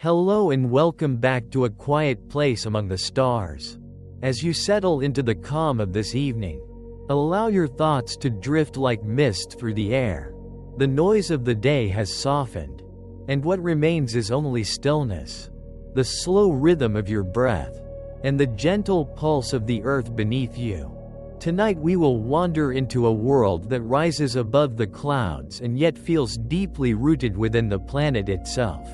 Hello and welcome back to a quiet place among the stars. As you settle into the calm of this evening, allow your thoughts to drift like mist through the air. The noise of the day has softened, and what remains is only stillness, the slow rhythm of your breath, and the gentle pulse of the earth beneath you. Tonight we will wander into a world that rises above the clouds and yet feels deeply rooted within the planet itself.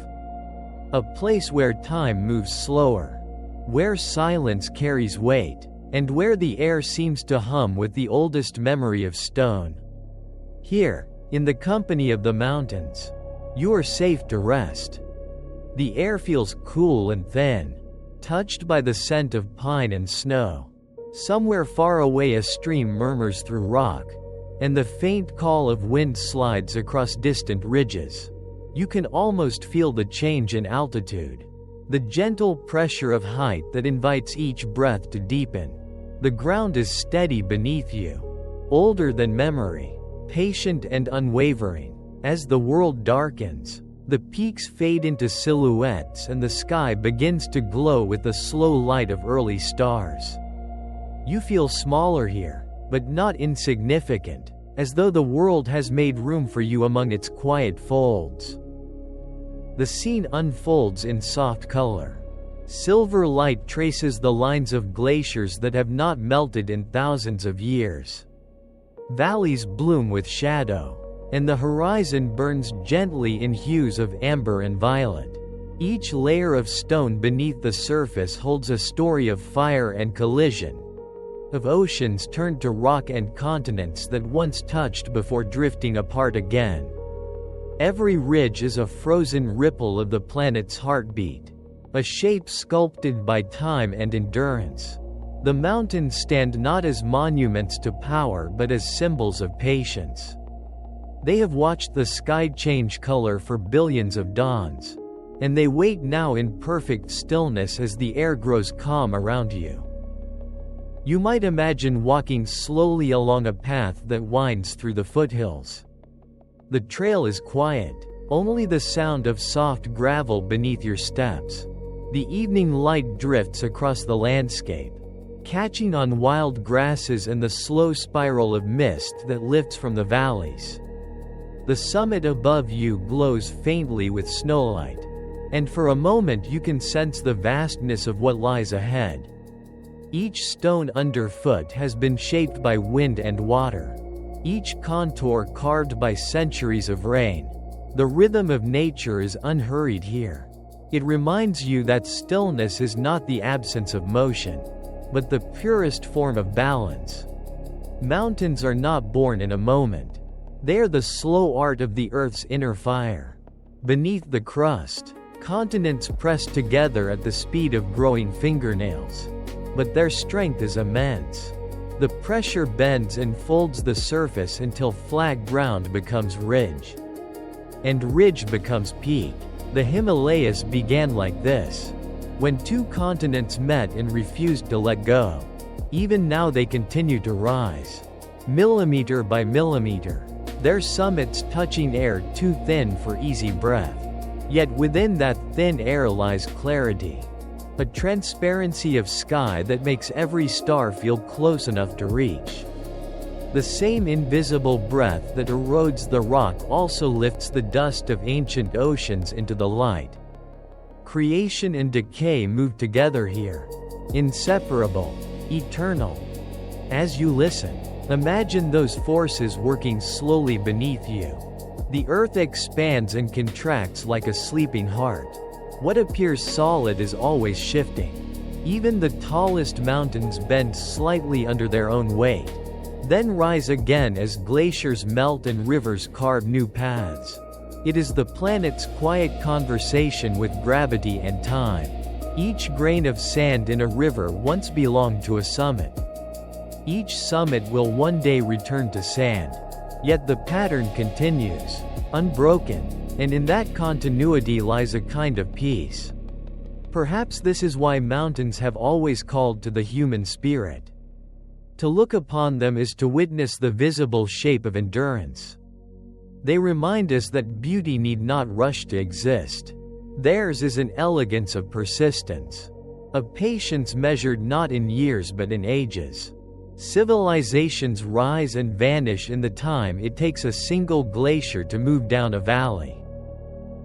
A place where time moves slower, where silence carries weight, and where the air seems to hum with the oldest memory of stone. Here, in the company of the mountains, you are safe to rest. The air feels cool and thin, touched by the scent of pine and snow. Somewhere far away a stream murmurs through rock, and the faint call of wind slides across distant ridges. You can almost feel the change in altitude, the gentle pressure of height that invites each breath to deepen. The ground is steady beneath you, older than memory, patient and unwavering. As the world darkens, the peaks fade into silhouettes and the sky begins to glow with the slow light of early stars. You feel smaller here, but not insignificant, as though the world has made room for you among its quiet folds. The scene unfolds in soft color. Silver light traces the lines of glaciers that have not melted in thousands of years. Valleys bloom with shadow, and the horizon burns gently in hues of amber and violet. Each layer of stone beneath the surface holds a story of fire and collision, of oceans turned to rock and continents that once touched before drifting apart again. Every ridge is a frozen ripple of the planet's heartbeat, a shape sculpted by time and endurance. The mountains stand not as monuments to power but as symbols of patience. They have watched the sky change color for billions of dawns, and they wait now in perfect stillness as the air grows calm around you. You might imagine walking slowly along a path that winds through the foothills. The trail is quiet, only the sound of soft gravel beneath your steps. The evening light drifts across the landscape, catching on wild grasses and the slow spiral of mist that lifts from the valleys. The summit above you glows faintly with snowlight, and for a moment you can sense the vastness of what lies ahead. Each stone underfoot has been shaped by wind and water, each contour carved by centuries of rain. The rhythm of nature is unhurried here. It reminds you that stillness is not the absence of motion, but the purest form of balance. Mountains are not born in a moment. They are the slow art of the Earth's inner fire. Beneath the crust, continents press together at the speed of growing fingernails. But their strength is immense. The pressure bends and folds the surface until flat ground becomes ridge, and ridge becomes peak. The Himalayas began like this, when two continents met and refused to let go. Even now they continue to rise, millimeter by millimeter, their summits touching air too thin for easy breath. Yet within that thin air lies clarity, a transparency of sky that makes every star feel close enough to reach. The same invisible breath that erodes the rock also lifts the dust of ancient oceans into the light. Creation and decay move together here, inseparable, eternal. As you listen, imagine those forces working slowly beneath you. The earth expands and contracts like a sleeping heart. What appears solid is always shifting. Even the tallest mountains bend slightly under their own weight, then rise again as glaciers melt and rivers carve new paths. It is the planet's quiet conversation with gravity and time. Each grain of sand in a river once belonged to a summit. Each summit will one day return to sand. Yet the pattern continues, unbroken, and in that continuity lies a kind of peace. Perhaps this is why mountains have always called to the human spirit. To look upon them is to witness the visible shape of endurance. They remind us that beauty need not rush to exist. Theirs is an elegance of persistence. A patience measured not in years but in ages. Civilizations rise and vanish in the time it takes a single glacier to move down a valley.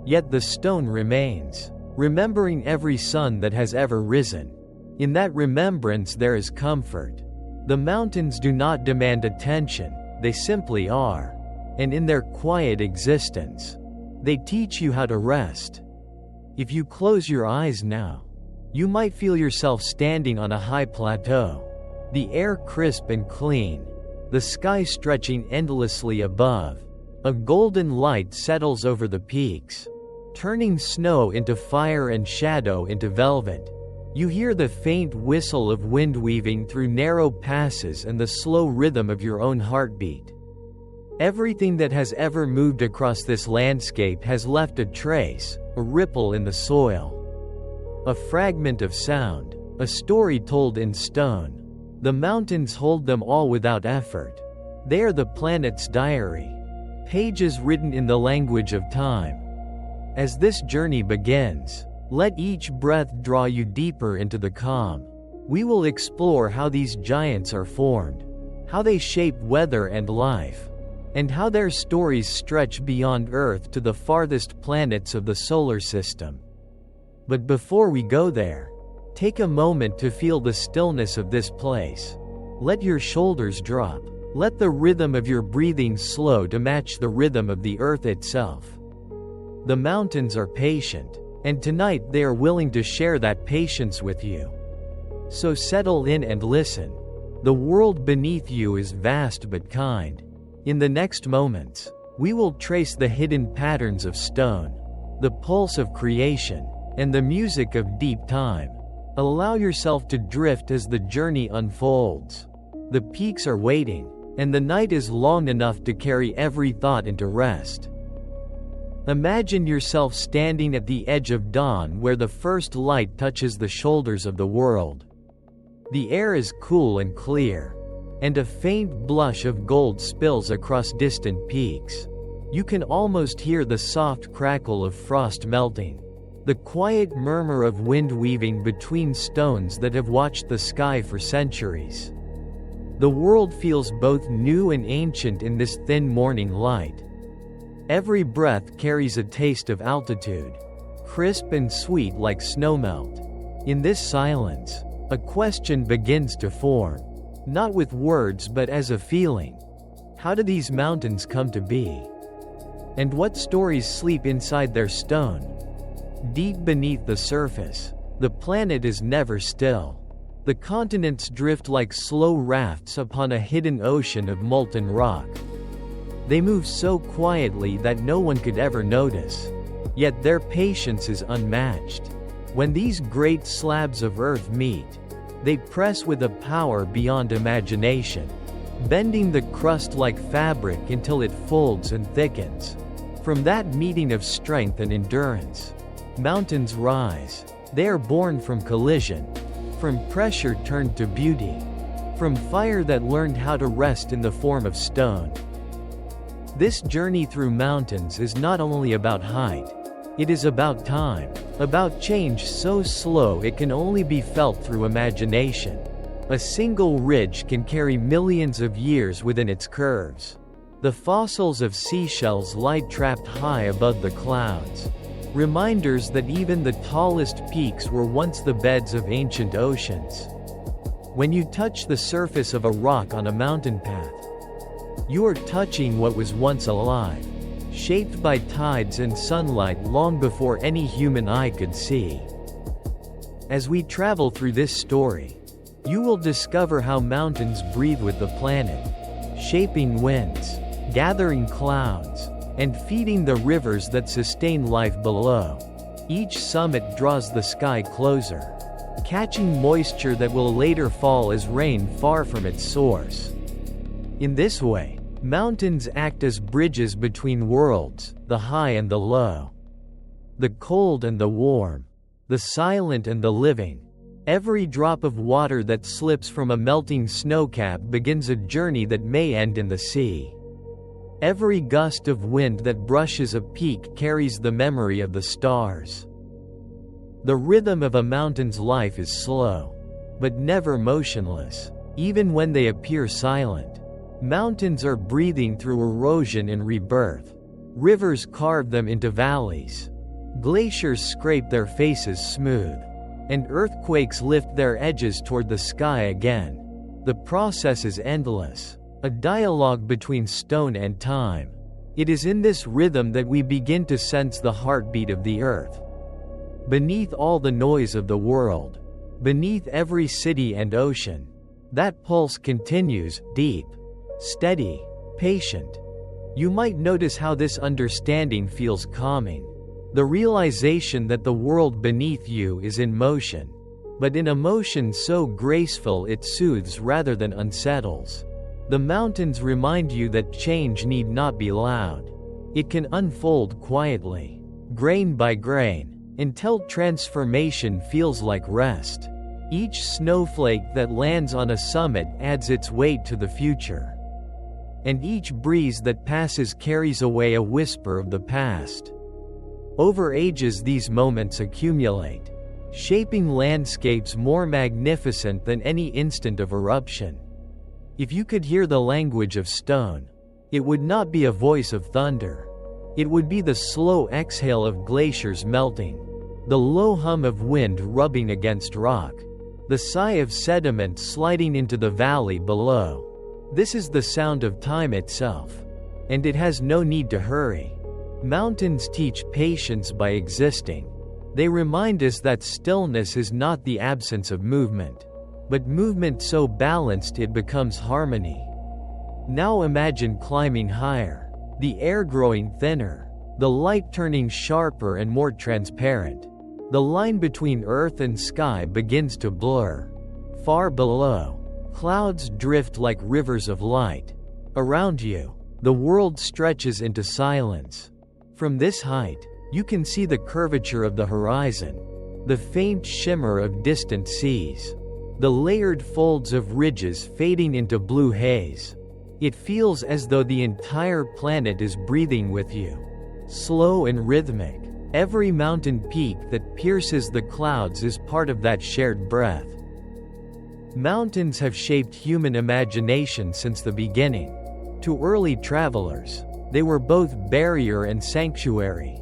Yet the stone remains, remembering every sun that has ever risen. In that remembrance there is comfort. The mountains do not demand attention, they simply are. And in their quiet existence, they teach you how to rest. If you close your eyes now, you might feel yourself standing on a high plateau. The air crisp and clean, the sky stretching endlessly above. A golden light settles over the peaks, turning snow into fire and shadow into velvet. You hear the faint whistle of wind weaving through narrow passes and the slow rhythm of your own heartbeat. Everything that has ever moved across this landscape has left a trace, a ripple in the soil. A fragment of sound, a story told in stone. The mountains hold them all without effort. They are the planet's diary, pages written in the language of time. As this journey begins, let each breath draw you deeper into the calm. We will explore how these giants are formed, how they shape weather and life, and how their stories stretch beyond Earth to the farthest planets of the solar system. But before we go there, take a moment to feel the stillness of this place. Let your shoulders drop. Let the rhythm of your breathing slow to match the rhythm of the earth itself. The mountains are patient, and tonight they are willing to share that patience with you. So settle in and listen. The world beneath you is vast but kind. In the next moments, we will trace the hidden patterns of stone, the pulse of creation, and the music of deep time. Allow yourself to drift as the journey unfolds. The peaks are waiting, and the night is long enough to carry every thought into rest. Imagine yourself standing at the edge of dawn where the first light touches the shoulders of the world. The air is cool and clear, and a faint blush of gold spills across distant peaks. You can almost hear the soft crackle of frost melting, the quiet murmur of wind weaving between stones that have watched the sky for centuries. The world feels both new and ancient in this thin morning light. Every breath carries a taste of altitude, crisp and sweet like snowmelt. In this silence, a question begins to form, not with words but as a feeling. How do these mountains come to be? And what stories sleep inside their stone? Deep beneath the surface, the planet is never still. The continents drift like slow rafts upon a hidden ocean of molten rock. They move so quietly that no one could ever notice. Yet their patience is unmatched. When these great slabs of earth meet, they press with a power beyond imagination, bending the crust like fabric until it folds and thickens. From that meeting of strength and endurance, mountains rise. They are born from collision, from pressure turned to beauty, from fire that learned how to rest in the form of stone. This journey through mountains is not only about height, it is about time, about change so slow it can only be felt through imagination. A single ridge can carry millions of years within its curves. The fossils of seashells lie trapped high above the clouds, reminders that even the tallest peaks were once the beds of ancient oceans. When you touch the surface of a rock on a mountain path, you are touching what was once alive, shaped by tides and sunlight long before any human eye could see. As we travel through this story, you will discover how mountains breathe with the planet, shaping winds, gathering clouds, and feeding the rivers that sustain life below. Each summit draws the sky closer, catching moisture that will later fall as rain far from its source. In this way, mountains act as bridges between worlds, the high and the low, the cold and the warm, the silent and the living. Every drop of water that slips from a melting snowcap begins a journey that may end in the sea. Every gust of wind that brushes a peak carries the memory of the stars. The rhythm of a mountain's life is slow, but never motionless, even when they appear silent. Mountains are breathing through erosion and rebirth. Rivers carve them into valleys. Glaciers scrape their faces smooth, and earthquakes lift their edges toward the sky again. The process is endless, a dialogue between stone and time. It is in this rhythm that we begin to sense the heartbeat of the earth. Beneath all the noise of the world, beneath every city and ocean, that pulse continues, deep, steady, patient. You might notice how this understanding feels calming. The realization that the world beneath you is in motion, but in a motion so graceful it soothes rather than unsettles. The mountains remind you that change need not be loud. It can unfold quietly, grain by grain, until transformation feels like rest. Each snowflake that lands on a summit adds its weight to the future, and each breeze that passes carries away a whisper of the past. Over ages these moments accumulate, shaping landscapes more magnificent than any instant of eruption. If you could hear the language of stone, it would not be a voice of thunder. It would be the slow exhale of glaciers melting, the low hum of wind rubbing against rock, the sigh of sediment sliding into the valley below. This is the sound of time itself, and it has no need to hurry. Mountains teach patience by existing. They remind us that stillness is not the absence of movement, but movement so balanced it becomes harmony. Now imagine climbing higher, the air growing thinner, the light turning sharper and more transparent. The line between earth and sky begins to blur. Far below, clouds drift like rivers of light. Around you, the world stretches into silence. From this height, you can see the curvature of the horizon, the faint shimmer of distant seas, the layered folds of ridges fading into blue haze. It feels as though the entire planet is breathing with you. Slow and rhythmic, every mountain peak that pierces the clouds is part of that shared breath. Mountains have shaped human imagination since the beginning. To early travelers, they were both barrier and sanctuary.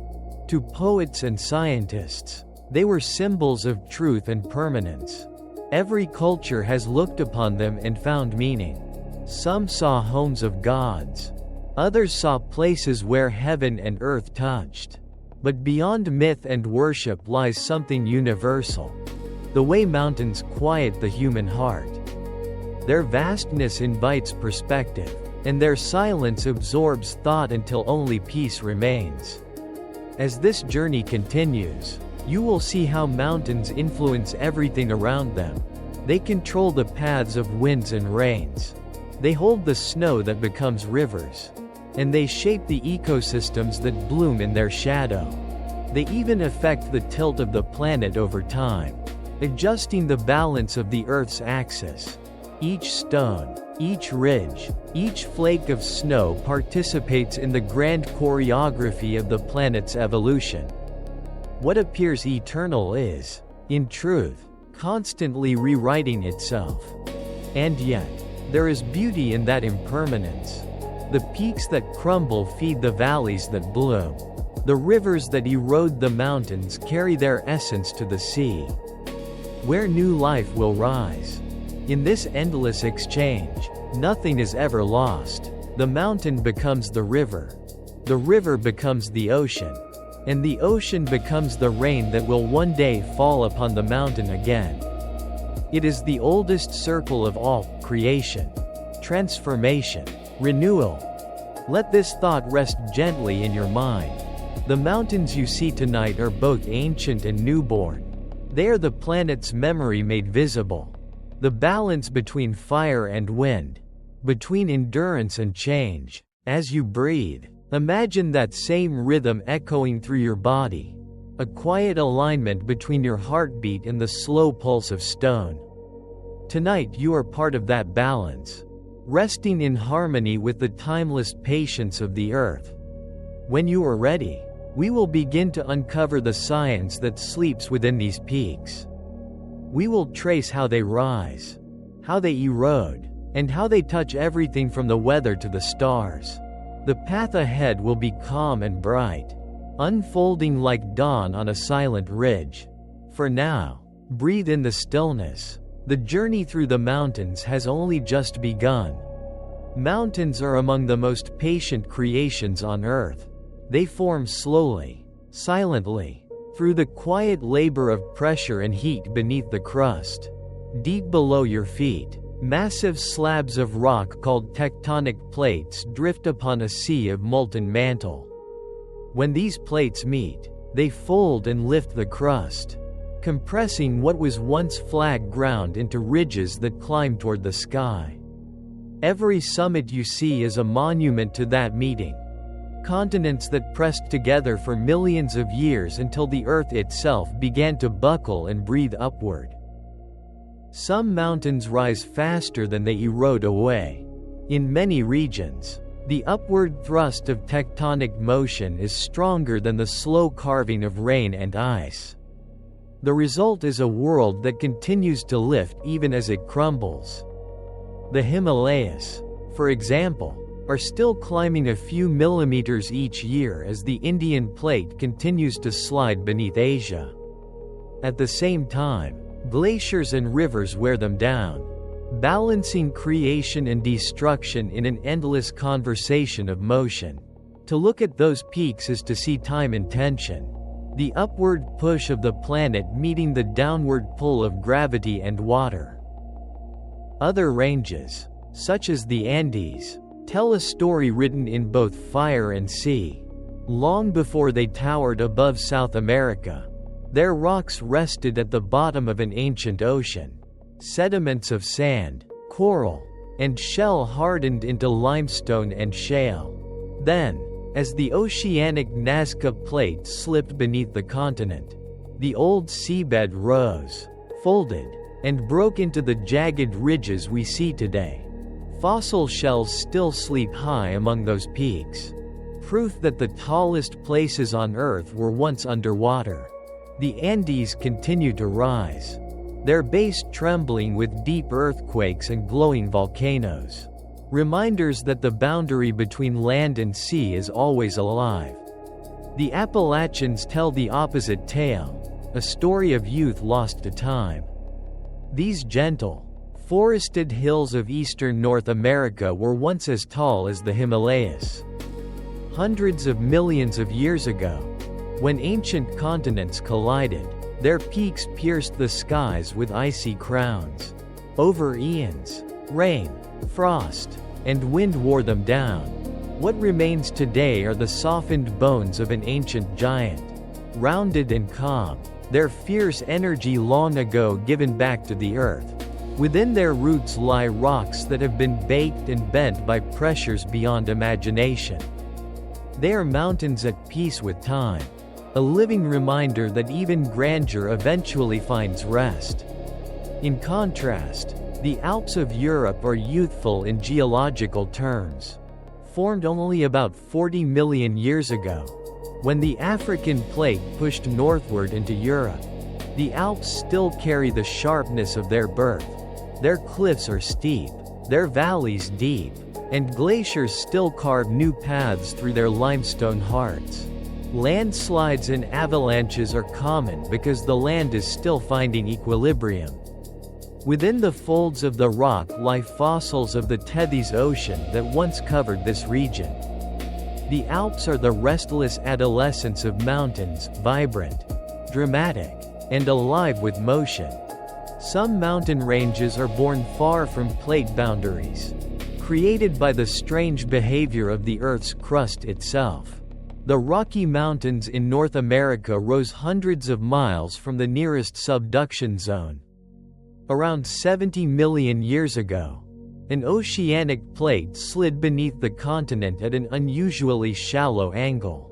To poets and scientists, they were symbols of truth and permanence. Every culture has looked upon them and found meaning. Some saw homes of gods. Others saw places where heaven and earth touched. But beyond myth and worship lies something universal: the way mountains quiet the human heart. Their vastness invites perspective, and their silence absorbs thought until only peace remains. As this journey continues, you will see how mountains influence everything around them. They control the paths of winds and rains. They hold the snow that becomes rivers, and they shape the ecosystems that bloom in their shadow. They even affect the tilt of the planet over time, adjusting the balance of the Earth's axis. Each stone, each ridge, each flake of snow participates in the grand choreography of the planet's evolution. What appears eternal is, in truth, constantly rewriting itself. And yet, there is beauty in that impermanence. The peaks that crumble feed the valleys that bloom. The rivers that erode the mountains carry their essence to the sea, where new life will rise. In this endless exchange, nothing is ever lost. The mountain becomes the river becomes the ocean, and the ocean becomes the rain that will one day fall upon the mountain again. It is the oldest circle of all: creation, transformation, renewal. Let this thought rest gently in your mind. The mountains you see tonight are both ancient and newborn. They are the planet's memory made visible. The balance between fire and wind, between endurance and change. As you breathe, imagine that same rhythm echoing through your body, a quiet alignment between your heartbeat and the slow pulse of stone. Tonight you are part of that balance, resting in harmony with the timeless patience of the earth. When you are ready, We will begin to uncover the science that sleeps within these peaks. We will trace how they rise, how they erode, and how they touch everything from the weather to the stars. The path ahead will be calm and bright, unfolding like dawn on a silent ridge. For now, breathe in the stillness. The journey through the mountains has only just begun. Mountains are among the most patient creations on Earth. They form slowly, silently, through the quiet labor of pressure and heat beneath the crust. Deep below your feet, massive slabs of rock called tectonic plates drift upon a sea of molten mantle. When these plates meet, they fold and lift the crust, compressing what was once flat ground into ridges that climb toward the sky. Every summit you see is a monument to that meeting. Continents that pressed together for millions of years until the Earth itself began to buckle and breathe upward. Some mountains rise faster than they erode away. In many regions, the upward thrust of tectonic motion is stronger than the slow carving of rain and ice. The result is a world that continues to lift even as it crumbles. The Himalayas, for example, are still climbing a few millimeters each year as the Indian plate continues to slide beneath Asia. At the same time, glaciers and rivers wear them down, balancing creation and destruction in an endless conversation of motion. To look at those peaks is to see time in tension, the upward push of the planet meeting the downward pull of gravity and water. Other ranges, such as the Andes, tell a story written in both fire and sea. Long before they towered above South America, their rocks rested at the bottom of an ancient ocean. Sediments of sand, coral, and shell hardened into limestone and shale. Then, as the oceanic Nazca Plate slipped beneath the continent, the old seabed rose, folded, and broke into the jagged ridges we see today. Fossil shells still sleep high among those peaks, proof that the tallest places on Earth were once underwater. The Andes continue to rise, their base trembling with deep earthquakes and glowing volcanoes. Reminders that the boundary between land and sea is always alive. The Appalachians tell the opposite tale, a story of youth lost to time. These gentle, forested hills of eastern North America were once as tall as the Himalayas. Hundreds of millions of years ago, when ancient continents collided, their peaks pierced the skies with icy crowns. Over eons, rain, frost, and wind wore them down. What remains today are the softened bones of an ancient giant, rounded and calm, their fierce energy long ago given back to the earth. Within their roots lie rocks that have been baked and bent by pressures beyond imagination. They are mountains at peace with time, a living reminder that even grandeur eventually finds rest. In contrast, the Alps of Europe are youthful in geological terms. Formed only about 40 million years ago, when the African plate pushed northward into Europe, the Alps still carry the sharpness of their birth. Their cliffs are steep, their valleys deep, and glaciers still carve new paths through their limestone hearts. Landslides and avalanches are common because the land is still finding equilibrium. Within the folds of the rock lie fossils of the Tethys Ocean that once covered this region. The Alps are the restless adolescence of mountains, vibrant, dramatic, and alive with motion. Some mountain ranges are born far from plate boundaries, created by the strange behavior of the Earth's crust itself. The Rocky Mountains in North America rose hundreds of miles from the nearest subduction zone. Around 70 million years ago, an oceanic plate slid beneath the continent at an unusually shallow angle.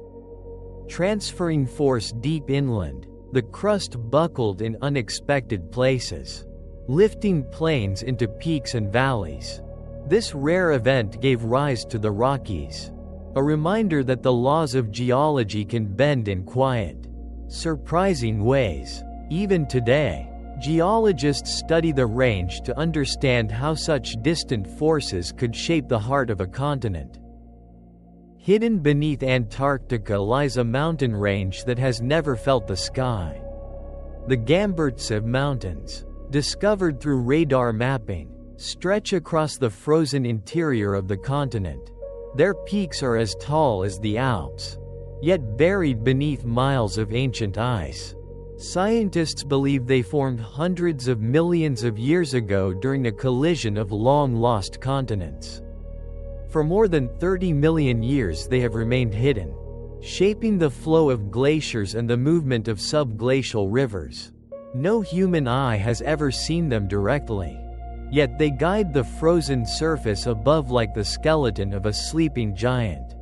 Transferring force deep inland, the crust buckled in unexpected places, lifting plains into peaks and valleys. This rare event gave rise to the Rockies. a reminder that the laws of geology can bend in quiet, surprising ways. Even today, geologists study the range to understand how such distant forces could shape the heart of a continent. Hidden beneath Antarctica lies a mountain range that has never felt the sky. The Gamburtsev Mountains, discovered through radar mapping, stretch across the frozen interior of the continent. Their peaks are as tall as the Alps, yet buried beneath miles of ancient ice. Scientists believe they formed hundreds of millions of years ago during a collision of long-lost continents. For more than 30 million years they have remained hidden, shaping the flow of glaciers and the movement of subglacial rivers. No human eye has ever seen them directly, yet they guide the frozen surface above like the skeleton of a sleeping giant.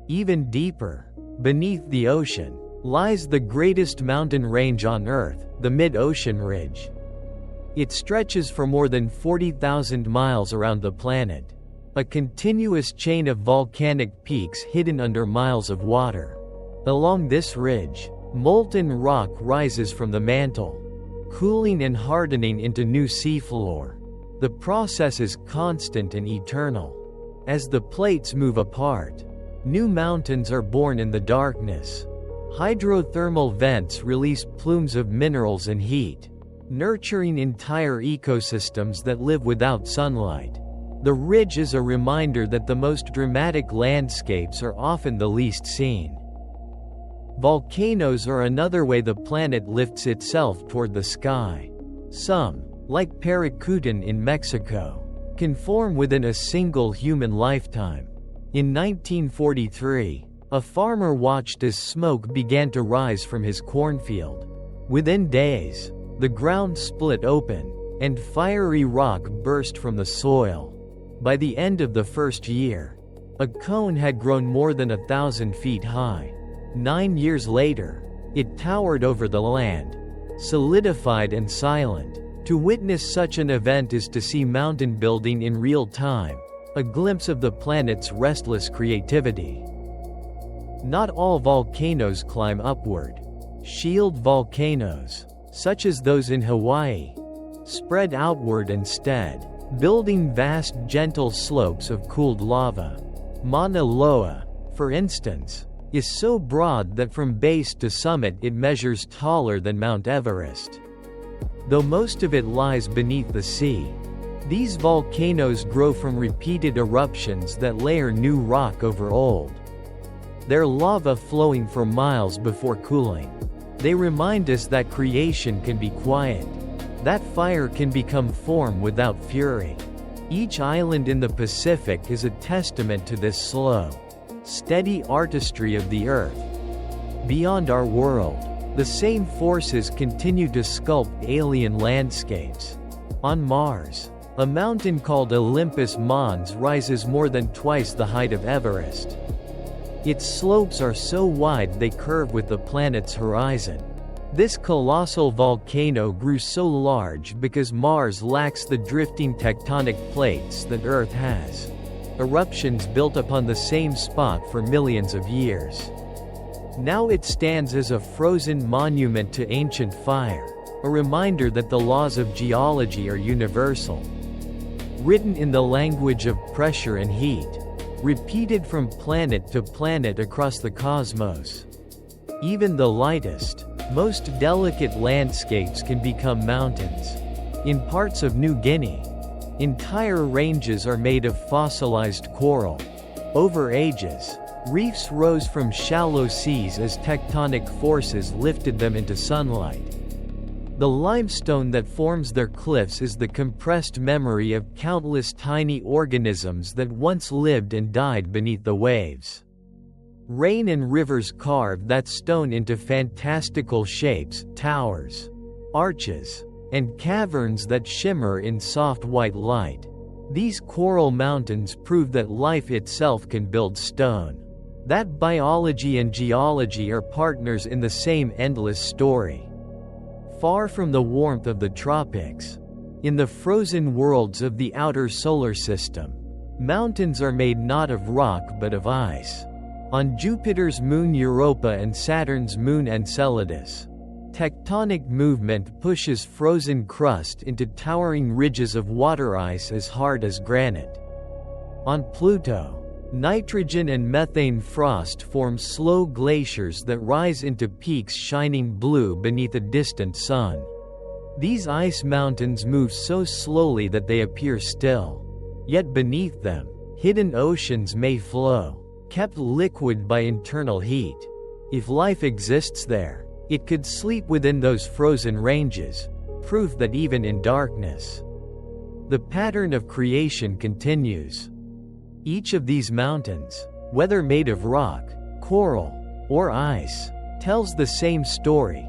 Even deeper, beneath the ocean, lies the greatest mountain range on Earth, the mid-ocean ridge. It stretches for more than 40,000 miles around the planet, a continuous chain of volcanic peaks hidden under miles of water. Along this ridge, molten rock rises from the mantle, cooling and hardening into new seafloor. The process is constant and eternal. As the plates move apart, new mountains are born in the darkness. Hydrothermal vents release plumes of minerals and heat, nurturing entire ecosystems that live without sunlight. The ridge is a reminder that the most dramatic landscapes are often the least seen. Volcanoes are another way the planet lifts itself toward the sky. Some, like Paracutin in Mexico, can form within a single human lifetime. In 1943, a farmer watched as smoke began to rise from his cornfield. Within days, the ground split open, and fiery rock burst from the soil. By the end of the first year, a cone had grown more than 1,000 feet high. 9 years later, it towered over the land, solidified and silent. To witness such an event is to see mountain building in real time, a glimpse of the planet's restless creativity. Not all volcanoes climb upward. Shield volcanoes, such as those in Hawaii, spread outward instead, building vast gentle slopes of cooled lava. Mauna Loa, for instance, is so broad that from base to summit it measures taller than Mount Everest. Though most of it lies beneath the sea, these volcanoes grow from repeated eruptions that layer new rock over old. Their lava flowing for miles before cooling. They remind us that creation can be quiet, that fire can become form without fury. Each island in the Pacific is a testament to this slow, steady artistry of the Earth. Beyond our world, the same forces continue to sculpt alien landscapes. On Mars, a mountain called Olympus Mons rises more than twice the height of Everest. Its slopes are so wide they curve with the planet's horizon. This colossal volcano grew so large because Mars lacks the drifting tectonic plates that Earth has. Eruptions built upon the same spot for millions of years. Now it stands as a frozen monument to ancient fire, a reminder that the laws of geology are universal. Written in the language of pressure and heat, repeated from planet to planet across the cosmos. Even the lightest, most delicate landscapes can become mountains. In parts of New Guinea, entire ranges are made of fossilized coral. Over ages, reefs rose from shallow seas as tectonic forces lifted them into sunlight. The limestone that forms their cliffs is the compressed memory of countless tiny organisms that once lived and died beneath the waves. Rain and rivers carve that stone into fantastical shapes, towers, arches, and caverns that shimmer in soft white light. These coral mountains prove that life itself can build stone. That biology and geology are partners in the same endless story. Far from the warmth of the tropics, in the frozen worlds of the outer solar system, Mountains are made not of rock but of ice. On Jupiter's moon Europa and Saturn's moon Enceladus, tectonic movement pushes frozen crust into towering ridges of water ice as hard as granite. On Pluto, nitrogen and methane frost form slow glaciers that rise into peaks shining blue beneath a distant sun. These ice mountains move so slowly that they appear still. Yet beneath them, hidden oceans may flow, kept liquid by internal heat. If life exists there, it could sleep within those frozen ranges, proof that even in darkness, the pattern of creation continues. Each of these mountains, whether made of rock, coral, or ice, tells the same story.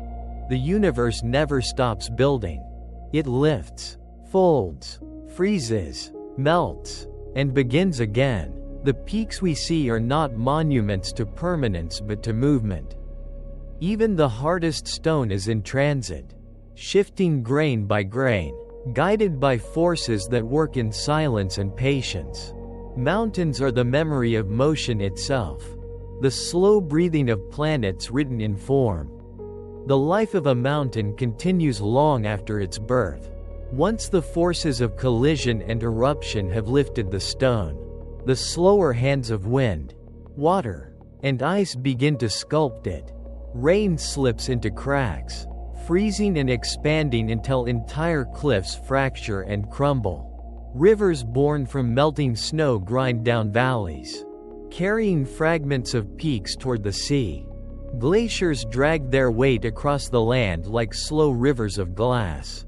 The universe never stops building. It lifts, folds, freezes, melts, and begins again. The peaks we see are not monuments to permanence but to movement. Even the hardest stone is in transit, shifting grain by grain, guided by forces that work in silence and patience. Mountains are the memory of motion itself, the slow breathing of planets written in form. The life of a mountain continues long after its birth. Once the forces of collision and eruption have lifted the stone, the slower hands of wind, water, and ice begin to sculpt it. Rain slips into cracks, freezing and expanding until entire cliffs fracture and crumble. Rivers born from melting snow grind down valleys, carrying fragments of peaks toward the sea. Glaciers drag their weight across the land like slow rivers of glass,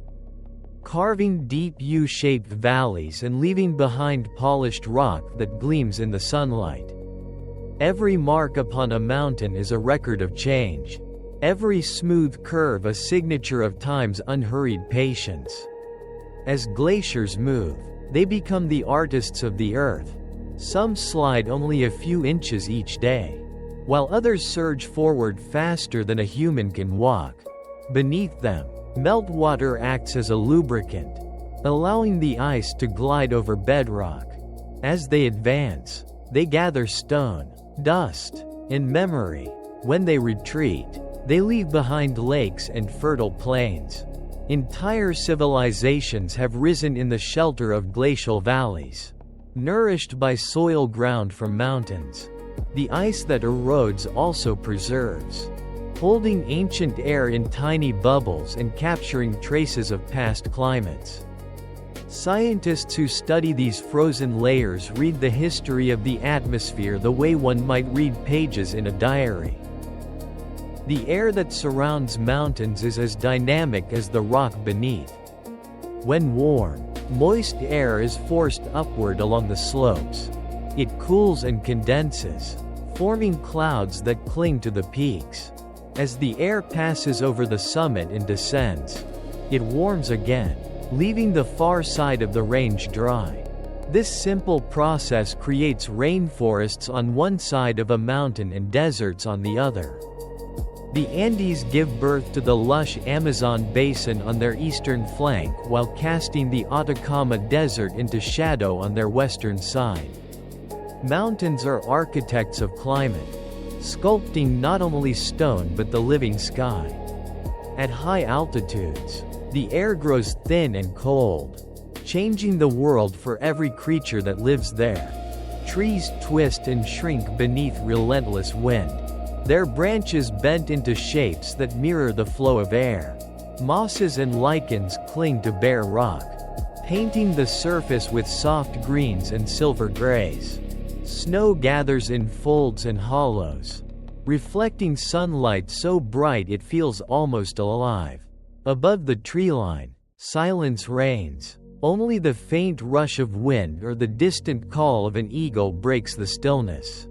carving deep U-shaped valleys and leaving behind polished rock that gleams in the sunlight. Every mark upon a mountain is a record of change. Every smooth curve a signature of time's unhurried patience. As glaciers move, they become the artists of the earth. Some slide only a few inches each day, while others surge forward faster than a human can walk. Beneath them, meltwater acts as a lubricant, allowing the ice to glide over bedrock. As they advance, they gather stone, dust, and memory. When they retreat, they leave behind lakes and fertile plains. Entire civilizations have risen in the shelter of glacial valleys, nourished by soil ground from mountains. The ice that erodes also preserves, holding ancient air in tiny bubbles and capturing traces of past climates. Scientists who study these frozen layers read the history of the atmosphere the way one might read pages in a diary. The air that surrounds mountains is as dynamic as the rock beneath. When warm, moist air is forced upward along the slopes. It cools and condenses, forming clouds that cling to the peaks. As the air passes over the summit and descends, it warms again, leaving the far side of the range dry. This simple process creates rainforests on one side of a mountain and deserts on the other. The Andes give birth to the lush Amazon basin on their eastern flank while casting the Atacama Desert into shadow on their western side. Mountains are architects of climate, sculpting not only stone but the living sky. At high altitudes, the air grows thin and cold, changing the world for every creature that lives there. Trees twist and shrink beneath relentless wind, their branches bent into shapes that mirror the flow of air. Mosses and lichens cling to bare rock, painting the surface with soft greens and silver grays. Snow gathers in folds and hollows, reflecting sunlight so bright it feels almost alive. Above the treeline, silence reigns. Only the faint rush of wind or the distant call of an eagle breaks the stillness.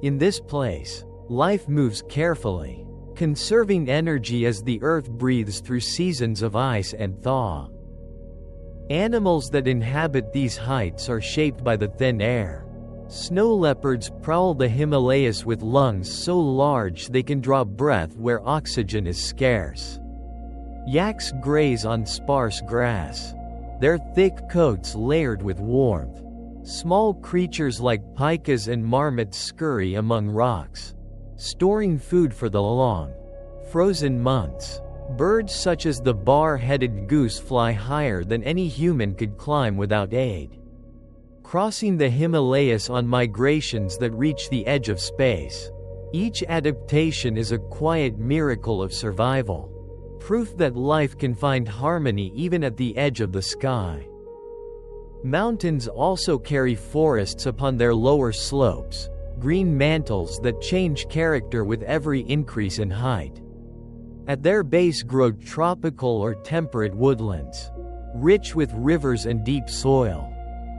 In this place, life moves carefully, conserving energy as the earth breathes through seasons of ice and thaw. Animals that inhabit these heights are shaped by the thin air. Snow leopards prowl the Himalayas with lungs so large they can draw breath where oxygen is scarce. Yaks graze on sparse grass, their thick coats layered with warmth. Small creatures like pikas and marmots scurry among rocks, storing food for the long, frozen months. Birds such as the bar-headed goose fly higher than any human could climb without aid, crossing the Himalayas on migrations that reach the edge of space. Each adaptation is a quiet miracle of survival, proof that life can find harmony even at the edge of the sky. Mountains also carry forests upon their lower slopes, green mantles that change character with every increase in height. At their base grow tropical or temperate woodlands, rich with rivers and deep soil.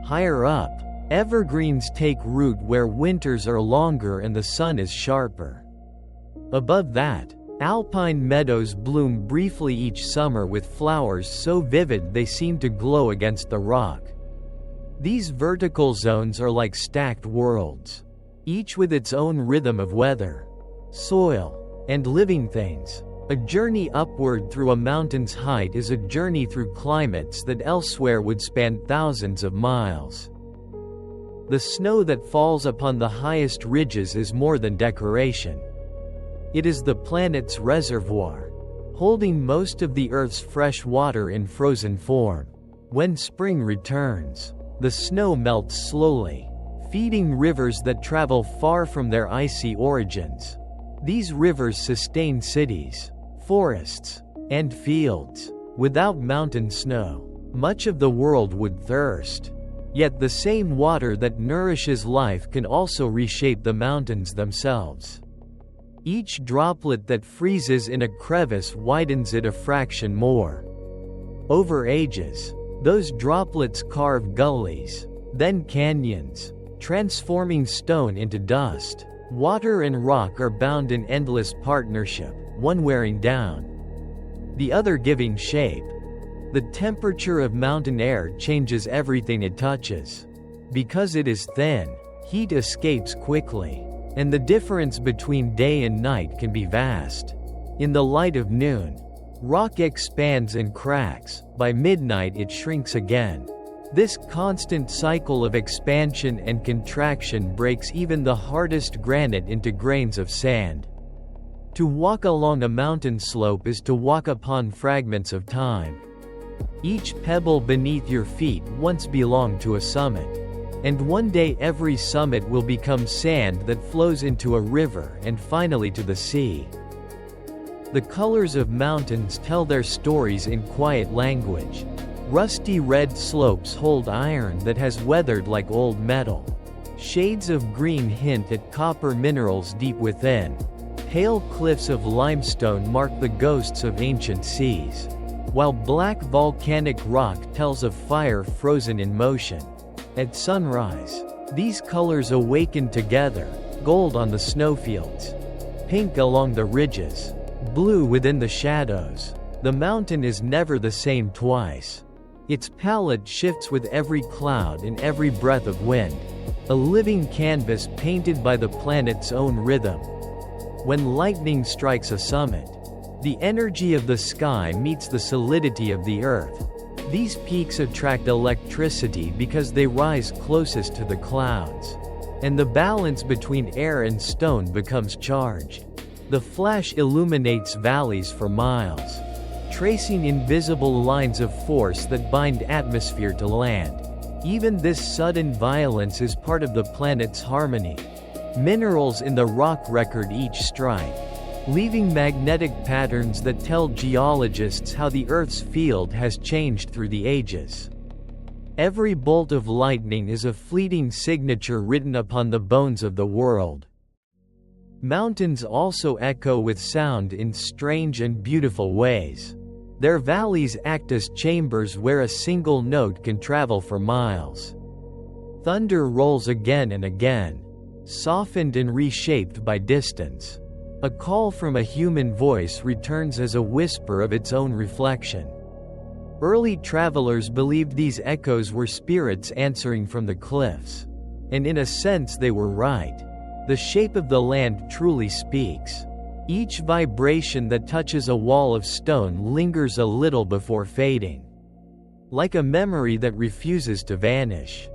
Higher up, evergreens take root where winters are longer and the sun is sharper. Above that, alpine meadows bloom briefly each summer with flowers so vivid they seem to glow against the rock. These vertical zones are like stacked worlds, each with its own rhythm of weather, soil, and living things. A journey upward through a mountain's height is a journey through climates that elsewhere would span thousands of miles. The snow that falls upon the highest ridges is more than decoration. It is the planet's reservoir, holding most of the Earth's fresh water in frozen form. When spring returns, the snow melts slowly, feeding rivers that travel far from their icy origins. These rivers sustain cities, forests, and fields. Without mountain snow, much of the world would thirst. Yet the same water that nourishes life can also reshape the mountains themselves. Each droplet that freezes in a crevice widens it a fraction more. Over ages, those droplets carve gullies, then canyons, transforming stone into dust. Water and rock are bound in endless partnership, one wearing down, the other giving shape. The temperature of mountain air changes everything it touches. Because it is thin, heat escapes quickly, and the difference between day and night can be vast. In the light of noon, rock expands and cracks. By midnight it shrinks again. This constant cycle of expansion and contraction breaks even the hardest granite into grains of sand. To walk along a mountain slope is to walk upon fragments of time. Each pebble beneath your feet once belonged to a summit. And one day every summit will become sand that flows into a river and finally to the sea. The colors of mountains tell their stories in quiet language. Rusty red slopes hold iron that has weathered like old metal. Shades of green hint at copper minerals deep within. Pale cliffs of limestone mark the ghosts of ancient seas, while black volcanic rock tells of fire frozen in motion. At sunrise, these colors awaken together, gold on the snowfields, pink along the ridges, blue within the shadows. The mountain is never the same twice. Its palette shifts with every cloud and every breath of wind, a living canvas painted by the planet's own rhythm. When lightning strikes a summit, the energy of the sky meets the solidity of the earth. These peaks attract electricity because they rise closest to the clouds, and the balance between air and stone becomes charged. The flash illuminates valleys for miles, tracing invisible lines of force that bind atmosphere to land. Even this sudden violence is part of the planet's harmony. Minerals in the rock record each strike, leaving magnetic patterns that tell geologists how the Earth's field has changed through the ages. Every bolt of lightning is a fleeting signature written upon the bones of the world. Mountains also echo with sound in strange and beautiful ways. Their valleys act as chambers where a single note can travel for miles. Thunder rolls again and again, softened and reshaped by distance. A call from a human voice returns as a whisper of its own reflection. Early travelers believed these echoes were spirits answering from the cliffs. And in a sense they were right. The shape of the land truly speaks. Each vibration that touches a wall of stone lingers a little before fading, like a memory that refuses to vanish.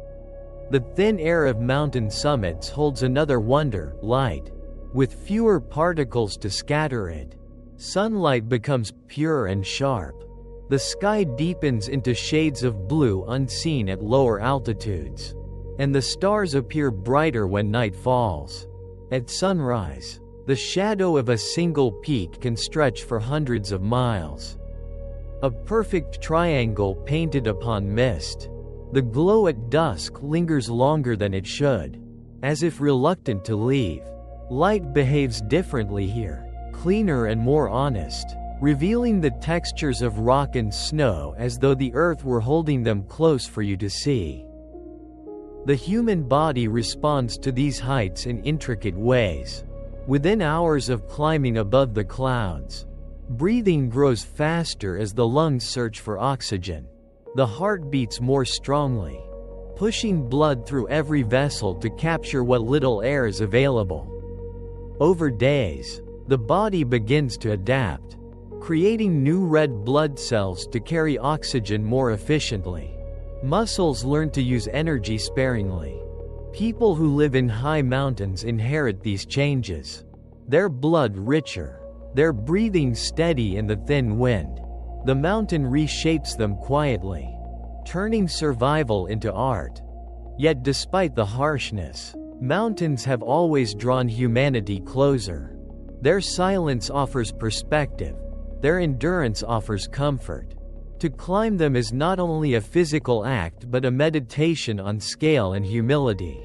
The thin air of mountain summits holds another wonder, light. With fewer particles to scatter it, sunlight becomes pure and sharp. The sky deepens into shades of blue unseen at lower altitudes, and the stars appear brighter when night falls. At sunrise, the shadow of a single peak can stretch for hundreds of miles. A perfect triangle painted upon mist. The glow at dusk lingers longer than it should, as if reluctant to leave. Light behaves differently here, cleaner and more honest, revealing the textures of rock and snow as though the earth were holding them close for you to see. The human body responds to these heights in intricate ways. Within hours of climbing above the clouds, breathing grows faster as the lungs search for oxygen. The heart beats more strongly, pushing blood through every vessel to capture what little air is available. Over days, the body begins to adapt, creating new red blood cells to carry oxygen more efficiently. Muscles learn to use energy sparingly. People who live in high mountains inherit these changes. Their blood richer, their breathing steady in the thin wind. The mountain reshapes them quietly, turning survival into art. Yet despite the harshness, mountains have always drawn humanity closer. Their silence offers perspective. Their endurance offers comfort. To climb them is not only a physical act but a meditation on scale and humility.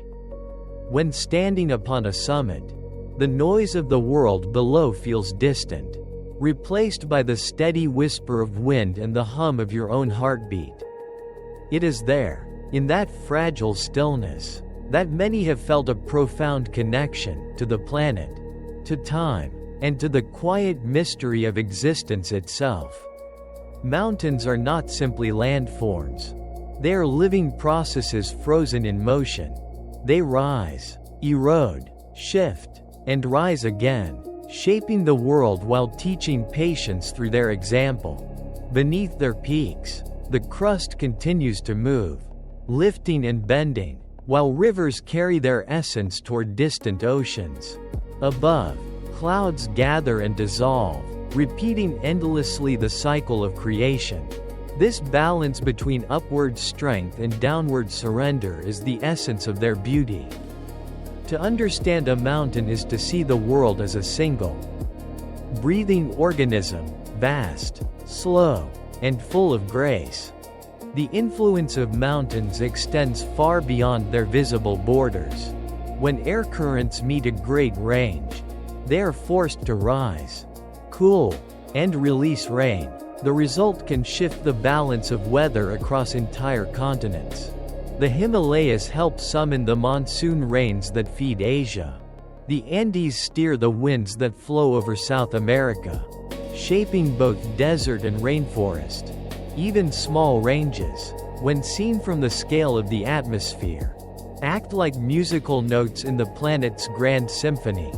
When standing upon a summit, the noise of the world below feels distant, replaced by the steady whisper of wind and the hum of your own heartbeat. It is there, in that fragile stillness, that many have felt a profound connection to the planet, to time, and to the quiet mystery of existence itself. Mountains are not simply landforms. They are living processes frozen in motion. They rise, erode, shift, and rise again, shaping the world while teaching patience through their example. Beneath their peaks, the crust continues to move, lifting and bending, while rivers carry their essence toward distant oceans. Above, clouds gather and dissolve, repeating endlessly the cycle of creation. This balance between upward strength and downward surrender is the essence of their beauty. To understand a mountain is to see the world as a single, breathing organism, vast, slow, and full of grace. The influence of mountains extends far beyond their visible borders. When air currents meet a great range, they are forced to rise, cool, and release rain. The result can shift the balance of weather across entire continents. The Himalayas help summon the monsoon rains that feed Asia. The Andes steer the winds that flow over South America, shaping both desert and rainforest. Even small ranges, when seen from the scale of the atmosphere, act like musical notes in the planet's grand symphony,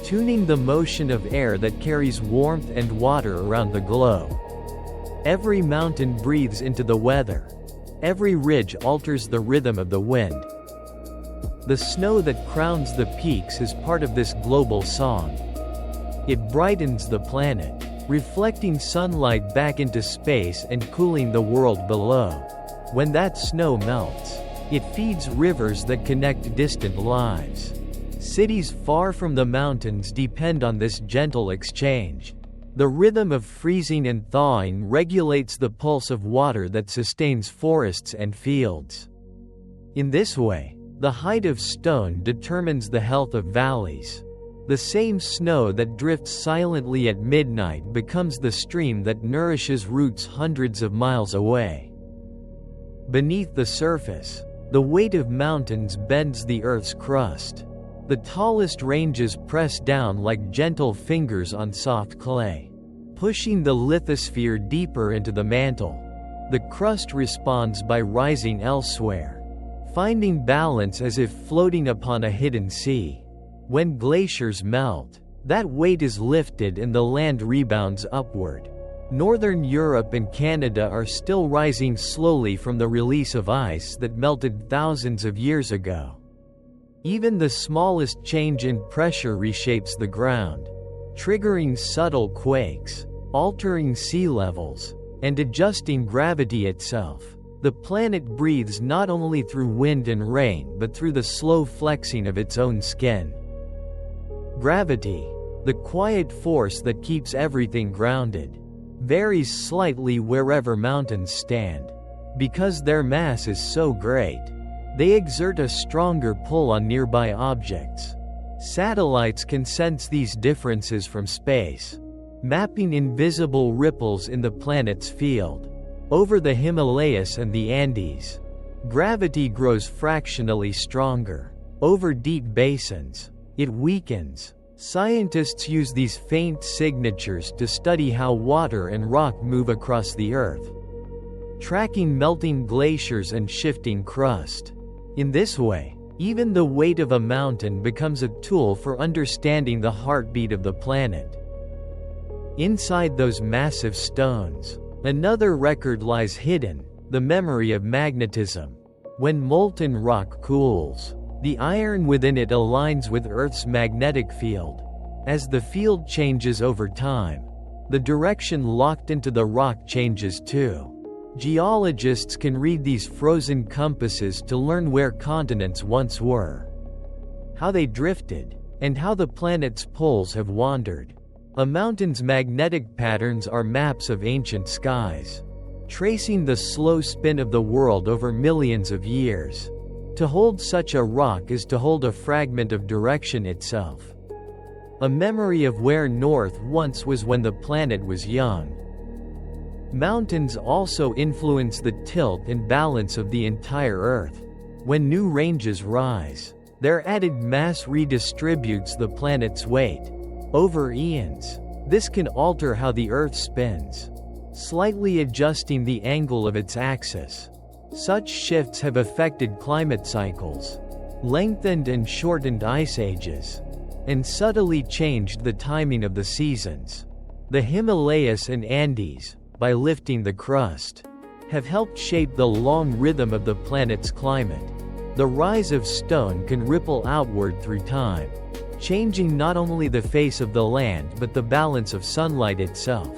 tuning the motion of air that carries warmth and water around the globe. Every mountain breathes into the weather. Every ridge alters the rhythm of the wind. The snow that crowns the peaks is part of this global song. It brightens the planet, reflecting sunlight back into space and cooling the world below. When that snow melts, it feeds rivers that connect distant lives. Cities far from the mountains depend on this gentle exchange. The rhythm of freezing and thawing regulates the pulse of water that sustains forests and fields. In this way, the height of stone determines the health of valleys. The same snow that drifts silently at midnight becomes the stream that nourishes roots hundreds of miles away. Beneath the surface, the weight of mountains bends the Earth's crust. The tallest ranges press down like gentle fingers on soft clay, pushing the lithosphere deeper into the mantle. The crust responds by rising elsewhere, finding balance as if floating upon a hidden sea. When glaciers melt, that weight is lifted and the land rebounds upward. Northern Europe and Canada are still rising slowly from the release of ice that melted thousands of years ago. Even the smallest change in pressure reshapes the ground, triggering subtle quakes, altering sea levels, and adjusting gravity itself. The planet breathes not only through wind and rain but through the slow flexing of its own skin. Gravity, the quiet force that keeps everything grounded, varies slightly wherever mountains stand. Because their mass is so great, they exert a stronger pull on nearby objects. Satellites can sense these differences from space, mapping invisible ripples in the planet's field. Over the Himalayas and the Andes, gravity grows fractionally stronger. Over deep basins, it weakens. Scientists use these faint signatures to study how water and rock move across the Earth, tracking melting glaciers and shifting crust. In this way, even the weight of a mountain becomes a tool for understanding the heartbeat of the planet. Inside those massive stones, another record lies hidden, the memory of magnetism. When molten rock cools, the iron within it aligns with Earth's magnetic field. As the field changes over time, the direction locked into the rock changes too. Geologists can read these frozen compasses to learn where continents once were, how they drifted, and how the planet's poles have wandered. A mountain's magnetic patterns are maps of ancient skies, tracing the slow spin of the world over millions of years. To hold such a rock is to hold a fragment of direction itself, a memory of where north once was when the planet was young. Mountains also influence the tilt and balance of the entire Earth. When new ranges rise, their added mass redistributes the planet's weight over eons. This can alter how the Earth spins, slightly adjusting the angle of its axis. Such shifts have affected climate cycles, lengthened and shortened ice ages, and subtly changed the timing of the seasons. The Himalayas and Andes, by lifting the crust, have helped shape the long rhythm of the planet's climate. The rise of stone can ripple outward through time, changing not only the face of the land but the balance of sunlight itself.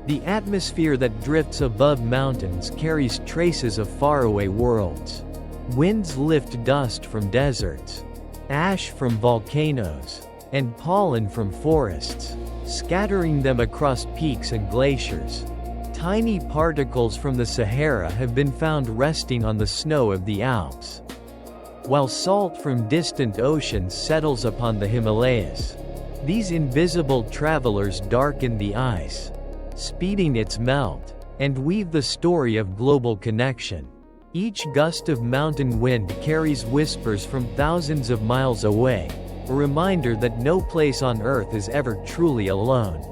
The atmosphere that drifts above mountains carries traces of faraway worlds. Winds lift dust from deserts, ash from volcanoes, and pollen from forests, scattering them across peaks and glaciers. Tiny particles from the Sahara have been found resting on the snow of the Alps, while salt from distant oceans settles upon the Himalayas. These invisible travelers darken the ice, speeding its melt, and weave the story of global connection. Each gust of mountain wind carries whispers from thousands of miles away, a reminder that no place on Earth is ever truly alone.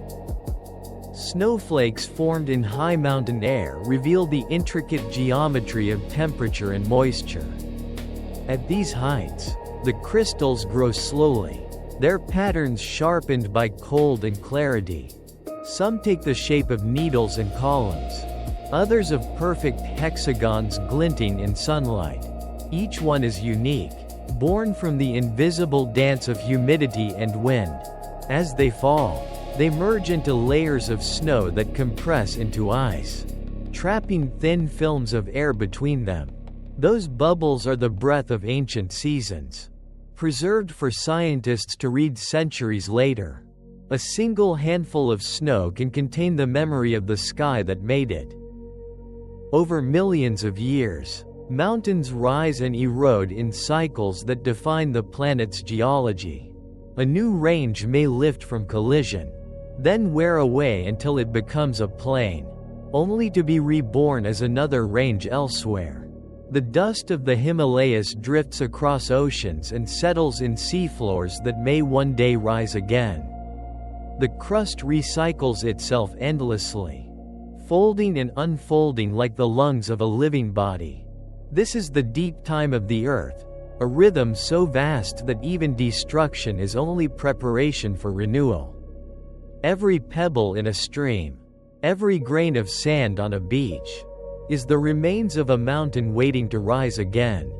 Snowflakes formed in high mountain air reveal the intricate geometry of temperature and moisture. At these heights, the crystals grow slowly, their patterns sharpened by cold and clarity. Some take the shape of needles and columns, others of perfect hexagons glinting in sunlight. Each one is unique, born from the invisible dance of humidity and wind. As they fall, they merge into layers of snow that compress into ice, trapping thin films of air between them. Those bubbles are the breath of ancient seasons, preserved for scientists to read centuries later. A single handful of snow can contain the memory of the sky that made it. Over millions of years, mountains rise and erode in cycles that define the planet's geology. A new range may lift from collision, then wear away until it becomes a plain, only to be reborn as another range elsewhere. The dust of the Himalayas drifts across oceans and settles in seafloors that may one day rise again. The crust recycles itself endlessly, folding and unfolding like the lungs of a living body. This is the deep time of the Earth, a rhythm so vast that even destruction is only preparation for renewal. Every pebble in a stream, Every grain of sand on a beach is the remains of a mountain waiting to rise again.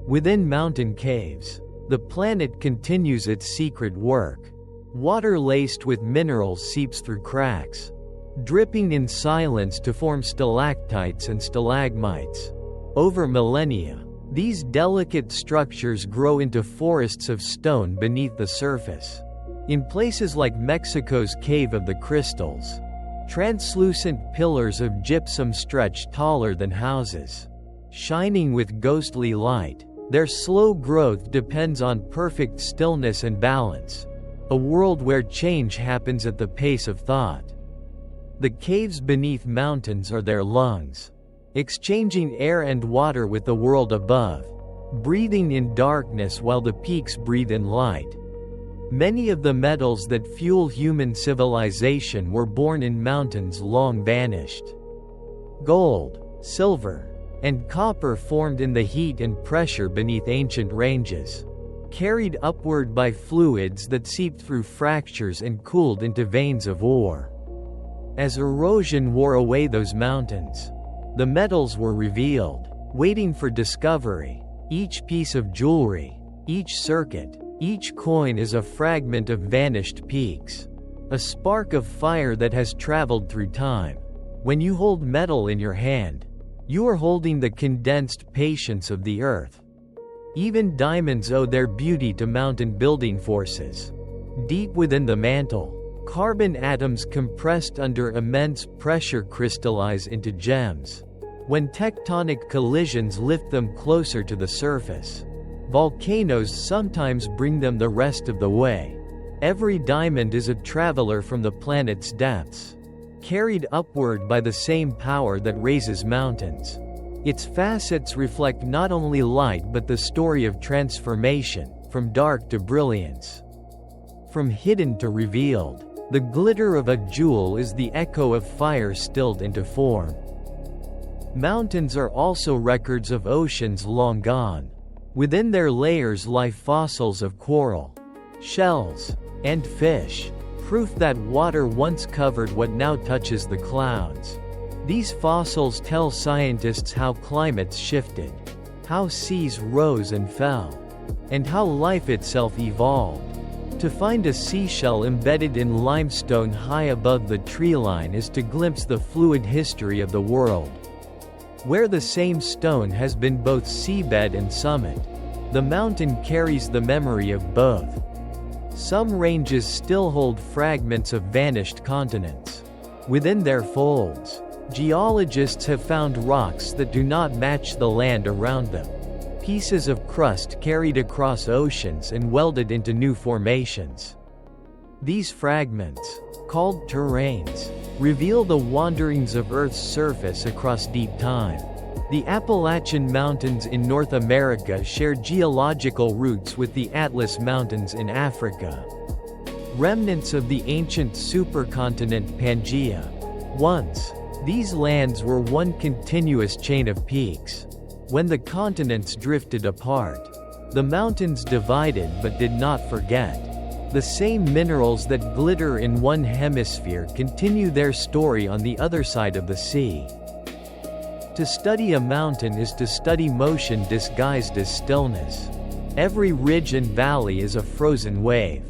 Within mountain caves, the planet continues its secret work. Water laced with minerals seeps through cracks, dripping in silence to form stalactites and stalagmites. Over millennia, these delicate structures grow into forests of stone beneath the surface. In places like Mexico's Cave of the Crystals, translucent pillars of gypsum stretch taller than houses, shining with ghostly light. Their slow growth depends on perfect stillness and balance, a world where change happens at the pace of thought. The caves beneath mountains are their lungs, exchanging air and water with the world above, breathing in darkness while the peaks breathe in light. Many of the metals that fuel human civilization were born in mountains long vanished. Gold, silver, and copper formed in the heat and pressure beneath ancient ranges, carried upward by fluids that seeped through fractures and cooled into veins of ore. As erosion wore away those mountains, the metals were revealed, waiting for discovery. Each piece of jewelry, each circuit, each coin is a fragment of vanished peaks, a spark of fire that has traveled through time. When you hold metal in your hand, you are holding the condensed patience of the earth. Even diamonds owe their beauty to mountain building forces. Deep within the mantle, carbon atoms compressed under immense pressure crystallize into gems. When tectonic collisions lift them closer to the surface, volcanoes sometimes bring them the rest of the way. Every diamond is a traveler from the planet's depths, carried upward by the same power that raises mountains. Its facets reflect not only light but the story of transformation, from dark to brilliance, from hidden to revealed. The glitter of a jewel is the echo of fire stilled into form. Mountains are also records of oceans long gone. Within their layers lie fossils of coral, shells, and fish, proof that water once covered what now touches the clouds. These fossils tell scientists how climates shifted, how seas rose and fell, and how life itself evolved. To find a seashell embedded in limestone high above the treeline is to glimpse the fluid history of the world, where the same stone has been both seabed and summit. The mountain carries the memory of both. Some ranges still hold fragments of vanished continents. Within their folds, geologists have found rocks that do not match the land around them. Pieces of crust carried across oceans and welded into new formations. These fragments, called terrains, reveal the wanderings of Earth's surface across deep time. The Appalachian Mountains in North America share geological roots with the Atlas Mountains in Africa, remnants of the ancient supercontinent Pangaea. Once, these lands were one continuous chain of peaks. When the continents drifted apart, the mountains divided but did not forget. The same minerals that glitter in one hemisphere continue their story on the other side of the sea. To study a mountain is to study motion disguised as stillness. Every ridge and valley is a frozen wave,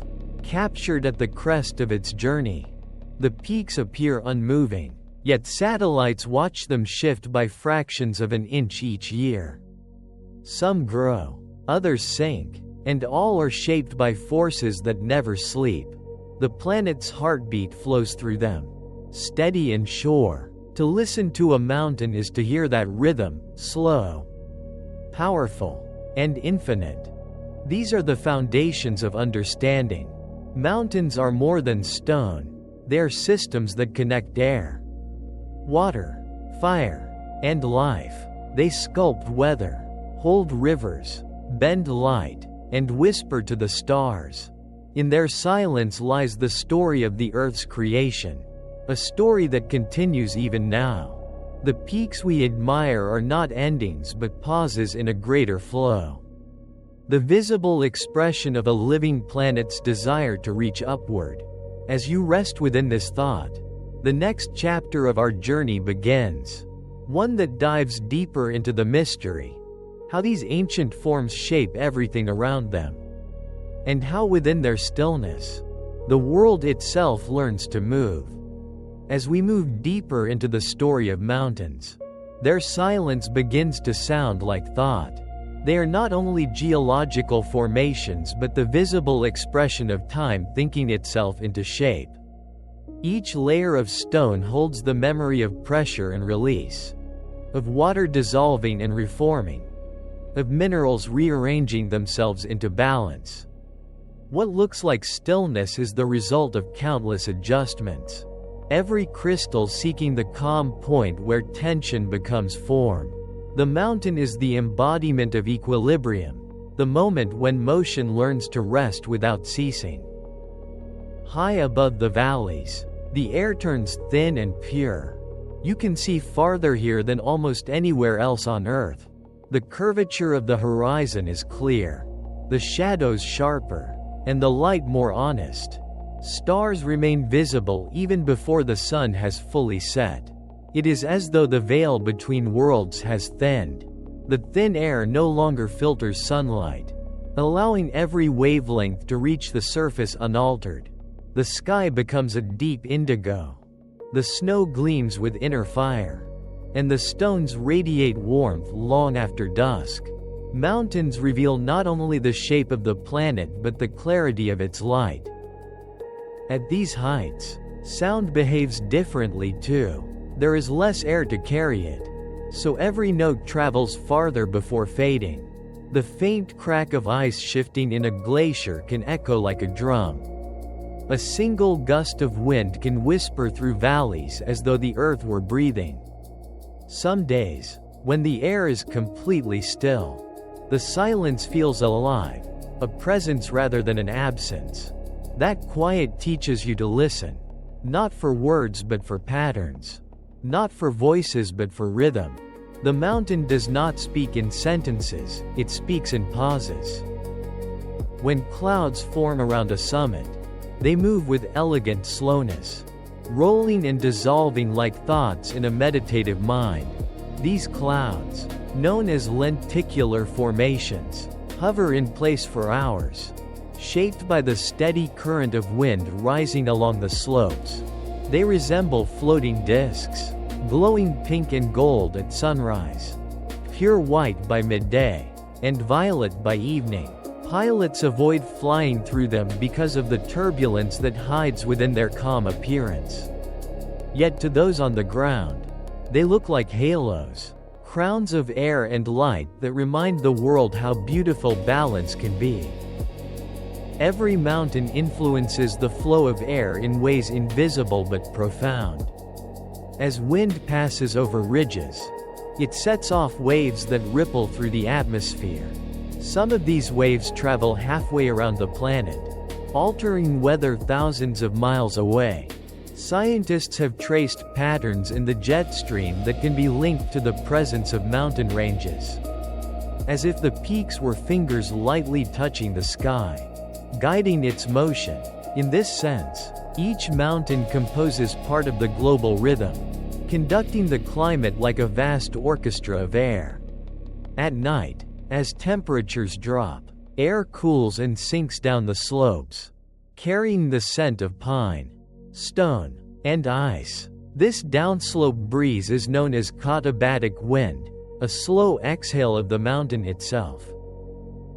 captured at the crest of its journey. The peaks appear unmoving, yet satellites watch them shift by fractions of an inch each year. Some grow, others sink, and all are shaped by forces that never sleep. The planet's heartbeat flows through them, steady and sure. To listen to a mountain is to hear that rhythm, slow, powerful, and infinite. These are the foundations of understanding. Mountains are more than stone. They are systems that connect air, water, fire, and life. They sculpt weather, hold rivers, bend light, and whisper to the stars. In their silence lies the story of the Earth's creation, a story that continues even now. The peaks we admire are not endings but pauses in a greater flow, the visible expression of a living planet's desire to reach upward. As you rest within this thought, The next chapter of our journey begins. One that dives deeper into the mystery. How these ancient forms shape everything around them. And how within their stillness, the world itself learns to move. As we move deeper into the story of mountains, their silence begins to sound like thought. They are not only geological formations but the visible expression of time thinking itself into shape. Each layer of stone holds the memory of pressure and release, of water dissolving and reforming, of minerals rearranging themselves into balance. What looks like stillness is the result of countless adjustments, every crystal seeking the calm point where tension becomes form. The mountain is the embodiment of equilibrium, the moment when motion learns to rest without ceasing. High above the valleys, the air turns thin and pure. You can see farther here than almost anywhere else on Earth. The curvature of the horizon is clear, the shadows sharper, and the light more honest. Stars remain visible even before the sun has fully set. It is as though the veil between worlds has thinned. The thin air no longer filters sunlight, allowing every wavelength to reach the surface unaltered. The sky becomes a deep indigo. The snow gleams with inner fire, and the stones radiate warmth long after dusk. Mountains reveal not only the shape of the planet but the clarity of its light. At these heights, sound behaves differently too. There is less air to carry it, so every note travels farther before fading. The faint crack of ice shifting in a glacier can echo like a drum. A single gust of wind can whisper through valleys as though the earth were breathing. Some days, when the air is completely still, the silence feels alive, a presence rather than an absence. That quiet teaches you to listen, not for words but for patterns, not for voices but for rhythm. The mountain does not speak in sentences, it speaks in pauses. When clouds form around a summit, they move with elegant slowness, rolling and dissolving like thoughts in a meditative mind. These clouds, known as lenticular formations, hover in place for hours, shaped by the steady current of wind rising along the slopes. They resemble floating discs, glowing pink and gold at sunrise, pure white by midday, and violet by evening. Pilots avoid flying through them because of the turbulence that hides within their calm appearance. Yet to those on the ground, they look like halos, crowns of air and light that remind the world how beautiful balance can be. Every mountain influences the flow of air in ways invisible but profound. As wind passes over ridges, it sets off waves that ripple through the atmosphere. Some of these waves travel halfway around the planet, altering weather thousands of miles away. Scientists have traced patterns in the jet stream that can be linked to the presence of mountain ranges, as if the peaks were fingers lightly touching the sky, guiding its motion. In this sense, each mountain composes part of the global rhythm, conducting the climate like a vast orchestra of air. At night, as temperatures drop, air cools and sinks down the slopes, carrying the scent of pine, stone, and ice. This downslope breeze is known as katabatic wind, a slow exhale of the mountain itself.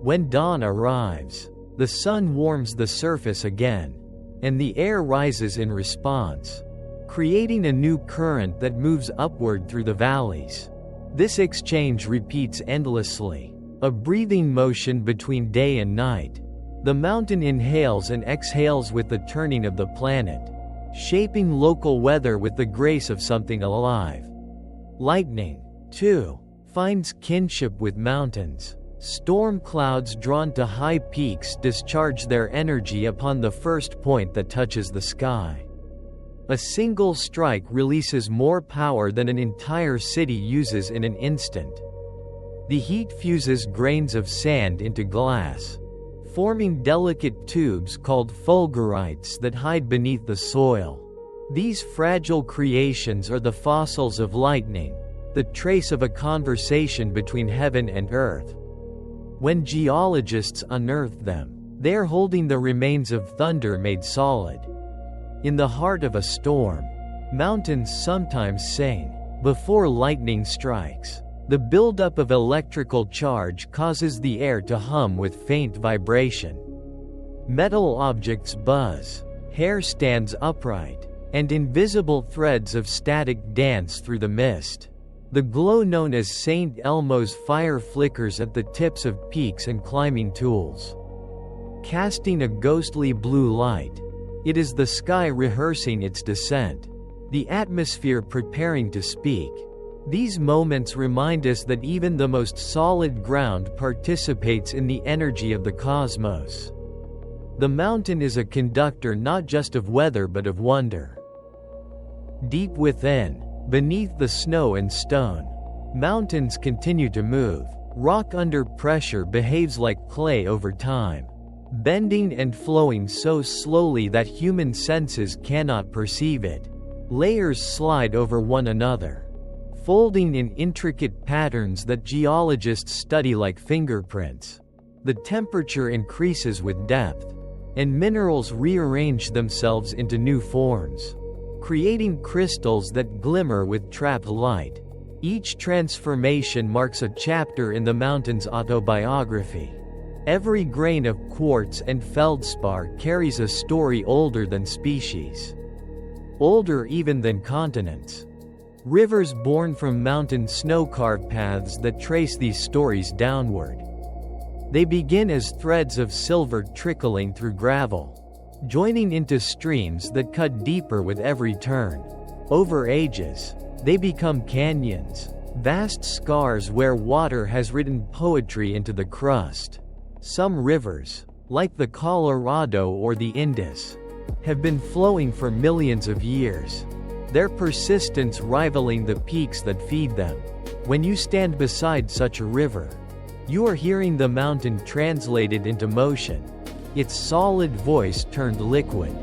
When dawn arrives, the sun warms the surface again, and the air rises in response, creating a new current that moves upward through the valleys. This exchange repeats endlessly, a breathing motion between day and night. The mountain inhales and exhales with the turning of the planet, shaping local weather with the grace of something alive. Lightning, too, finds kinship with mountains. Storm clouds drawn to high peaks discharge their energy upon the first point that touches the sky. A single strike releases more power than an entire city uses in an instant. The heat fuses grains of sand into glass, forming delicate tubes called fulgurites that hide beneath the soil. These fragile creations are the fossils of lightning, the trace of a conversation between heaven and earth. When geologists unearthed them, they are holding the remains of thunder made solid. In the heart of a storm, mountains sometimes sing. Before lightning strikes, the buildup of electrical charge causes the air to hum with faint vibration. Metal objects buzz, hair stands upright, and invisible threads of static dance through the mist. The glow known as St. Elmo's fire flickers at the tips of peaks and climbing tools, casting a ghostly blue light. It is the sky rehearsing its descent, the atmosphere preparing to speak. These moments remind us that even the most solid ground participates in the energy of the cosmos. The mountain is a conductor not just of weather but of wonder. Deep within, beneath the snow and stone, mountains continue to move. Rock under pressure behaves like clay over time, bending and flowing so slowly that human senses cannot perceive it. Layers slide over one another, folding in intricate patterns that geologists study like fingerprints. The temperature increases with depth, and minerals rearrange themselves into new forms, creating crystals that glimmer with trapped light. Each transformation marks a chapter in the mountain's autobiography. Every grain of quartz and feldspar carries a story older than species, older even than continents. Rivers born from mountain snow carve paths that trace these stories downward. They begin as threads of silver trickling through gravel, joining into streams that cut deeper with every turn. Over ages, they become canyons, vast scars where water has written poetry into the crust. Some rivers, like the Colorado or the Indus, have been flowing for millions of years, their persistence rivaling the peaks that feed them. When you stand beside such a river, you are hearing the mountain translated into motion, its solid voice turned liquid.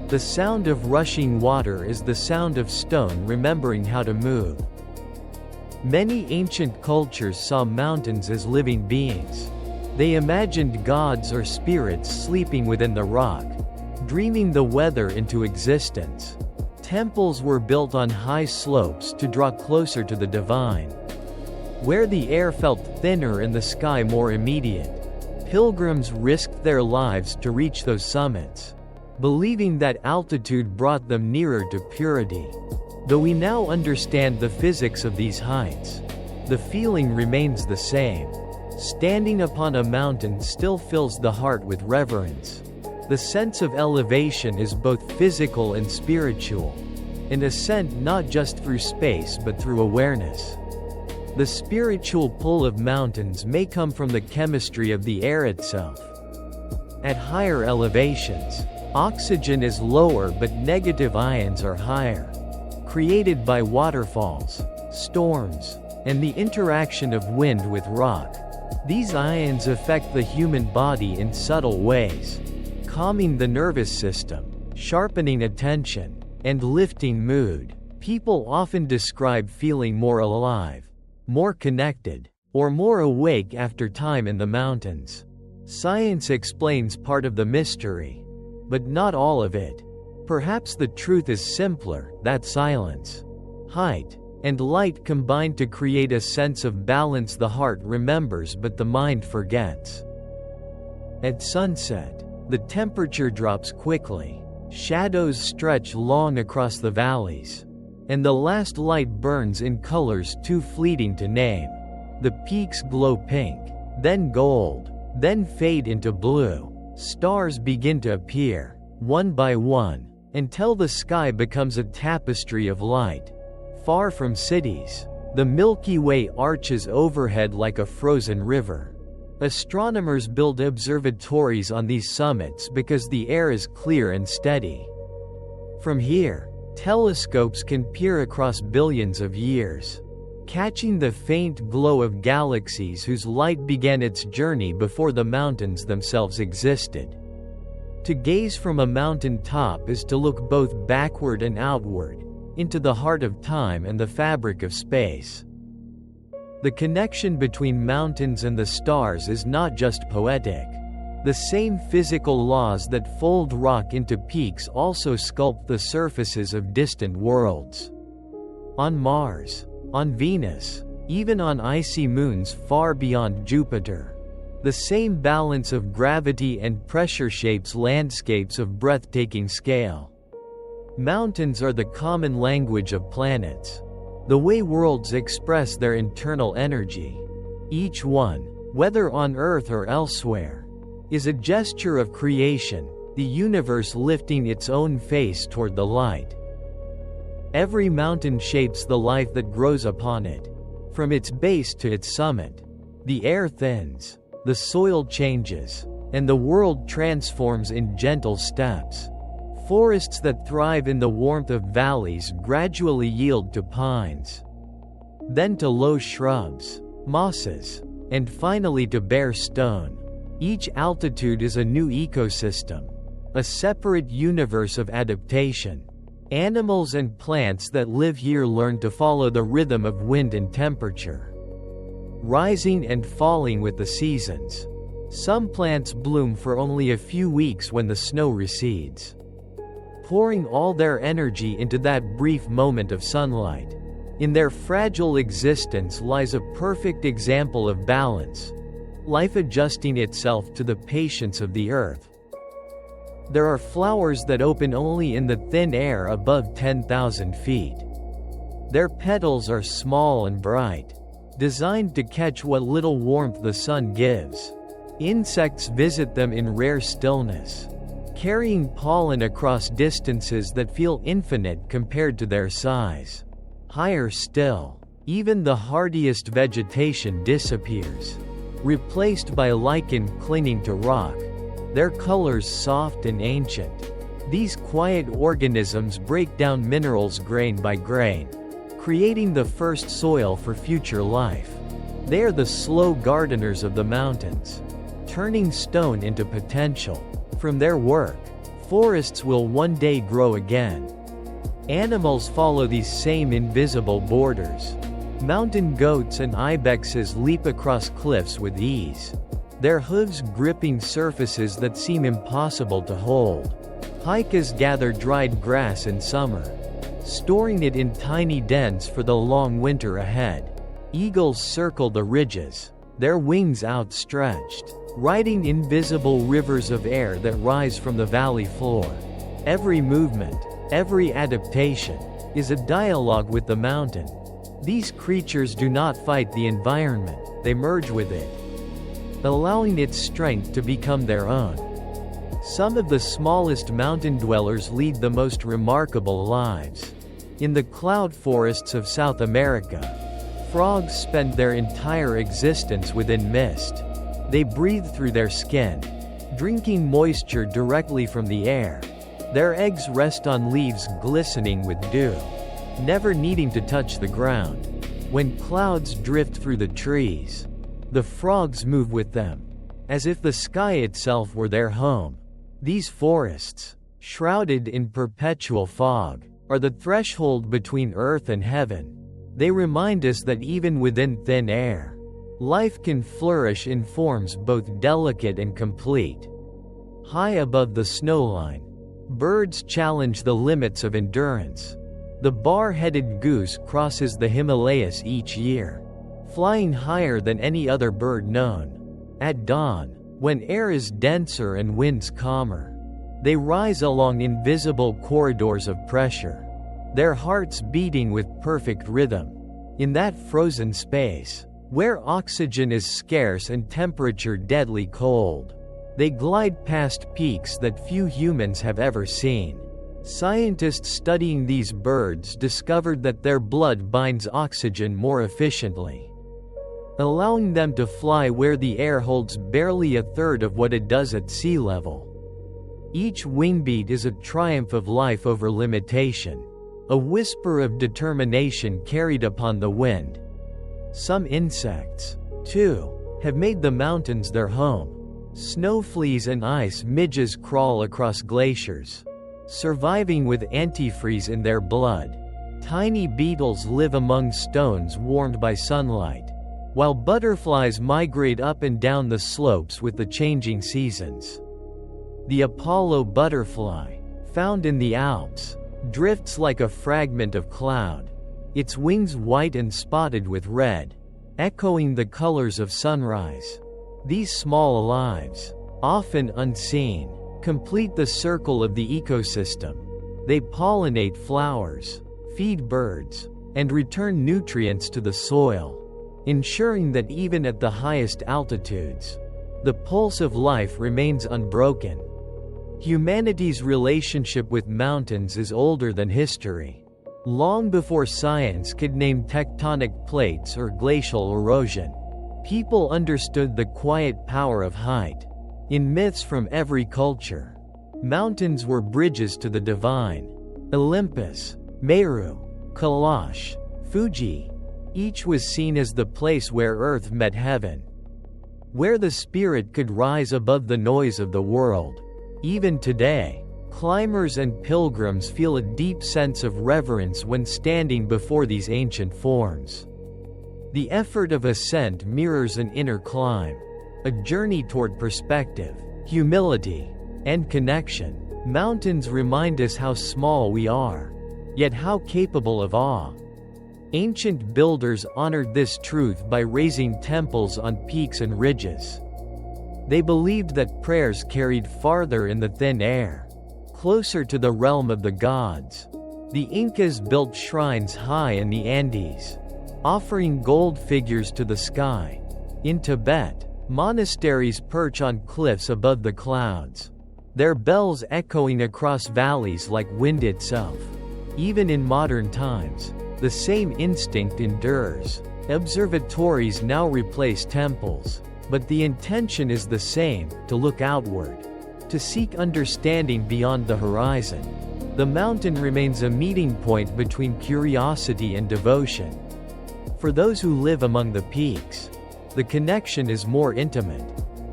The sound of rushing water is the sound of stone remembering how to move. Many ancient cultures saw mountains as living beings. They imagined gods or spirits sleeping within the rock, dreaming the weather into existence. Temples were built on high slopes to draw closer to the divine. Where the air felt thinner and the sky more immediate, pilgrims risked their lives to reach those summits, believing that altitude brought them nearer to purity. Though we now understand the physics of these heights, the feeling remains the same. Standing upon a mountain still fills the heart with reverence. The sense of elevation is both physical and spiritual, an ascent not just through space but through awareness. The spiritual pull of mountains may come from the chemistry of the air itself. At higher elevations, oxygen is lower but negative ions are higher, created by waterfalls, storms, and the interaction of wind with rock. These ions affect the human body in subtle ways, calming the nervous system, sharpening attention, and lifting mood. People often describe feeling more alive, more connected, or more awake after time in the mountains. Science explains part of the mystery, but not all of it. Perhaps the truth is simpler, that silence, height, and light combine to create a sense of balance the heart remembers but the mind forgets. At sunset, the temperature drops quickly, shadows stretch long across the valleys, and the last light burns in colors too fleeting to name. The peaks glow pink, then gold, then fade into blue. Stars begin to appear, one by one, until the sky becomes a tapestry of light. Far from cities, the Milky Way arches overhead like a frozen river. Astronomers build observatories on these summits because the air is clear and steady. From here, telescopes can peer across billions of years, catching the faint glow of galaxies whose light began its journey before the mountains themselves existed. To gaze from a mountain top is to look both backward and outward, into the heart of time and the fabric of space. The connection between mountains and the stars is not just poetic. The same physical laws that fold rock into peaks also sculpt the surfaces of distant worlds. On Mars, on Venus, even on icy moons far beyond Jupiter, the same balance of gravity and pressure shapes landscapes of breathtaking scale. Mountains are the common language of planets, the way worlds express their internal energy. Each one, whether on Earth or elsewhere, is a gesture of creation, the universe lifting its own face toward the light. Every mountain shapes the life that grows upon it. From its base to its summit, the air thins, the soil changes, and the world transforms in gentle steps. Forests that thrive in the warmth of valleys gradually yield to pines, then to low shrubs, mosses, and finally to bare stone. Each altitude is a new ecosystem, a separate universe of adaptation. Animals and plants that live here learn to follow the rhythm of wind and temperature, rising and falling with the seasons. Some plants bloom for only a few weeks when the snow recedes, pouring all their energy into that brief moment of sunlight. In their fragile existence lies a perfect example of balance, life adjusting itself to the patience of the earth. There are flowers that open only in the thin air above 10,000 feet. Their petals are small and bright, designed to catch what little warmth the sun gives. Insects visit them in rare stillness, carrying pollen across distances that feel infinite compared to their size. Higher still, even the hardiest vegetation disappears, replaced by lichen clinging to rock, their colors soft and ancient. These quiet organisms break down minerals grain by grain, creating the first soil for future life. They are the slow gardeners of the mountains, turning stone into potential. From their work, forests will one day grow again. Animals follow these same invisible borders. Mountain goats and ibexes leap across cliffs with ease, their hooves gripping surfaces that seem impossible to hold. Hikers gather dried grass in summer, storing it in tiny dens for the long winter ahead. Eagles circle the ridges, their wings outstretched, riding invisible rivers of air that rise from the valley floor. Every movement, every adaptation, is a dialogue with the mountain. These creatures do not fight the environment, they merge with it, allowing its strength to become their own. Some of the smallest mountain dwellers lead the most remarkable lives. In the cloud forests of South America, frogs spend their entire existence within mist. They breathe through their skin, drinking moisture directly from the air. Their eggs rest on leaves glistening with dew, never needing to touch the ground. When clouds drift through the trees, the frogs move with them, as if the sky itself were their home. These forests, shrouded in perpetual fog, are the threshold between earth and heaven. They remind us that even within thin air, life can flourish in forms both delicate and complete. High above the snowline, birds challenge the limits of endurance. The bar-headed goose crosses the Himalayas each year, flying higher than any other bird known. At dawn, when air is denser and winds calmer, they rise along invisible corridors of pressure, their hearts beating with perfect rhythm. In that frozen space, where oxygen is scarce and temperature deadly cold, they glide past peaks that few humans have ever seen. Scientists studying these birds discovered that their blood binds oxygen more efficiently, allowing them to fly where the air holds barely a third of what it does at sea level. Each wingbeat is a triumph of life over limitation, a whisper of determination carried upon the wind. Some insects, too, have made the mountains their home. Snow fleas and ice midges crawl across glaciers, surviving with antifreeze in their blood. Tiny beetles live among stones warmed by sunlight, while butterflies migrate up and down the slopes with the changing seasons. The Apollo butterfly, found in the Alps, drifts like a fragment of cloud, its wings white and spotted with red, echoing the colors of sunrise. These small lives, often unseen, complete the circle of the ecosystem. They pollinate flowers, feed birds, and return nutrients to the soil, ensuring that even at the highest altitudes, the pulse of life remains unbroken. Humanity's relationship with mountains is older than history. Long before science could name tectonic plates or glacial erosion, people understood the quiet power of height. In myths from every culture, mountains were bridges to the divine. Olympus, Meru, Kailash, Fuji, each was seen as the place where earth met heaven, where the spirit could rise above the noise of the world. Even today, climbers and pilgrims feel a deep sense of reverence when standing before these ancient forms. The effort of ascent mirrors an inner climb, a journey toward perspective, humility, and connection. Mountains remind us how small we are, yet how capable of awe. Ancient builders honored this truth by raising temples on peaks and ridges. They believed that prayers carried farther in the thin air, closer to the realm of the gods. The Incas built shrines high in the Andes, offering gold figures to the sky. In Tibet, monasteries perch on cliffs above the clouds, their bells echoing across valleys like wind itself. Even in modern times, the same instinct endures. Observatories now replace temples, but the intention is the same: to look outward, to seek understanding beyond the horizon. The mountain remains a meeting point between curiosity and devotion. For those who live among the peaks, the connection is more intimate.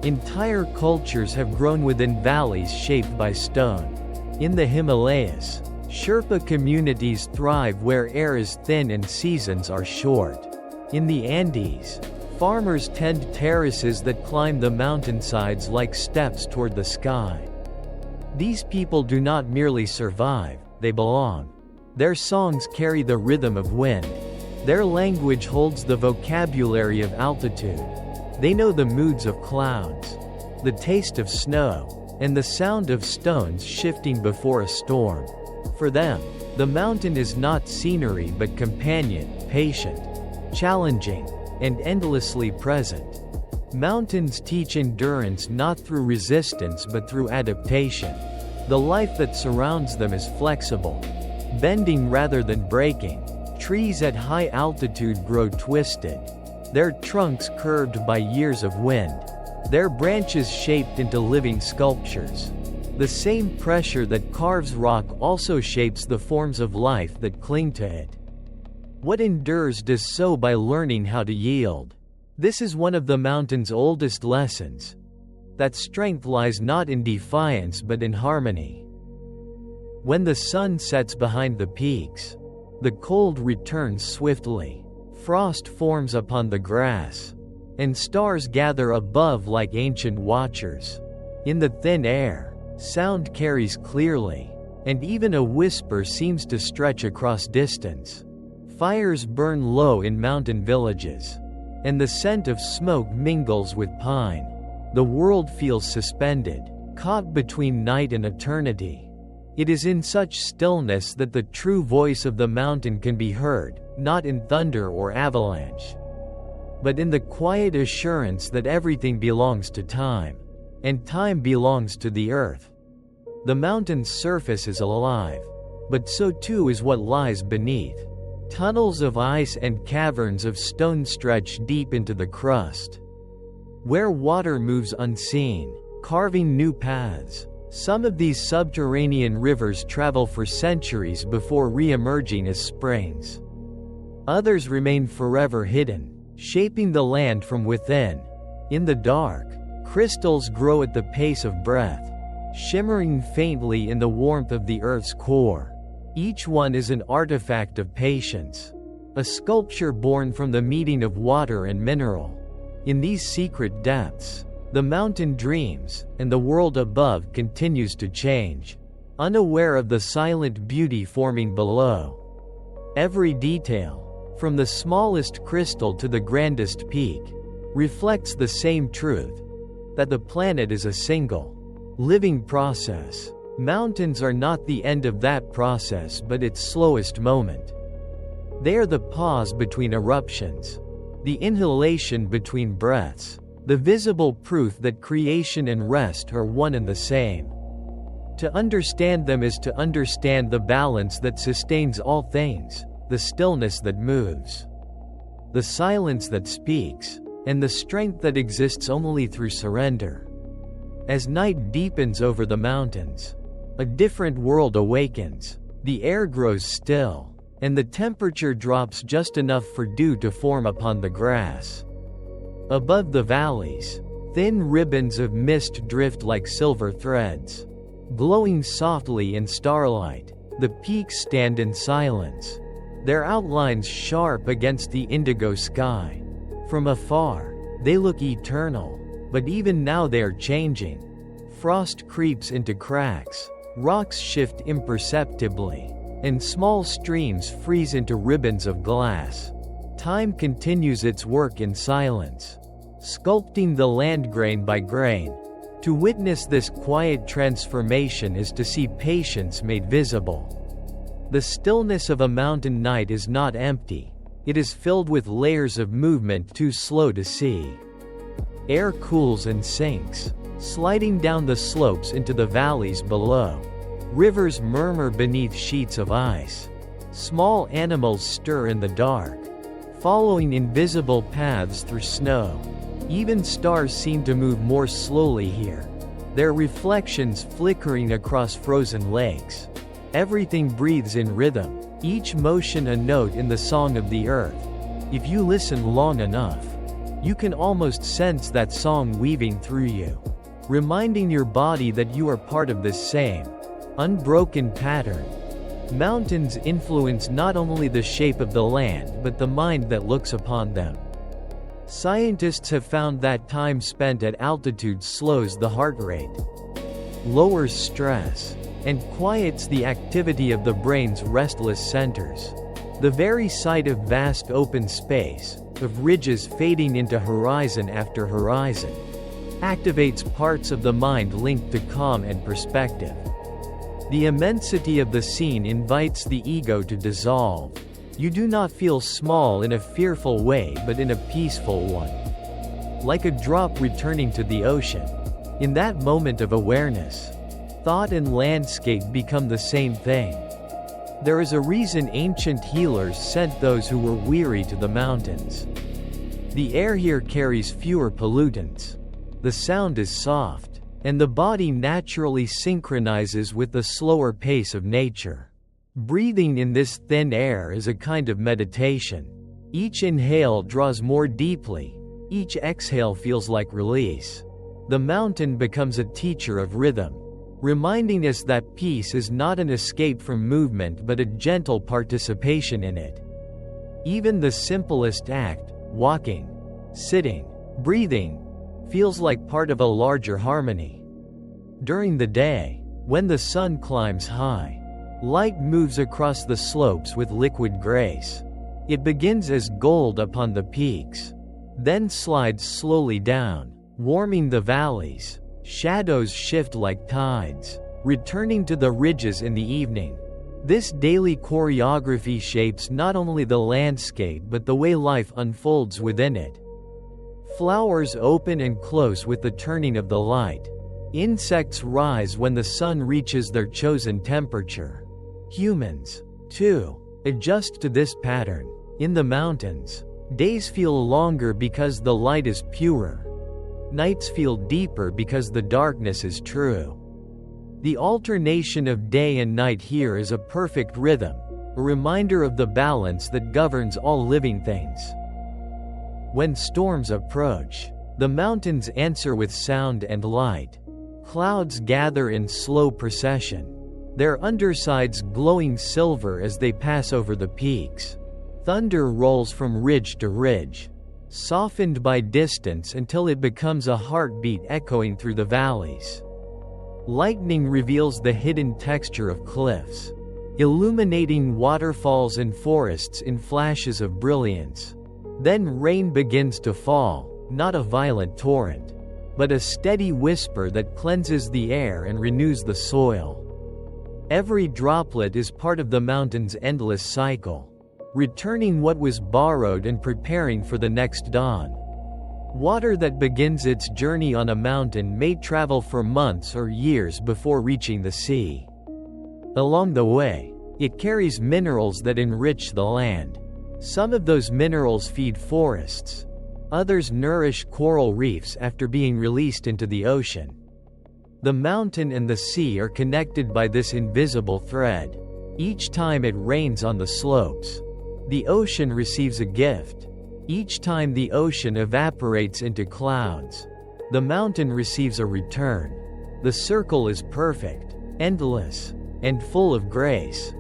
Entire cultures have grown within valleys shaped by stone. In the Himalayas, Sherpa communities thrive where air is thin and seasons are short. In the Andes, farmers tend terraces that climb the mountainsides like steps toward the sky. These people do not merely survive, they belong. Their songs carry the rhythm of wind. Their language holds the vocabulary of altitude. They know the moods of clouds, the taste of snow, and the sound of stones shifting before a storm. For them, the mountain is not scenery but companion, patient, challenging, and endlessly present. Mountains teach endurance not through resistance but through adaptation. The life that surrounds them is flexible, bending rather than breaking. Trees at high altitude grow twisted, their trunks curved by years of wind, their branches shaped into living sculptures. The same pressure that carves rock also shapes the forms of life that cling to it. What endures does so by learning how to yield. This is one of the mountain's oldest lessons: that strength lies not in defiance but in harmony. When the sun sets behind the peaks, the cold returns swiftly. Frost forms upon the grass, and stars gather above like ancient watchers. In the thin air, sound carries clearly, and even a whisper seems to stretch across distance. Fires burn low in mountain villages, and the scent of smoke mingles with pine. The world feels suspended, caught between night and eternity. It is in such stillness that the true voice of the mountain can be heard, not in thunder or avalanche, but in the quiet assurance that everything belongs to time, and time belongs to the earth. The mountain's surface is alive, but so too is what lies beneath. Tunnels of ice and caverns of stone stretch deep into the crust, where water moves unseen, carving new paths. Some of these subterranean rivers travel for centuries before re-emerging as springs. Others remain forever hidden, shaping the land from within. In the dark, crystals grow at the pace of breath, shimmering faintly in the warmth of the Earth's core. Each one is an artifact of patience, a sculpture born from the meeting of water and mineral. In these secret depths, the mountain dreams, and the world above continues to change, unaware of the silent beauty forming below. Every detail, from the smallest crystal to the grandest peak, reflects the same truth, that the planet is a single, living process. Mountains are not the end of that process but its slowest moment. They are the pause between eruptions, the inhalation between breaths, the visible proof that creation and rest are one and the same. To understand them is to understand the balance that sustains all things, the stillness that moves, the silence that speaks, and the strength that exists only through surrender. As night deepens over the mountains, a different world awakens. The air grows still, and the temperature drops just enough for dew to form upon the grass. Above the valleys, thin ribbons of mist drift like silver threads. Glowing softly in starlight, the peaks stand in silence, their outlines sharp against the indigo sky. From afar, they look eternal, but even now they are changing. Frost creeps into cracks, rocks shift imperceptibly, and small streams freeze into ribbons of glass. Time continues its work in silence, sculpting the land grain by grain. To witness this quiet transformation is to see patience made visible. The stillness of a mountain night is not empty, it is filled with layers of movement too slow to see. Air cools and sinks, sliding down the slopes into the valleys below. Rivers murmur beneath sheets of ice. Small animals stir in the dark, following invisible paths through snow. Even stars seem to move more slowly here, their reflections flickering across frozen lakes. Everything breathes in rhythm, each motion a note in the song of the earth. If you listen long enough, you can almost sense that song weaving through you, reminding your body that you are part of this same, unbroken pattern. Mountains influence not only the shape of the land but the mind that looks upon them. Scientists have found that time spent at altitude slows the heart rate, lowers stress, and quiets the activity of the brain's restless centers. The very sight of vast open space, of ridges fading into horizon after horizon, activates parts of the mind linked to calm and perspective. The immensity of the scene invites the ego to dissolve. You do not feel small in a fearful way but in a peaceful one. Like a drop returning to the ocean. In that moment of awareness, thought and landscape become the same thing. There is a reason ancient healers sent those who were weary to the mountains. The air here carries fewer pollutants. The sound is soft, and the body naturally synchronizes with the slower pace of nature. Breathing in this thin air is a kind of meditation. Each inhale draws more deeply, each exhale feels like release. The mountain becomes a teacher of rhythm, reminding us that peace is not an escape from movement but a gentle participation in it. Even the simplest act, walking, sitting, breathing, feels like part of a larger harmony. During the day, when the sun climbs high, light moves across the slopes with liquid grace. It begins as gold upon the peaks, then slides slowly down, warming the valleys. Shadows shift like tides, returning to the ridges in the evening. This daily choreography shapes not only the landscape but the way life unfolds within it. Flowers open and close with the turning of the light. Insects rise when the sun reaches their chosen temperature. Humans, too, adjust to this pattern. In the mountains, days feel longer because the light is purer. Nights feel deeper because the darkness is true. The alternation of day and night here is a perfect rhythm, a reminder of the balance that governs all living things. When storms approach, The mountains answer with sound and light. Clouds gather in slow procession, their undersides glowing silver as they pass over the peaks. Thunder rolls from ridge to ridge, softened by distance until it becomes a heartbeat echoing through the valleys. Lightning reveals the hidden texture of cliffs, illuminating waterfalls and forests in flashes of brilliance. Then rain begins to fall, not a violent torrent, but a steady whisper that cleanses the air and renews the soil. Every droplet is part of the mountain's endless cycle, returning what was borrowed and preparing for the next dawn. Water that begins its journey on a mountain may travel for months or years before reaching the sea. Along the way, it carries minerals that enrich the land. Some of those minerals feed forests. Others nourish coral reefs after being released into the ocean. The mountain and the sea are connected by this invisible thread. Each time it rains on the slopes, the ocean receives a gift. Each time the ocean evaporates into clouds, the mountain receives a return. The circle is perfect, endless, and full of grace.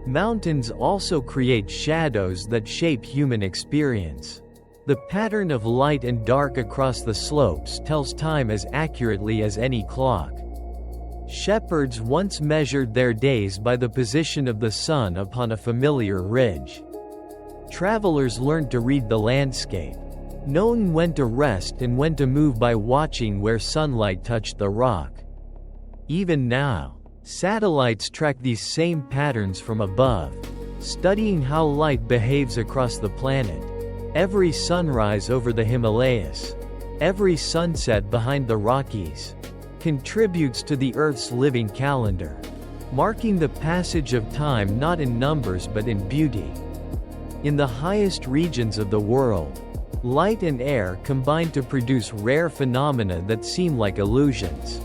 Mountains also create shadows that shape human experience. The pattern of light and dark across the slopes tells time as accurately as any clock. Shepherds once measured their days by the position of the sun upon a familiar ridge. Travelers learned to read the landscape, knowing when to rest and when to move by watching where sunlight touched the rock. Even now, satellites track these same patterns from above, studying how light behaves across the planet. Every sunrise over the Himalayas, every sunset behind the Rockies, contributes to the Earth's living calendar, marking the passage of time not in numbers but in beauty. In the highest regions of the world, light and air combine to produce rare phenomena that seem like illusions.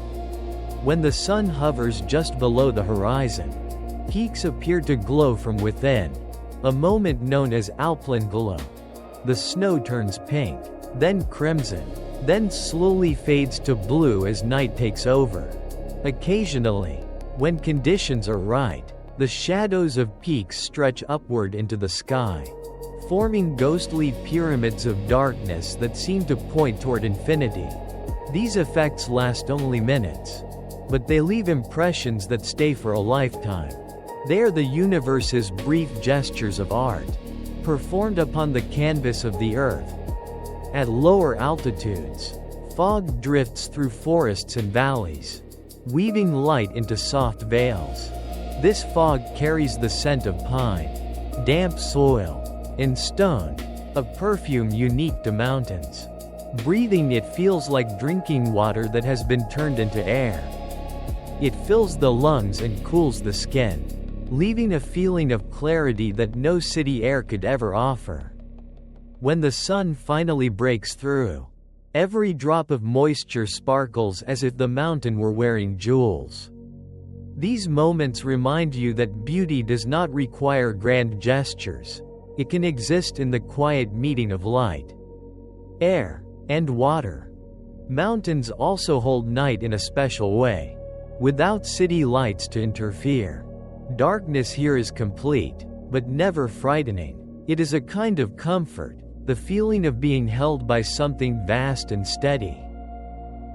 When the sun hovers just below the horizon, peaks appear to glow from within, a moment known as alpenglow. The snow turns pink, then crimson, then slowly fades to blue as night takes over. Occasionally, when conditions are right, the shadows of peaks stretch upward into the sky, forming ghostly pyramids of darkness that seem to point toward infinity. These effects last only minutes, but they leave impressions that stay for a lifetime. They are the universe's brief gestures of art, performed upon the canvas of the earth. At lower altitudes, fog drifts through forests and valleys, weaving light into soft veils. This fog carries the scent of pine, damp soil, and stone, a perfume unique to mountains. Breathing it feels like drinking water that has been turned into air. It fills the lungs and cools the skin, leaving a feeling of clarity that no city air could ever offer. When the sun finally breaks through, every drop of moisture sparkles as if the mountain were wearing jewels. These moments remind you that beauty does not require grand gestures. It can exist in the quiet meeting of light, air, and water. Mountains also hold night in a special way, without city lights to interfere. Darkness here is complete, but never frightening. It is a kind of comfort, the feeling of being held by something vast and steady.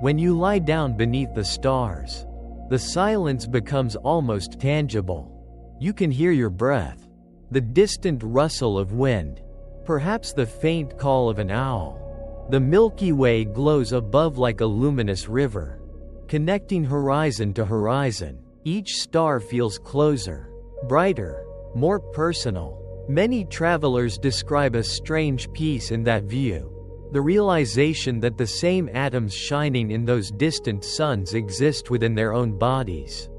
When you lie down beneath the stars, the silence becomes almost tangible. You can hear your breath, the distant rustle of wind, perhaps the faint call of an owl. The Milky Way glows above like a luminous river, connecting horizon to horizon. Each star feels closer, brighter, more personal. Many travelers describe a strange peace in that view, the realization that the same atoms shining in those distant suns exist within their own bodies.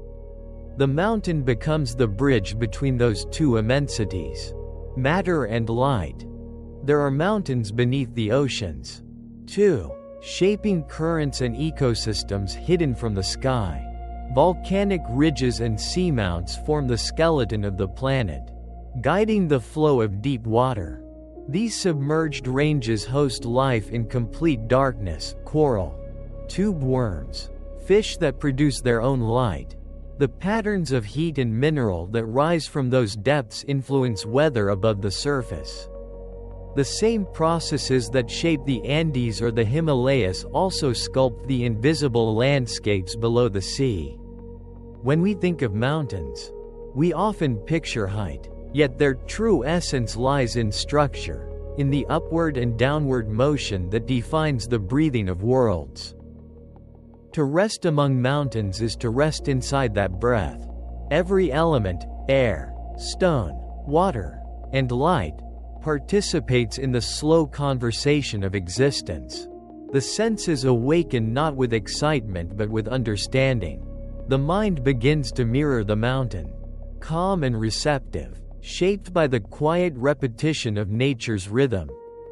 The mountain becomes the bridge between those two immensities, matter and light. There are mountains beneath the oceans, too, shaping currents and ecosystems hidden from the sky. Volcanic ridges and seamounts form the skeleton of the planet, guiding the flow of deep water. These submerged ranges host life in complete darkness: coral, tube worms, fish that produce their own light. The patterns of heat and mineral that rise from those depths influence weather above the surface. The same processes that shape the Andes or the Himalayas also sculpt the invisible landscapes below the sea. When we think of mountains, we often picture height, yet their true essence lies in structure, in the upward and downward motion that defines the breathing of worlds. To rest among mountains is to rest inside that breath. Every element, air, stone, water, and light, participates in the slow conversation of existence. The senses awaken not with excitement but with understanding. The mind begins to mirror the mountain, calm and receptive, shaped by the quiet repetition of nature's rhythm.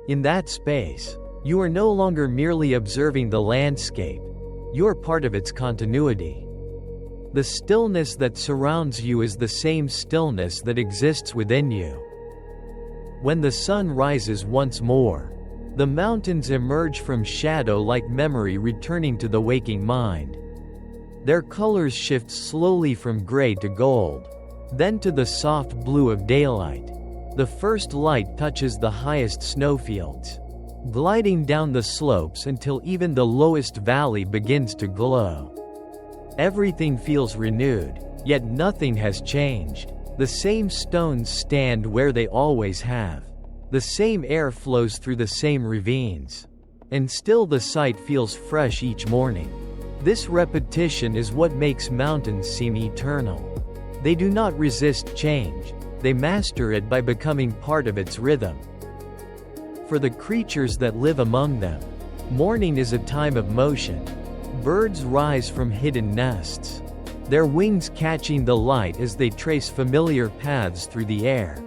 In that space, you are no longer merely observing the landscape, you are part of its continuity. The stillness that surrounds you is the same stillness that exists within you. When the sun rises once more, the mountains emerge from shadow like memory returning to the waking mind. Their colors shift slowly from gray to gold, then to the soft blue of daylight. The first light touches the highest snowfields, gliding down the slopes until even the lowest valley begins to glow. Everything feels renewed, yet nothing has changed. The same stones stand where they always have. The same air flows through the same ravines. And still the sight feels fresh each morning. This repetition is what makes mountains seem eternal. They do not resist change, they master it by becoming part of its rhythm. For the creatures that live among them, morning is a time of motion. Birds rise from hidden nests, their wings catching the light as they trace familiar paths through the air.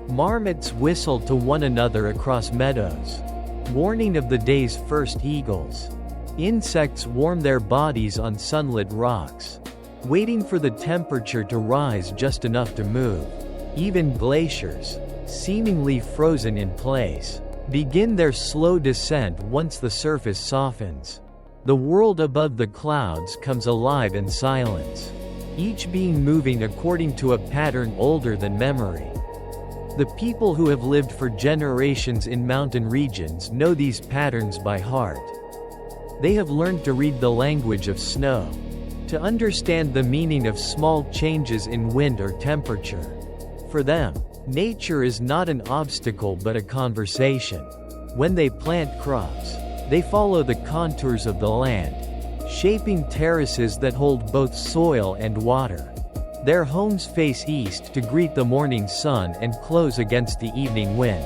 Marmots whistle to one another across meadows, warning of the day's first eagles. Insects warm their bodies on sunlit rocks, waiting for the temperature to rise just enough to move. Even glaciers, seemingly frozen in place, begin their slow descent once the surface softens. The world above the clouds comes alive in silence, each being moving according to a pattern older than memory. The people who have lived for generations in mountain regions know these patterns by heart. They have learned to read the language of snow, to understand the meaning of small changes in wind or temperature. For them, nature is not an obstacle but a conversation. When they plant crops, they follow the contours of the land, shaping terraces that hold both soil and water. Their homes face east to greet the morning sun and close against the evening wind.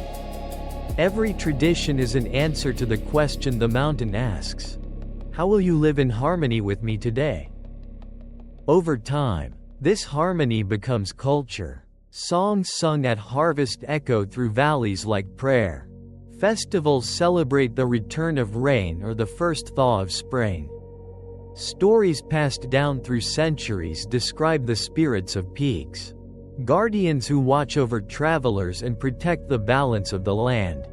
Every tradition is an answer to the question the mountain asks: how will you live in harmony with me today? Over time, this harmony becomes culture. Songs sung at harvest echo through valleys like prayer. Festivals celebrate the return of rain or the first thaw of spring. Stories passed down through centuries describe the spirits of peaks, guardians who watch over travelers and protect the balance of the land.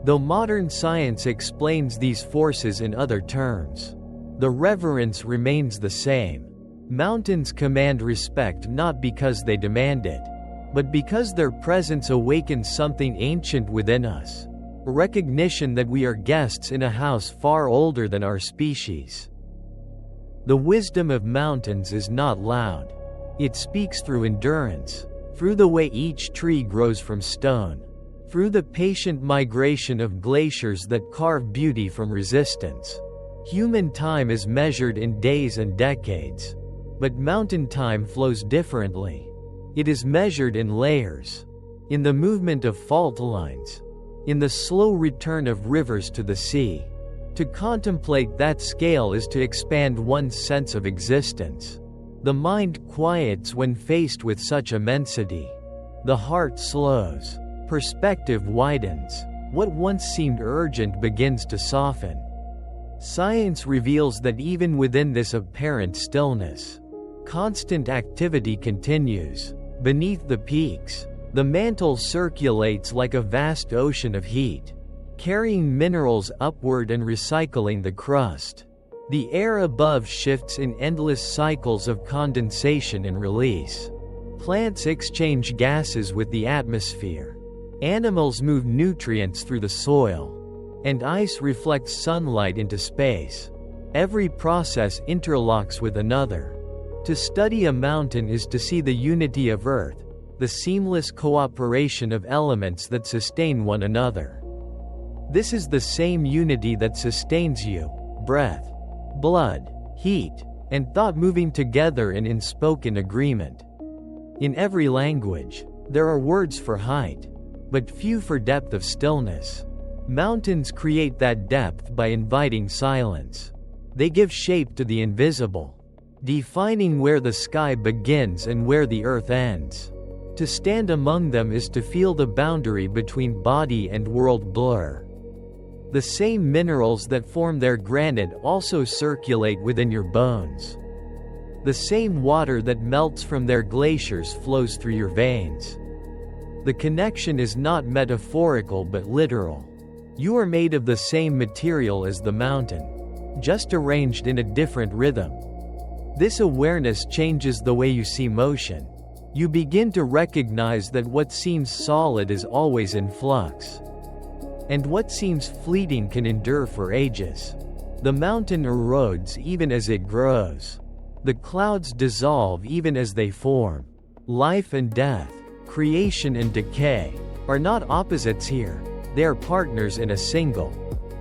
Though modern science explains these forces in other terms, the reverence remains the same. Mountains command respect not because they demand it, but because their presence awakens something ancient within us, a recognition that we are guests in a house far older than our species. The wisdom of mountains is not loud. It speaks through endurance, through the way each tree grows from stone, through the patient migration of glaciers that carve beauty from resistance. Human time is measured in days and decades, but mountain time flows differently. It is measured in layers, in the movement of fault lines, in the slow return of rivers to the sea. To contemplate that scale is to expand one's sense of existence. The mind quiets when faced with such immensity. The heart slows. Perspective widens. What once seemed urgent begins to soften. Science reveals that even within this apparent stillness, constant activity continues. Beneath the peaks, The mantle circulates like a vast ocean of heat, carrying minerals upward and recycling the crust. The air above shifts in endless cycles of condensation and release. Plants exchange gases with the atmosphere. Animals move nutrients through the soil. And ice reflects sunlight into space. Every process interlocks with another. To study a mountain is to see the unity of Earth, the seamless cooperation of elements that sustain one another. This is the same unity that sustains you, breath, blood, heat, and thought moving together in unspoken agreement. In every language, there are words for height, but few for depth of stillness. Mountains create that depth by inviting silence. They give shape to the invisible, defining where the sky begins and where the earth ends. To stand among them is to feel the boundary between body and world blur. The same minerals that form their granite also circulate within your bones. The same water that melts from their glaciers flows through your veins. The connection is not metaphorical but literal. You are made of the same material as the mountain, just arranged in a different rhythm. This awareness changes the way you see motion. You begin to recognize that what seems solid is always in flux. And what seems fleeting can endure for ages. The mountain erodes even as it grows. The clouds dissolve even as they form. Life and death, creation and decay, are not opposites here. They are partners in a single,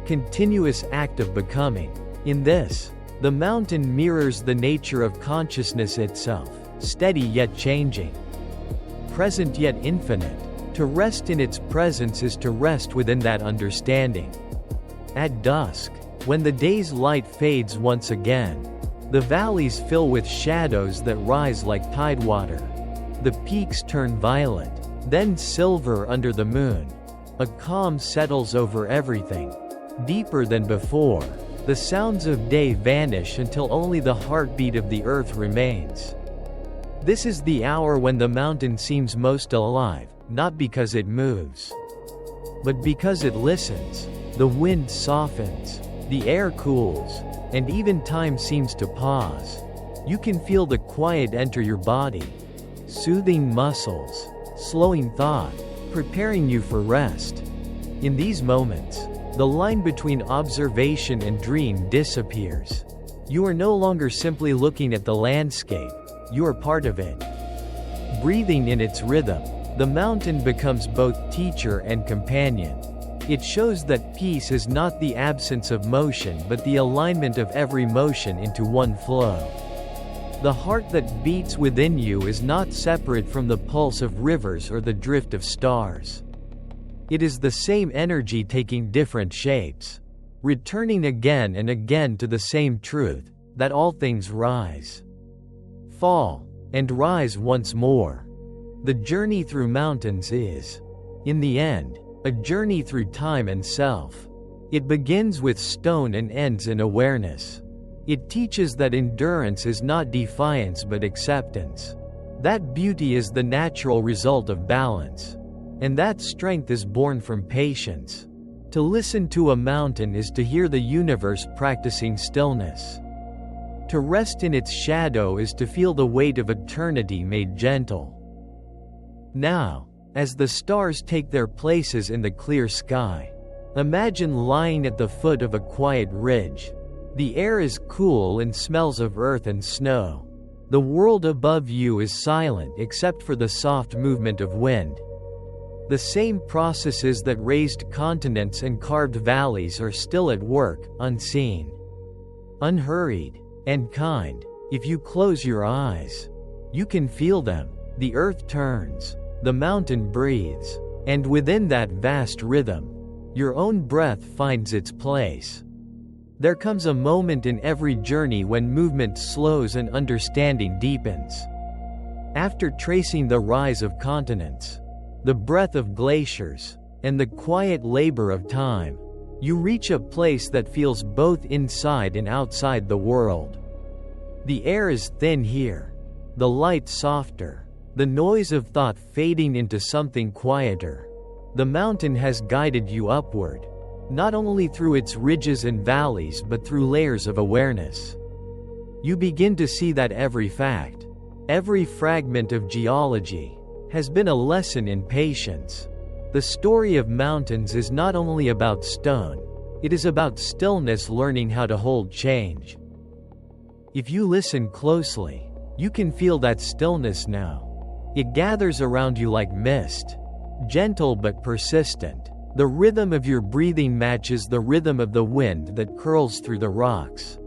continuous act of becoming. In this, the mountain mirrors the nature of consciousness itself, steady yet changing, present yet infinite. To rest in its presence is to rest within that understanding. At dusk, when the day's light fades once again, the valleys fill with shadows that rise like tidewater. The peaks turn violet, then silver under the moon. A calm settles over everything. Deeper than before, the sounds of day vanish until only the heartbeat of the earth remains. This is the hour when the mountain seems most alive, not because it moves, but because it listens. The wind softens, the air cools, and even time seems to pause. You can feel the quiet enter your body, soothing muscles, slowing thought, preparing you for rest. In these moments, the line between observation and dream disappears. You are no longer simply looking at the landscape, you are part of it. Breathing in its rhythm, the mountain becomes both teacher and companion. It shows that peace is not the absence of motion but the alignment of every motion into one flow. The heart that beats within you is not separate from the pulse of rivers or the drift of stars. It is the same energy taking different shapes, returning again and again to the same truth, that all things rise, fall, and rise once more. The journey through mountains is, in the end, a journey through time and self. It begins with stone and ends in awareness. It teaches that endurance is not defiance but acceptance. That beauty is the natural result of balance. And that strength is born from patience. To listen to a mountain is to hear the universe practicing stillness. To rest in its shadow is to feel the weight of eternity made gentle. Now, as the stars take their places in the clear sky, imagine lying at the foot of a quiet ridge. The air is cool and smells of earth and snow. The world above you is silent except for the soft movement of wind. The same processes that raised continents and carved valleys are still at work, unseen, unhurried, and kind. If you close your eyes, you can feel them. The earth turns, the mountain breathes, and within that vast rhythm, your own breath finds its place. There comes a moment in every journey when movement slows and understanding deepens. After tracing the rise of continents, the breath of glaciers, and the quiet labor of time, you reach a place that feels both inside and outside the world. The air is thin here, the light softer, the noise of thought fading into something quieter. The mountain has guided you upward, not only through its ridges and valleys but through layers of awareness. You begin to see that every fact, every fragment of geology, has been a lesson in patience. The story of mountains is not only about stone, it is about stillness, learning how to hold change. If you listen closely, you can feel that stillness now. It gathers around you like mist, gentle but persistent. The rhythm of your breathing matches the rhythm of the wind that curls through the rocks.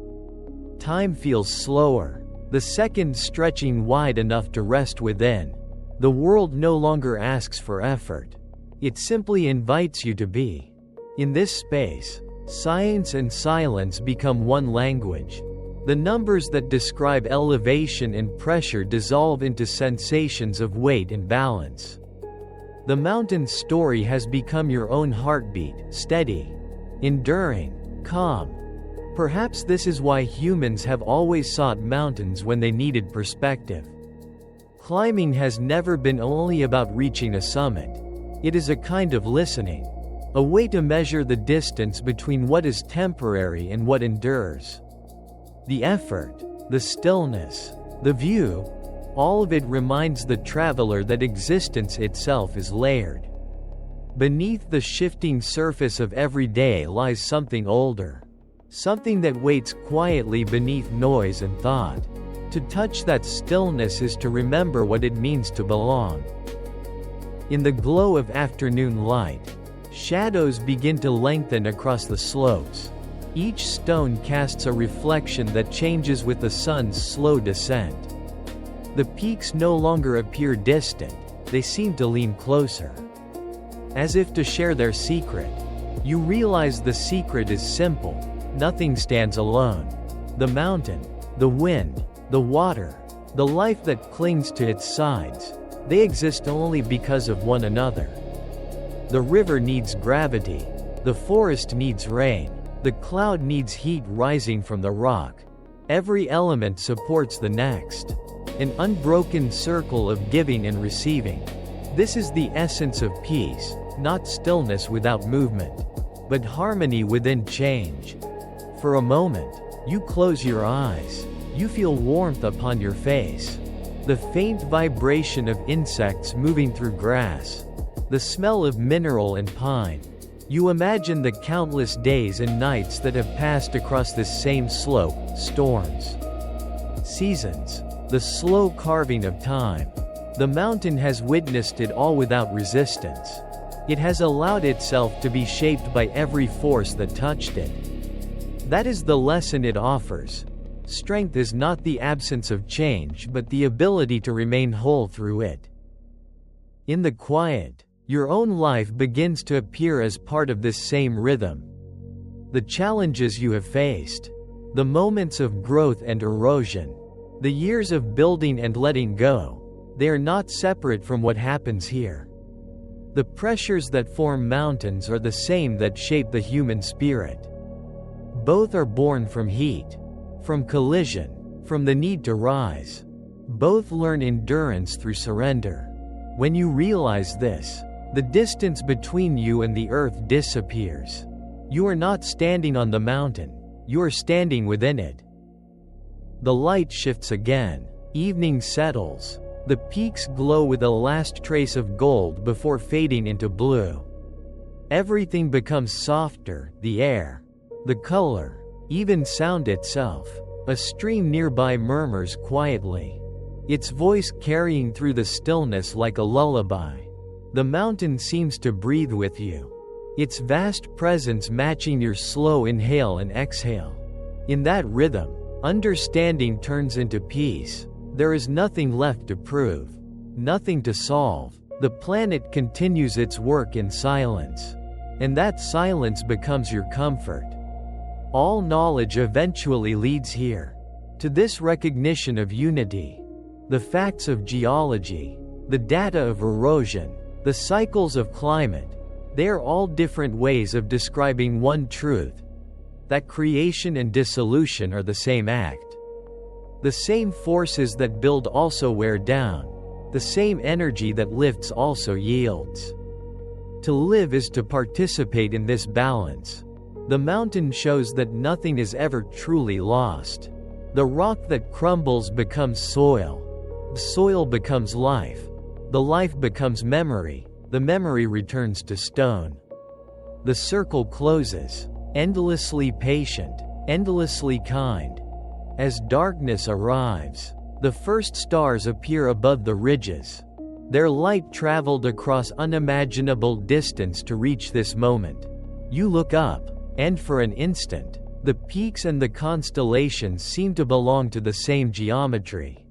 Time feels slower, the seconds stretching wide enough to rest within. The world no longer asks for effort. It simply invites you to be. In this space, science and silence become one language. The numbers that describe elevation and pressure dissolve into sensations of weight and balance. The mountain's story has become your own heartbeat, steady, enduring, calm. Perhaps this is why humans have always sought mountains when they needed perspective. Climbing has never been only about reaching a summit. It is a kind of listening, a way to measure the distance between what is temporary and what endures. The effort, the stillness, the view, all of it reminds the traveler that existence itself is layered. Beneath the shifting surface of every day lies something older, something that waits quietly beneath noise and thought. To touch that stillness is to remember what it means to belong. In the glow of afternoon light, shadows begin to lengthen across the slopes. Each stone casts a reflection that changes with the sun's slow descent. The peaks no longer appear distant, they seem to lean closer. As if to share their secret. You realize the secret is simple: nothing stands alone. The mountain, the wind, the water, the life that clings to its sides, they exist only because of one another. The river needs gravity, the forest needs rain, the cloud needs heat rising from the rock. Every element supports the next. An unbroken circle of giving and receiving. This is the essence of peace, not stillness without movement, but harmony within change. For a moment, you close your eyes. You feel warmth upon your face. The faint vibration of insects moving through grass. The smell of mineral and pine. You imagine the countless days and nights that have passed across this same slope, storms, seasons, the slow carving of time. The mountain has witnessed it all without resistance. It has allowed itself to be shaped by every force that touched it. That is the lesson it offers. Strength is not the absence of change but the ability to remain whole through it. In the quiet, your own life begins to appear as part of this same rhythm. The challenges you have faced, the moments of growth and erosion, the years of building and letting go, they are not separate from what happens here. The pressures that form mountains are the same that shape the human spirit. Both are born from heat, from collision, from the need to rise. Both learn endurance through surrender. When you realize this, the distance between you and the earth disappears. You are not standing on the mountain, you are standing within it. The light shifts again. Evening settles. The peaks glow with a last trace of gold before fading into blue. Everything becomes softer, the air, the color, even sound itself. A stream nearby murmurs quietly, its voice carrying through the stillness like a lullaby. The mountain seems to breathe with you, its vast presence matching your slow inhale and exhale. In that rhythm, understanding turns into peace. There is nothing left to prove, nothing to solve. The planet continues its work in silence, and that silence becomes your comfort. All knowledge eventually leads here, to this recognition of unity. The facts of geology, the data of erosion, the cycles of climate, they are all different ways of describing one truth: that creation and dissolution are the same act. The same forces that build also wear down. The same energy that lifts also yields. To live is to participate in this balance. The mountain shows that nothing is ever truly lost. The rock that crumbles becomes soil. The soil becomes life. The life becomes memory. The memory returns to stone. The circle closes. Endlessly patient, endlessly kind. As darkness arrives, the first stars appear above the ridges. Their light traveled across unimaginable distance to reach this moment. You look up, and for an instant, the peaks and the constellations seem to belong to the same geometry.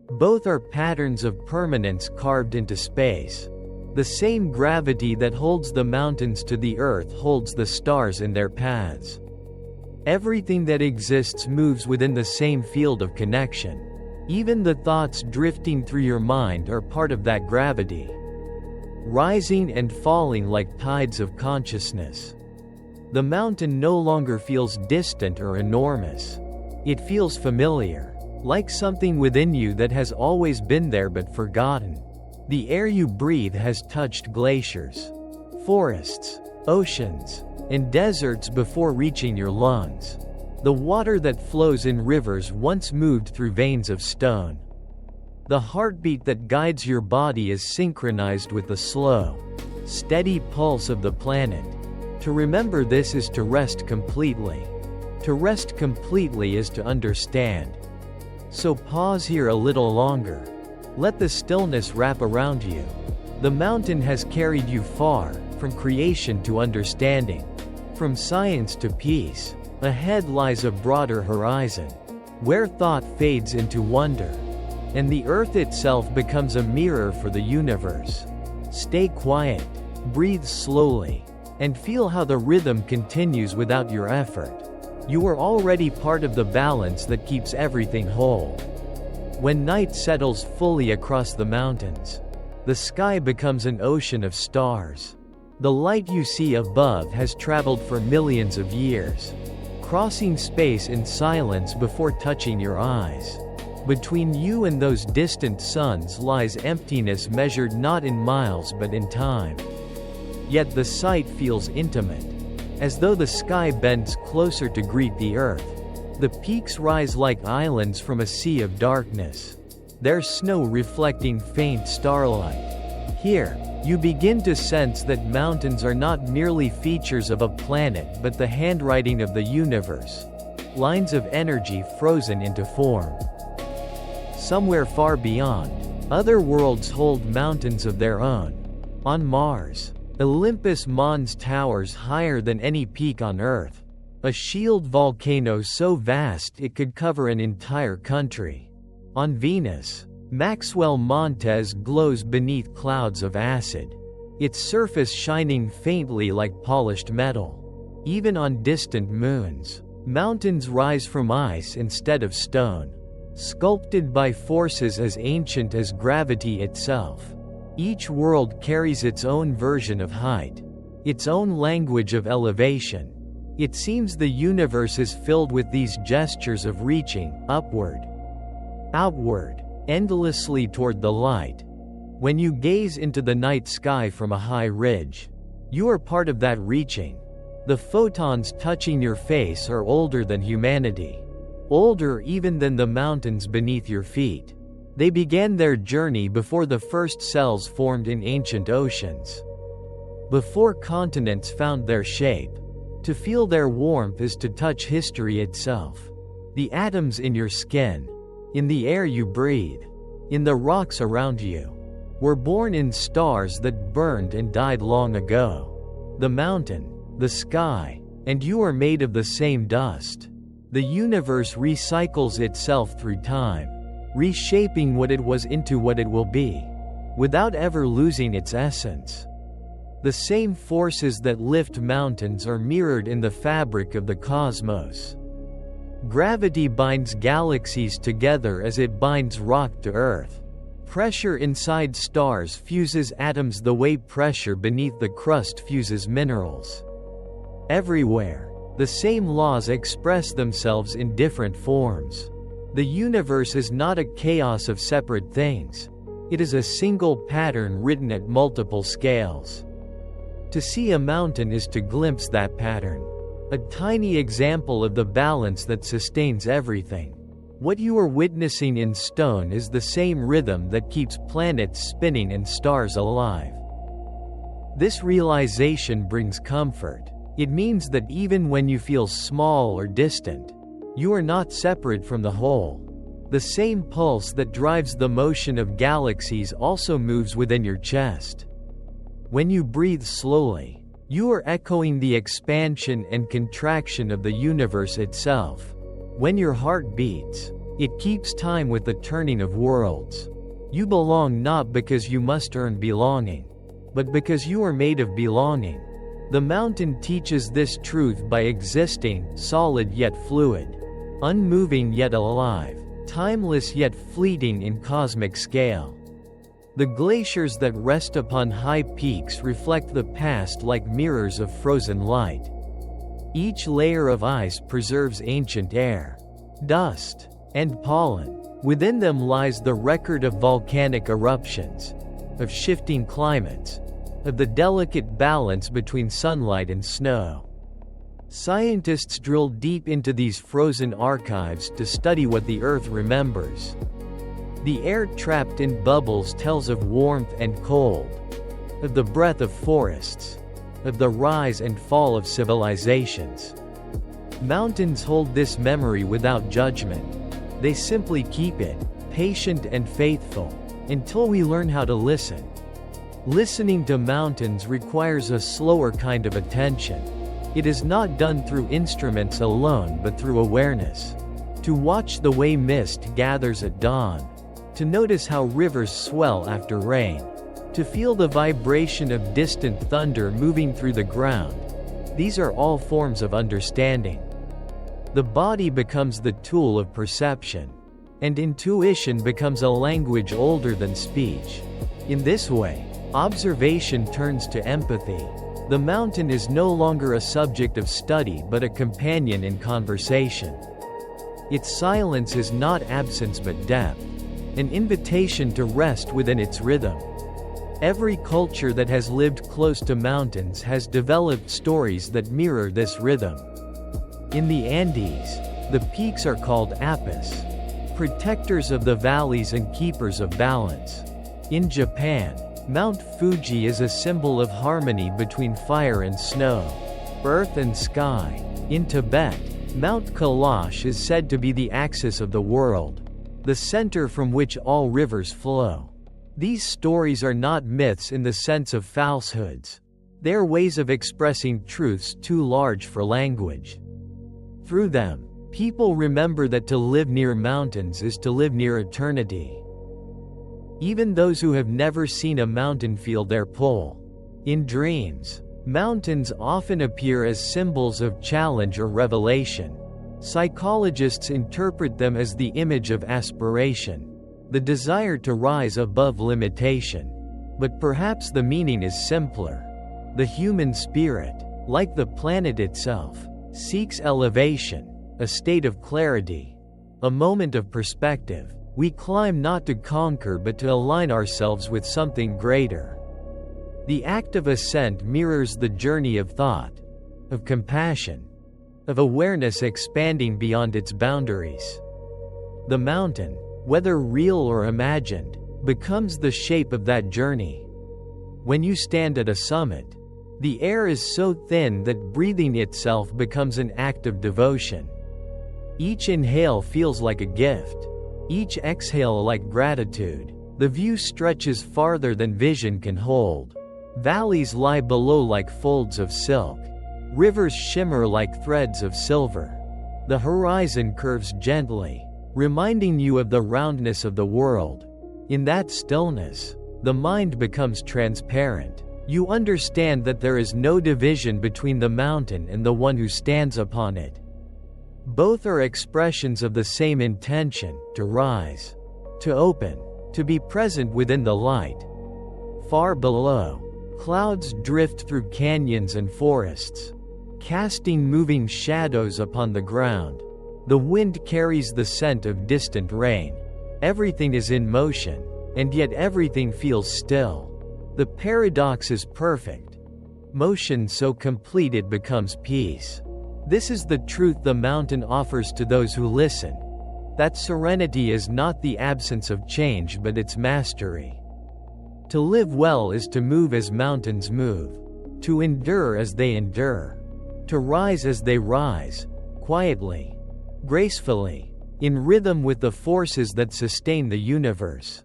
Both are patterns of permanence carved into space. The same gravity that holds the mountains to the earth holds the stars in their paths. Everything that exists moves within the same field of connection. Even the thoughts drifting through your mind are part of that gravity, rising and falling like tides of consciousness. The mountain no longer feels distant or enormous. It feels familiar, like something within you that has always been there but forgotten. The air you breathe has touched glaciers, forests, oceans, and deserts before reaching your lungs. The water that flows in rivers once moved through veins of stone. The heartbeat that guides your body is synchronized with the slow, steady pulse of the planet. To remember this is to rest completely. To rest completely is to understand. So pause here a little longer. Let the stillness wrap around you. The mountain has carried you far, from creation to understanding, from science to peace. Ahead lies a broader horizon, where thought fades into wonder, and the earth itself becomes a mirror for the universe. Stay quiet, breathe slowly, and feel how the rhythm continues without your effort. You are already part of the balance that keeps everything whole. When night settles fully across the mountains, the sky becomes an ocean of stars. The light you see above has traveled for millions of years, crossing space in silence before touching your eyes. Between you and those distant suns lies emptiness measured not in miles but in time. Yet the sight feels intimate, as though the sky bends closer to greet the earth. The peaks rise like islands from a sea of darkness, their snow reflecting faint starlight. Here, you begin to sense that mountains are not merely features of a planet but the handwriting of the universe, lines of energy frozen into form. Somewhere far beyond, other worlds hold mountains of their own. On Mars, Olympus Mons towers higher than any peak on Earth, a shield volcano so vast it could cover an entire country. On Venus, Maxwell Montes glows beneath clouds of acid, its surface shining faintly like polished metal. Even on distant moons, mountains rise from ice instead of stone, sculpted by forces as ancient as gravity itself. Each world carries its own version of height, its own language of elevation. It seems the universe is filled with these gestures of reaching upward, outward, endlessly toward the light. When you gaze into the night sky from a high ridge, you are part of that reaching. The photons touching your face are older than humanity, older even than the mountains beneath your feet. They began their journey before the first cells formed in ancient oceans, before continents found their shape. To feel their warmth is to touch history itself. The atoms in your skin, in the air you breathe, in the rocks around you, were born in stars that burned and died long ago. The mountain, the sky, and you are made of the same dust. The universe recycles itself through time, reshaping what it was into what it will be, without ever losing its essence. The same forces that lift mountains are mirrored in the fabric of the cosmos. Gravity binds galaxies together as it binds rock to earth. Pressure inside stars fuses atoms the way pressure beneath the crust fuses minerals. Everywhere, the same laws express themselves in different forms. The universe is not a chaos of separate things. It is a single pattern written at multiple scales. To see a mountain is to glimpse that pattern. A tiny example of the balance that sustains everything. What you are witnessing in stone is the same rhythm that keeps planets spinning and stars alive. This realization brings comfort. It means that even when you feel small or distant, you are not separate from the whole. The same pulse that drives the motion of galaxies also moves within your chest. When you breathe slowly, you are echoing the expansion and contraction of the universe itself. When your heart beats, it keeps time with the turning of worlds. You belong not because you must earn belonging, but because you are made of belonging. The mountain teaches this truth by existing, solid yet fluid, unmoving yet alive, timeless yet fleeting in cosmic scale. The glaciers that rest upon high peaks reflect the past like mirrors of frozen light. Each layer of ice preserves ancient air, dust, and pollen. Within them lies the record of volcanic eruptions, of shifting climates, of the delicate balance between sunlight and snow. Scientists drill deep into these frozen archives to study what the Earth remembers. The air trapped in bubbles tells of warmth and cold, of the breath of forests, of the rise and fall of civilizations. Mountains hold this memory without judgment. They simply keep it, patient and faithful, until we learn how to listen. Listening to mountains requires a slower kind of attention. It is not done through instruments alone but through awareness. To watch the way mist gathers at dawn. To notice how rivers swell after rain. To feel the vibration of distant thunder moving through the ground. These are all forms of understanding. The body becomes the tool of perception. And intuition becomes a language older than speech. In this way, observation turns to empathy. The mountain is no longer a subject of study but a companion in conversation. Its silence is not absence but depth, an invitation to rest within its rhythm. Every culture that has lived close to mountains has developed stories that mirror this rhythm. In the Andes, the peaks are called apis, protectors of the valleys and keepers of balance. In Japan, Mount Fuji is a symbol of harmony between fire and snow, earth and sky. In Tibet, Mount Kailash is said to be the axis of the world, the center from which all rivers flow. These stories are not myths in the sense of falsehoods. They are ways of expressing truths too large for language. Through them, people remember that to live near mountains is to live near eternity. Even those who have never seen a mountain feel their pull. In dreams, mountains often appear as symbols of challenge or revelation. Psychologists interpret them as the image of aspiration, the desire to rise above limitation. But perhaps the meaning is simpler. The human spirit, like the planet itself, seeks elevation, a state of clarity, a moment of perspective. We climb not to conquer but to align ourselves with something greater. The act of ascent mirrors the journey of thought, of compassion, of awareness expanding beyond its boundaries. The mountain, whether real or imagined, becomes the shape of that journey. When you stand at a summit, the air is so thin that breathing itself becomes an act of devotion. Each inhale feels like a gift. Each exhale like gratitude. The view stretches farther than vision can hold. Valleys lie below like folds of silk. Rivers shimmer like threads of silver. The horizon curves gently, reminding you of the roundness of the world. In that stillness, the mind becomes transparent. You understand that there is no division between the mountain and the one who stands upon it. Both are expressions of the same intention, to rise, to open, to be present within the light. Far below, clouds drift through canyons and forests, casting moving shadows upon the ground. The wind carries the scent of distant rain. Everything is in motion, and yet everything feels still. The paradox is perfect. Motion so complete it becomes peace. This is the truth the mountain offers to those who listen. That serenity is not the absence of change but its mastery. To live well is to move as mountains move. To endure as they endure. To rise as they rise, quietly, gracefully, in rhythm with the forces that sustain the universe.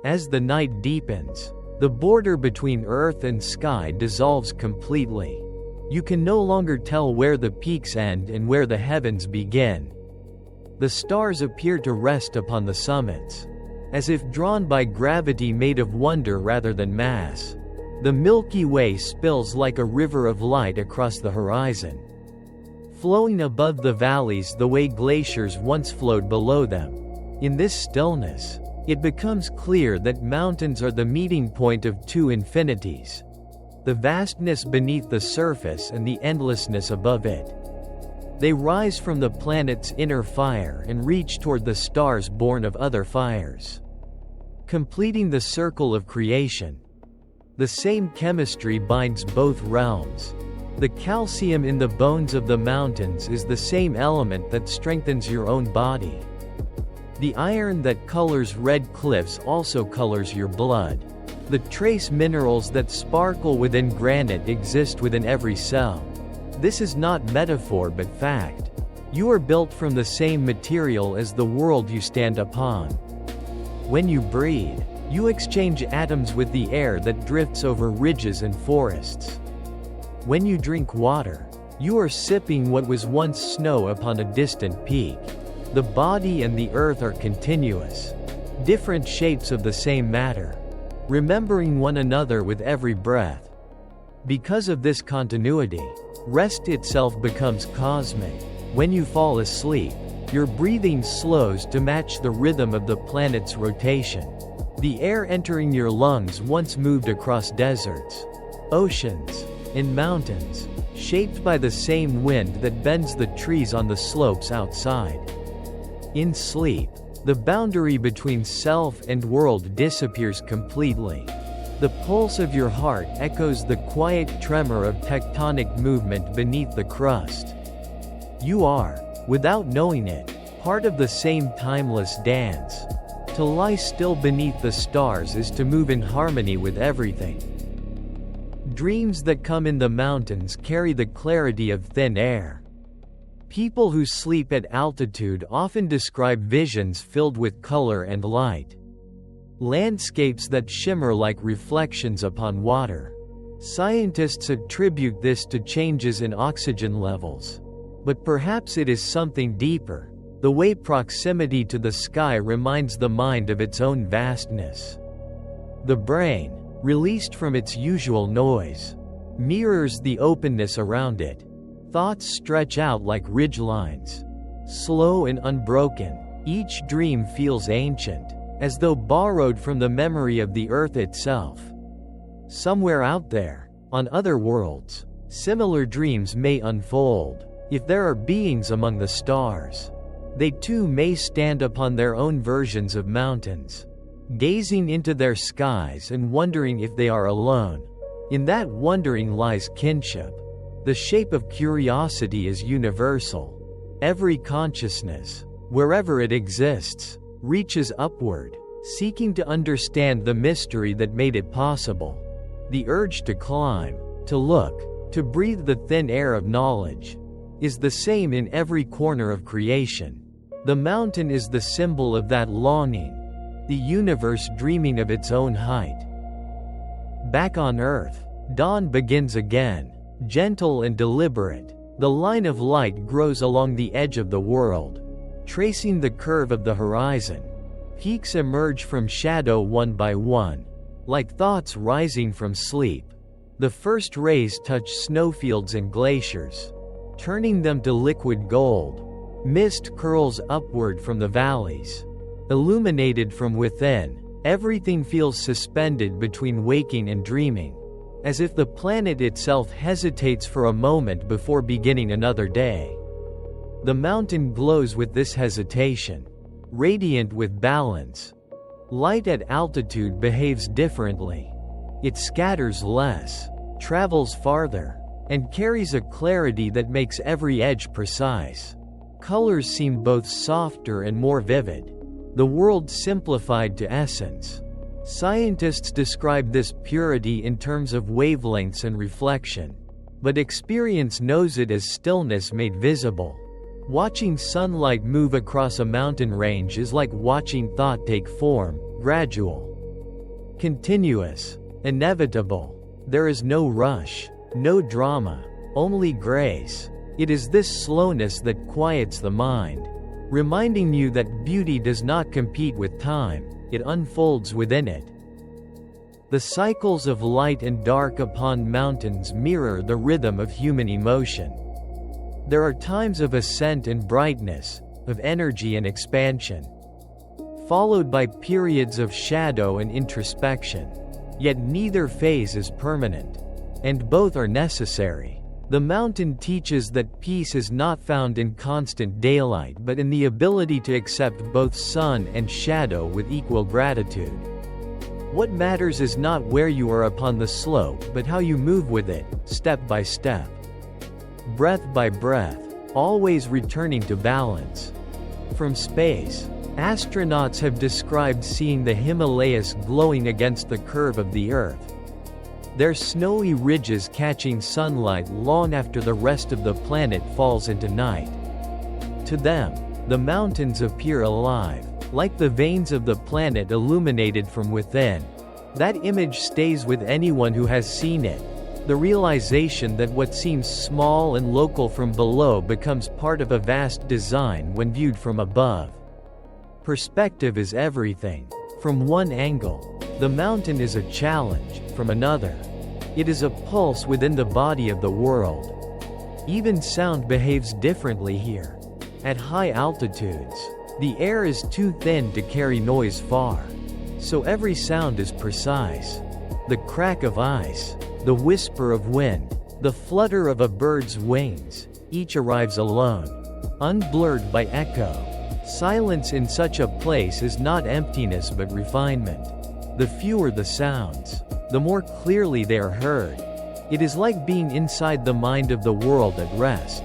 As the night deepens, the border between earth and sky dissolves completely. You can no longer tell where the peaks end and where the heavens begin. The stars appear to rest upon the summits, as if drawn by gravity made of wonder rather than mass. The Milky Way spills like a river of light across the horizon, flowing above the valleys the way glaciers once flowed below them. In this stillness, it becomes clear that mountains are the meeting point of two infinities: the vastness beneath the surface and the endlessness above it. They rise from the planet's inner fire and reach toward the stars born of other fires, completing the circle of creation. The same chemistry binds both realms. The calcium in the bones of the mountains is the same element that strengthens your own body. The iron that colors red cliffs also colors your blood. The trace minerals that sparkle within granite exist within every cell. This is not metaphor but fact. You are built from the same material as the world you stand upon. When you breathe, you exchange atoms with the air that drifts over ridges and forests. When you drink water, you are sipping what was once snow upon a distant peak. The body and the earth are continuous, different shapes of the same matter, remembering one another with every breath. Because of this continuity, rest itself becomes cosmic. When you fall asleep, your breathing slows to match the rhythm of the planet's rotation. The air entering your lungs once moved across deserts, oceans, and mountains, shaped by the same wind that bends the trees on the slopes outside. In sleep, the boundary between self and world disappears completely. The pulse of your heart echoes the quiet tremor of tectonic movement beneath the crust. You are, without knowing it, part of the same timeless dance. To lie still beneath the stars is to move in harmony with everything. Dreams that come in the mountains carry the clarity of thin air. People who sleep at altitude often describe visions filled with color and light. Landscapes that shimmer like reflections upon water. Scientists attribute this to changes in oxygen levels. But perhaps it is something deeper, the way proximity to the sky reminds the mind of its own vastness. The brain, released from its usual noise, mirrors the openness around it. Thoughts stretch out like ridgelines, slow and unbroken. Each dream feels ancient, as though borrowed from the memory of the earth itself. Somewhere out there, on other worlds, similar dreams may unfold. If there are beings among the stars, they too may stand upon their own versions of mountains, gazing into their skies and wondering if they are alone. In that wondering lies kinship. The shape of curiosity is universal. Every consciousness, wherever it exists, reaches upward, seeking to understand the mystery that made it possible. The urge to climb, to look, to breathe the thin air of knowledge, is the same in every corner of creation. The mountain is the symbol of that longing, the universe dreaming of its own height. Back on Earth, dawn begins again. Gentle and deliberate, the line of light grows along the edge of the world, tracing the curve of the horizon. Peaks emerge from shadow one by one, like thoughts rising from sleep. The first rays touch snowfields and glaciers, turning them to liquid gold. Mist curls upward from the valleys. Illuminated from within, everything feels suspended between waking and dreaming, as if the planet itself hesitates for a moment before beginning another day. The mountain glows with this hesitation, radiant with balance. Light at altitude behaves differently. It scatters less, travels farther, and carries a clarity that makes every edge precise. Colors seem both softer and more vivid. The world simplified to essence. Scientists describe this purity in terms of wavelengths and reflection, but experience knows it as stillness made visible. Watching sunlight move across a mountain range is like watching thought take form, gradual, continuous, inevitable. There is no rush, no drama, only grace. It is this slowness that quiets the mind, reminding you that beauty does not compete with time, it unfolds within it. The cycles of light and dark upon mountains mirror the rhythm of human emotion. There are times of ascent and brightness, of energy and expansion, followed by periods of shadow and introspection. Yet neither phase is permanent, and both are necessary. The mountain teaches that peace is not found in constant daylight but in the ability to accept both sun and shadow with equal gratitude. What matters is not where you are upon the slope but how you move with it, step by step, breath by breath, always returning to balance. From space, astronauts have described seeing the Himalayas glowing against the curve of the Earth, their snowy ridges catching sunlight long after the rest of the planet falls into night. To them, the mountains appear alive, like the veins of the planet illuminated from within. That image stays with anyone who has seen it, the realization that what seems small and local from below becomes part of a vast design when viewed from above. Perspective is everything. From one angle, the mountain is a challenge, from another, it is a pulse within the body of the world. Even sound behaves differently here. At high altitudes, the air is too thin to carry noise far, so every sound is precise. The crack of ice, the whisper of wind, the flutter of a bird's wings, each arrives alone, unblurred by echo. Silence in such a place is not emptiness but refinement. The fewer the sounds, the more clearly they are heard. It is like being inside the mind of the world at rest.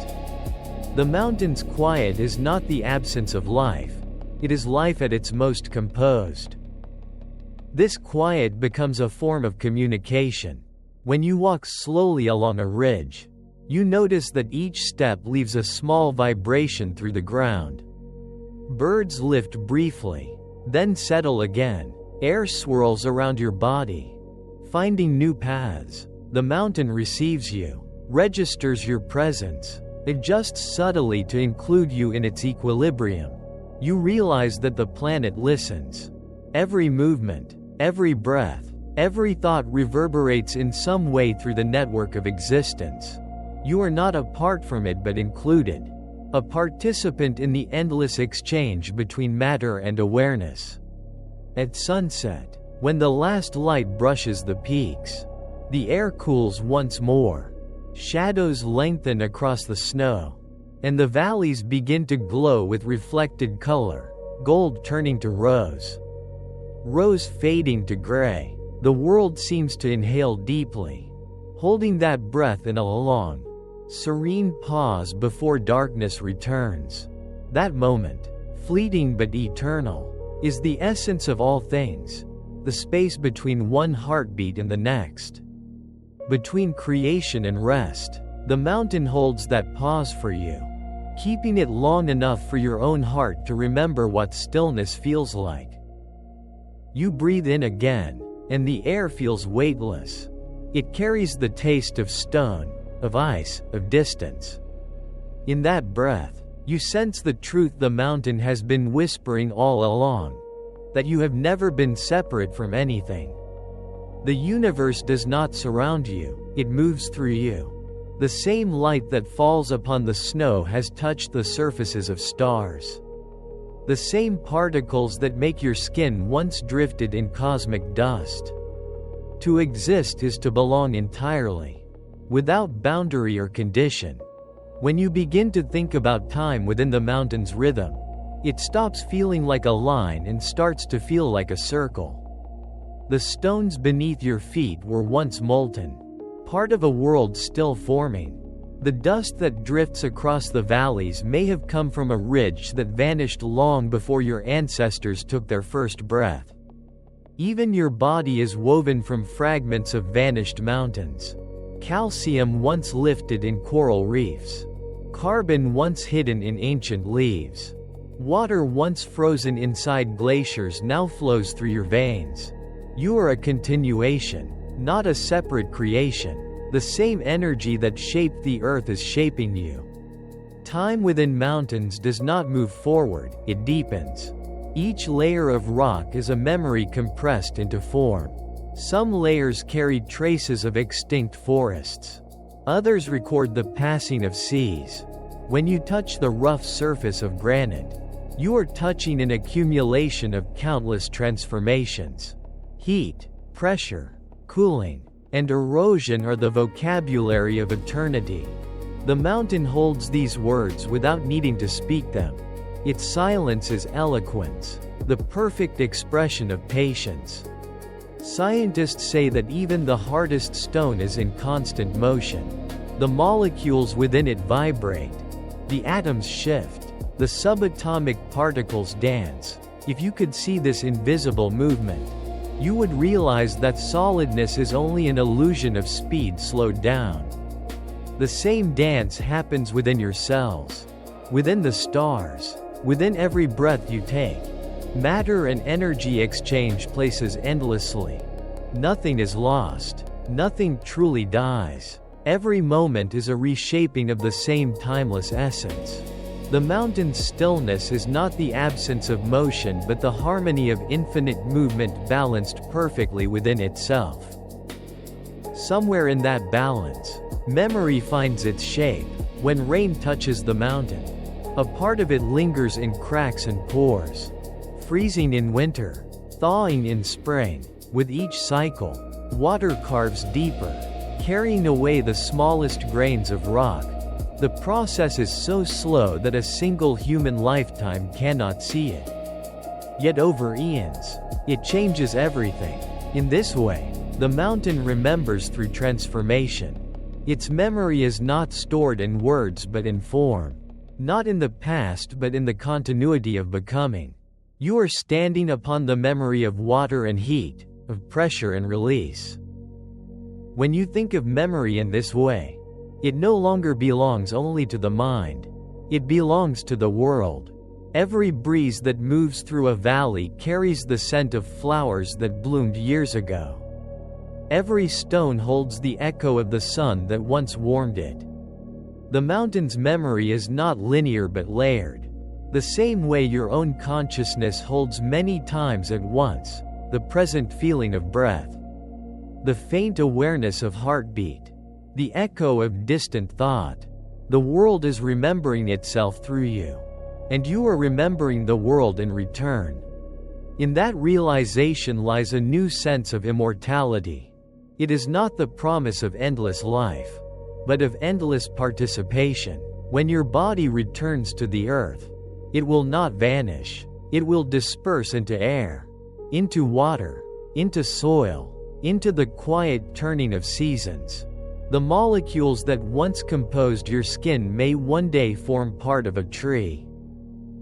The mountain's quiet is not the absence of life, it is life at its most composed. This quiet becomes a form of communication. When you walk slowly along a ridge, you notice that each step leaves a small vibration through the ground. Birds lift briefly, then settle again. Air swirls around your body, finding new paths. The mountain receives you, registers your presence, adjusts subtly to include you in its equilibrium. You realize that the planet listens. Every movement, every breath, every thought reverberates in some way through the network of existence. You are not apart from it but included, a participant in the endless exchange between matter and awareness. At sunset, when the last light brushes the peaks, the air cools once more. Shadows lengthen across the snow, and the valleys begin to glow with reflected color, gold turning to rose, rose fading to gray. The world seems to inhale deeply, holding that breath in a long, serene pause before darkness returns. That moment, fleeting but eternal, is the essence of all things, the space between one heartbeat and the next. Between creation and rest, the mountain holds that pause for you, keeping it long enough for your own heart to remember what stillness feels like. You breathe in again, and the air feels weightless. It carries the taste of stone, of ice, of distance. In that breath, you sense the truth the mountain has been whispering all along, that you have never been separate from anything. The universe does not surround you, it moves through you. The same light that falls upon the snow has touched the surfaces of stars. The same particles that make your skin once drifted in cosmic dust. To exist is to belong entirely, without boundary or condition. When you begin to think about time within the mountain's rhythm, It stops feeling like a line and starts to feel like a circle. The stones beneath your feet were once molten, part of a world still forming. The dust that drifts across the valleys may have come from a ridge that vanished long before your ancestors took their first breath. Even your body is woven from fragments of vanished mountains. Calcium once lifted in coral reefs. Carbon once hidden in ancient leaves. Water once frozen inside glaciers now flows through your veins. You are a continuation, not a separate creation. The same energy that shaped the earth is shaping you. Time within mountains does not move forward, it deepens. Each layer of rock is a memory compressed into form. Some layers carry traces of extinct forests. Others record the passing of seas. When you touch the rough surface of granite, you are touching an accumulation of countless transformations. Heat, pressure, cooling, and erosion are the vocabulary of eternity. The mountain holds these words without needing to speak them. Its silence is eloquence, the perfect expression of patience. Scientists say that even the hardest stone is in constant motion. The molecules within it vibrate. The atoms shift. The subatomic particles dance. If you could see this invisible movement, you would realize that solidness is only an illusion of speed slowed down. The same dance happens within your cells, within the stars, within every breath you take. Matter and energy exchange places endlessly. Nothing is lost. Nothing truly dies. Every moment is a reshaping of the same timeless essence. The mountain's stillness is not the absence of motion but the harmony of infinite movement balanced perfectly within itself. Somewhere in that balance, memory finds its shape. When rain touches the mountain, a part of it lingers in cracks and pores. Freezing in winter, thawing in spring. With each cycle, water carves deeper, carrying away the smallest grains of rock. The process is so slow that a single human lifetime cannot see it. Yet over eons, it changes everything. In this way, the mountain remembers through transformation. Its memory is not stored in words but in form. Not in the past but in the continuity of becoming. You are standing upon the memory of water and heat, of pressure and release. When you think of memory in this way, it no longer belongs only to the mind. It belongs to the world. Every breeze that moves through a valley carries the scent of flowers that bloomed years ago. Every stone holds the echo of the sun that once warmed it. The mountain's memory is not linear but layered. The same way your own consciousness holds many times at once, the present feeling of breath, the faint awareness of heartbeat, the echo of distant thought. The world is remembering itself through you. And you are remembering the world in return. In that realization lies a new sense of immortality. It is not the promise of endless life, but of endless participation. When your body returns to the earth, it will not vanish. It will disperse into air, into water, into soil, into the quiet turning of seasons. The molecules that once composed your skin may one day form part of a tree,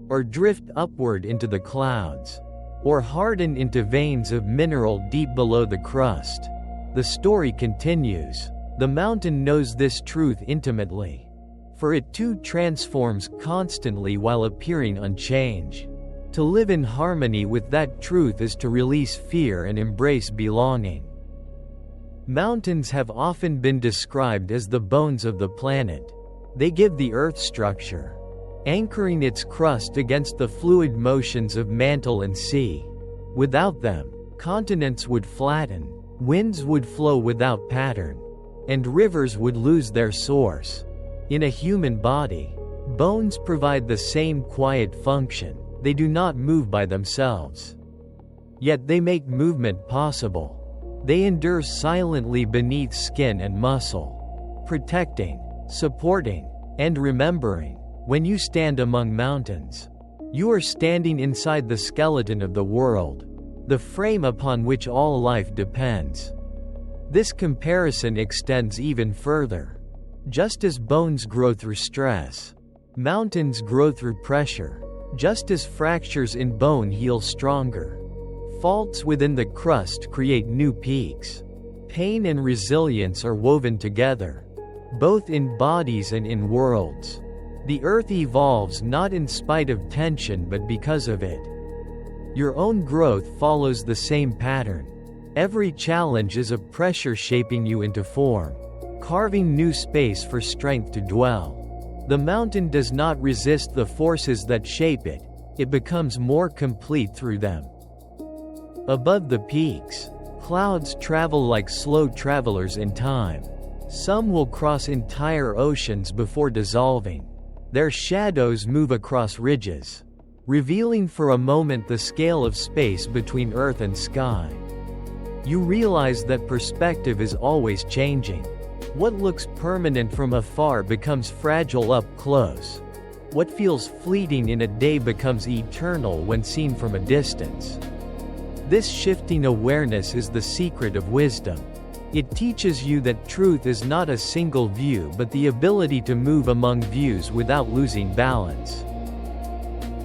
or drift upward into the clouds, or harden into veins of mineral deep below the crust. The story continues. The mountain knows this truth intimately, for it too transforms constantly while appearing unchanged. To live in harmony with that truth is to release fear and embrace belonging. Mountains have often been described as the bones of the planet. They give the Earth structure, anchoring its crust against the fluid motions of mantle and sea. Without them, continents would flatten, winds would flow without pattern, and rivers would lose their source. In a human body, bones provide the same quiet function. They do not move by themselves. Yet they make movement possible. They endure silently beneath skin and muscle, protecting, supporting, and remembering. When you stand among mountains, You are standing inside the skeleton of the world, the frame upon which all life depends. This comparison extends even further. Just as bones grow through stress, mountains grow through pressure. Just as fractures in bone heal stronger, faults within the crust create new peaks. Pain and resilience are woven together, both in bodies and in worlds. The earth evolves not in spite of tension but because of it. Your own growth follows the same pattern. Every challenge is a pressure shaping you into form, carving new space for strength to dwell. The mountain does not resist the forces that shape it, it becomes more complete through them. Above the peaks, clouds travel like slow travelers in time. Some will cross entire oceans before dissolving. Their shadows move across ridges, revealing for a moment the scale of space between earth and sky. You realize that perspective is always changing. What looks permanent from afar becomes fragile up close. What feels fleeting in a day becomes eternal when seen from a distance. This shifting awareness is the secret of wisdom. It teaches you that truth is not a single view but the ability to move among views without losing balance.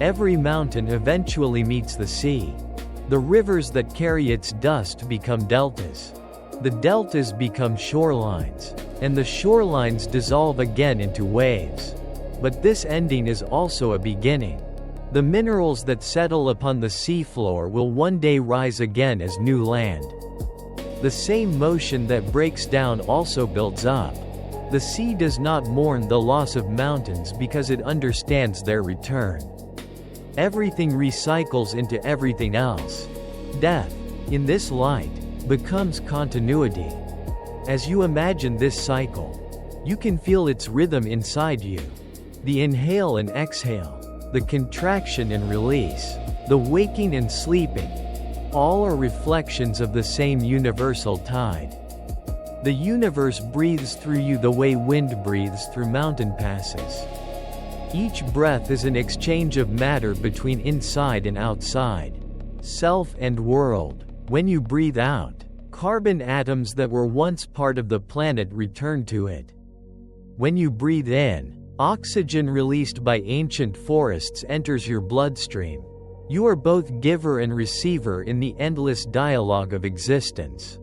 Every mountain eventually meets the sea. The rivers that carry its dust become deltas. The deltas become shorelines, and the shorelines dissolve again into waves. But this ending is also a beginning. The minerals that settle upon the seafloor will one day rise again as new land. The same motion that breaks down also builds up. The sea does not mourn the loss of mountains because it understands their return. Everything recycles into everything else. Death, in this light, becomes continuity. As you imagine this cycle, you can feel its rhythm inside you. The inhale and exhale, the contraction and release, the waking and sleeping, all are reflections of the same universal tide. The universe breathes through you the way wind breathes through mountain passes. Each breath is an exchange of matter between inside and outside, self and world. When you breathe out, carbon atoms that were once part of the planet return to it. When you breathe in, oxygen released by ancient forests enters your bloodstream. You are both giver and receiver in the endless dialogue of existence.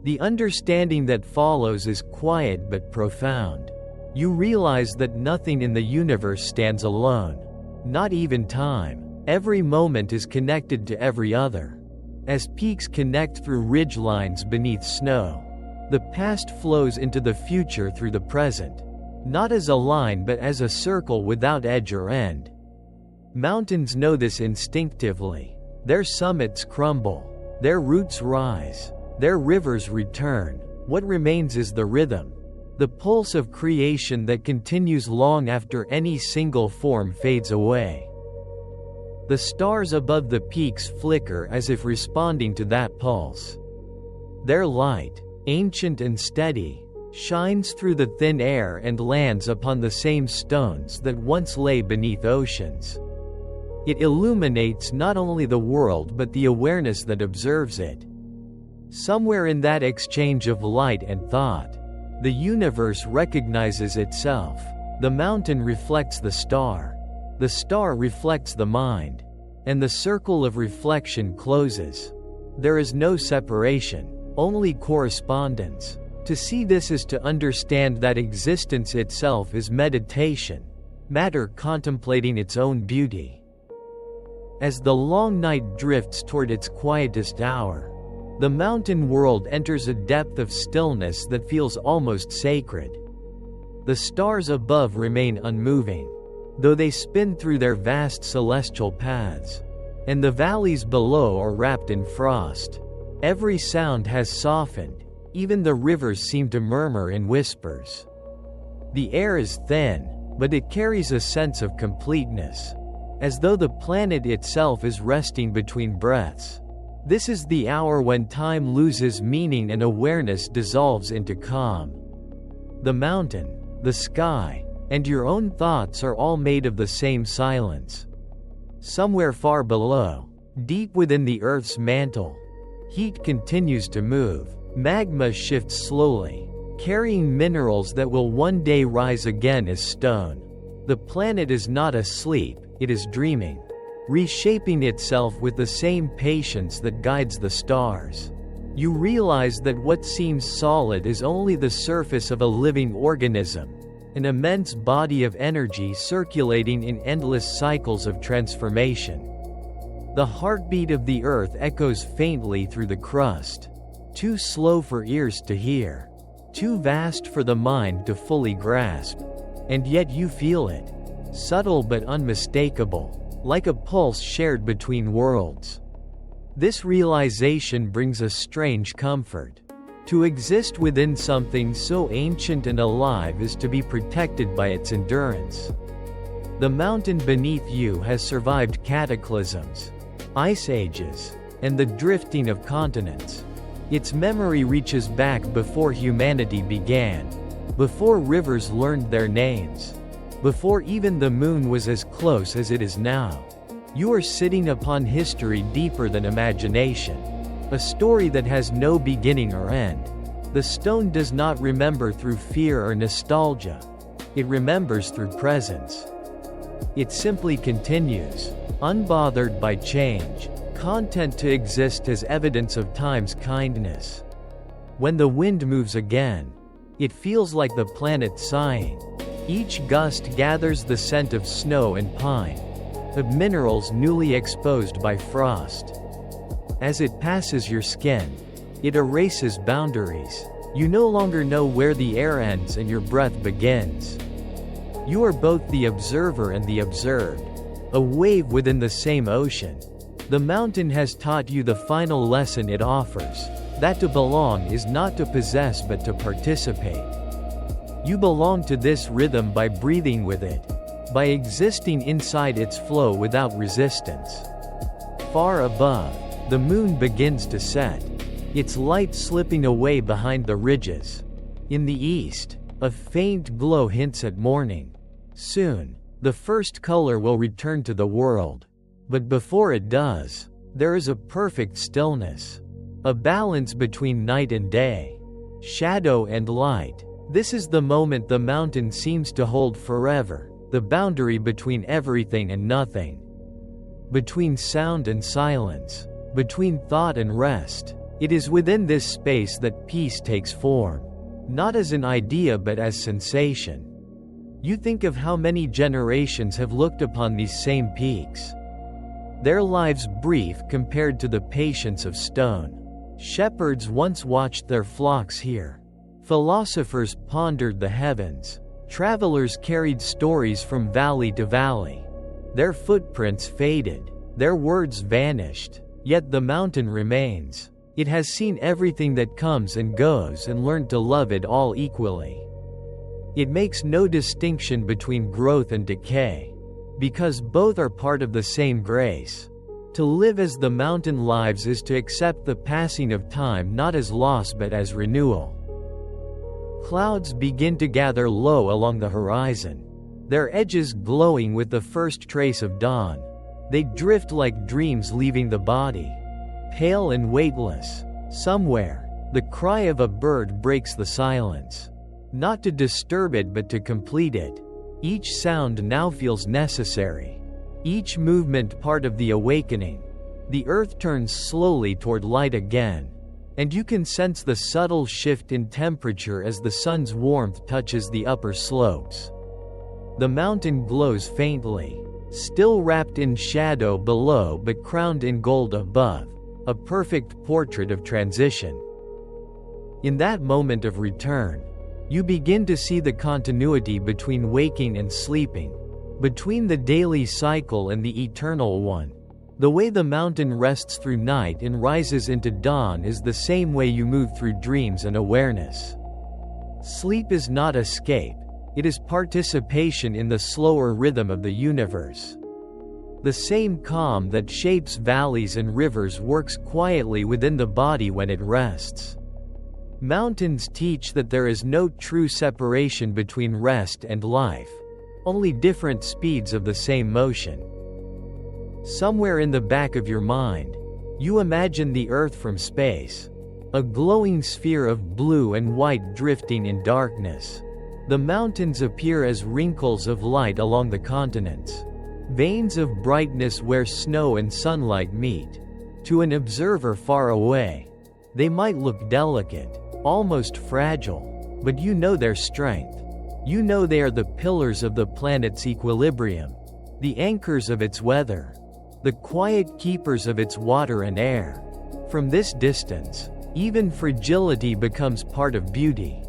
The understanding that follows is quiet but profound. You realize that nothing in the universe stands alone. Not even time. Every moment is connected to every other. As peaks connect through ridgelines beneath snow, the past flows into the future through the present. Not as a line but as a circle without edge or end. Mountains know this instinctively. Their summits crumble. Their roots rise. Their rivers return. What remains is the rhythm, the pulse of creation that continues long after any single form fades away. The stars above the peaks flicker as if responding to that pulse. Their light, ancient and steady, shines through the thin air and lands upon the same stones that once lay beneath oceans. It illuminates not only the world but the awareness that observes it. Somewhere in that exchange of light and thought, the universe recognizes itself. The mountain reflects the star reflects the mind, and the circle of reflection closes. There is no separation, only correspondence. To see this is to understand that existence itself is meditation, matter contemplating its own beauty. As the long night drifts toward its quietest hour, the mountain world enters a depth of stillness that feels almost sacred. The stars above remain unmoving, though they spin through their vast celestial paths, and the valleys below are wrapped in frost. Every sound has softened, even the rivers seem to murmur in whispers. The air is thin, but it carries a sense of completeness, as though the planet itself is resting between breaths. This is the hour when time loses meaning and awareness dissolves into calm. The mountain, the sky, and your own thoughts are all made of the same silence. Somewhere far below, deep within the Earth's mantle, heat continues to move. Magma shifts slowly, carrying minerals that will one day rise again as stone. The planet is not asleep, it is dreaming, reshaping itself with the same patience that guides the stars. You realize that what seems solid is only the surface of a living organism, an immense body of energy circulating in endless cycles of transformation. The heartbeat of the Earth echoes faintly through the crust, too slow for ears to hear, too vast for the mind to fully grasp. And yet you feel it, subtle but unmistakable, like a pulse shared between worlds. This realization brings a strange comfort. To exist within something so ancient and alive is to be protected by its endurance. The mountain beneath you has survived cataclysms, ice ages, and the drifting of continents. Its memory reaches back before humanity began, before rivers learned their names, before even the moon was as close as it is now. You are sitting upon history deeper than imagination, a story that has no beginning or end. The stone does not remember through fear or nostalgia. It remembers through presence. It simply continues, unbothered by change, content to exist as evidence of time's kindness. When the wind moves again, it feels like the planet sighing. Each gust gathers the scent of snow and pine, of minerals newly exposed by frost. As it passes your skin, it erases boundaries. You no longer know where the air ends and your breath begins. You are both the observer and the observed, a wave within the same ocean. The mountain has taught you the final lesson it offers, that to belong is not to possess but to participate. You belong to this rhythm by breathing with it, by existing inside its flow without resistance. Far above, the moon begins to set, its light slipping away behind the ridges. In the east, a faint glow hints at morning. Soon, the first color will return to the world. But before it does, there is a perfect stillness, a balance between night and day, shadow and light. This is the moment the mountain seems to hold forever, the boundary between everything and nothing, between sound and silence, between thought and rest. It is within this space that peace takes form, not as an idea but as sensation. You think of how many generations have looked upon these same peaks, their lives brief compared to the patience of stone. Shepherds once watched their flocks here. Philosophers pondered the heavens. Travelers carried stories from valley to valley. Their footprints faded, their words vanished, yet the mountain remains. It has seen everything that comes and goes and learned to love it all equally. It makes no distinction between growth and decay, because both are part of the same grace. To live as the mountain lives is to accept the passing of time not as loss but as renewal. Clouds begin to gather low along the horizon, their edges glowing with the first trace of dawn. They drift like dreams leaving the body, pale and weightless. Somewhere, the cry of a bird breaks the silence, not to disturb it but to complete it. Each sound now feels necessary, each movement part of the awakening. The earth turns slowly toward light again, and you can sense the subtle shift in temperature as the sun's warmth touches the upper slopes. The mountain glows faintly, still wrapped in shadow below but crowned in gold above, a perfect portrait of transition. In that moment of return, you begin to see the continuity between waking and sleeping, between the daily cycle and the eternal one. The way the mountain rests through night and rises into dawn is the same way you move through dreams and awareness. Sleep is not escape, it is participation in the slower rhythm of the universe. The same calm that shapes valleys and rivers works quietly within the body when it rests. Mountains teach that there is no true separation between rest and life, only different speeds of the same motion. Somewhere in the back of your mind, you imagine the Earth from space. A glowing sphere of blue and white drifting in darkness. The mountains appear as wrinkles of light along the continents. Veins of brightness where snow and sunlight meet. To an observer far away, they might look delicate, almost fragile, but you know their strength. You know they are the pillars of the planet's equilibrium, the anchors of its weather, the quiet keepers of its water and air. From this distance, even fragility becomes part of beauty.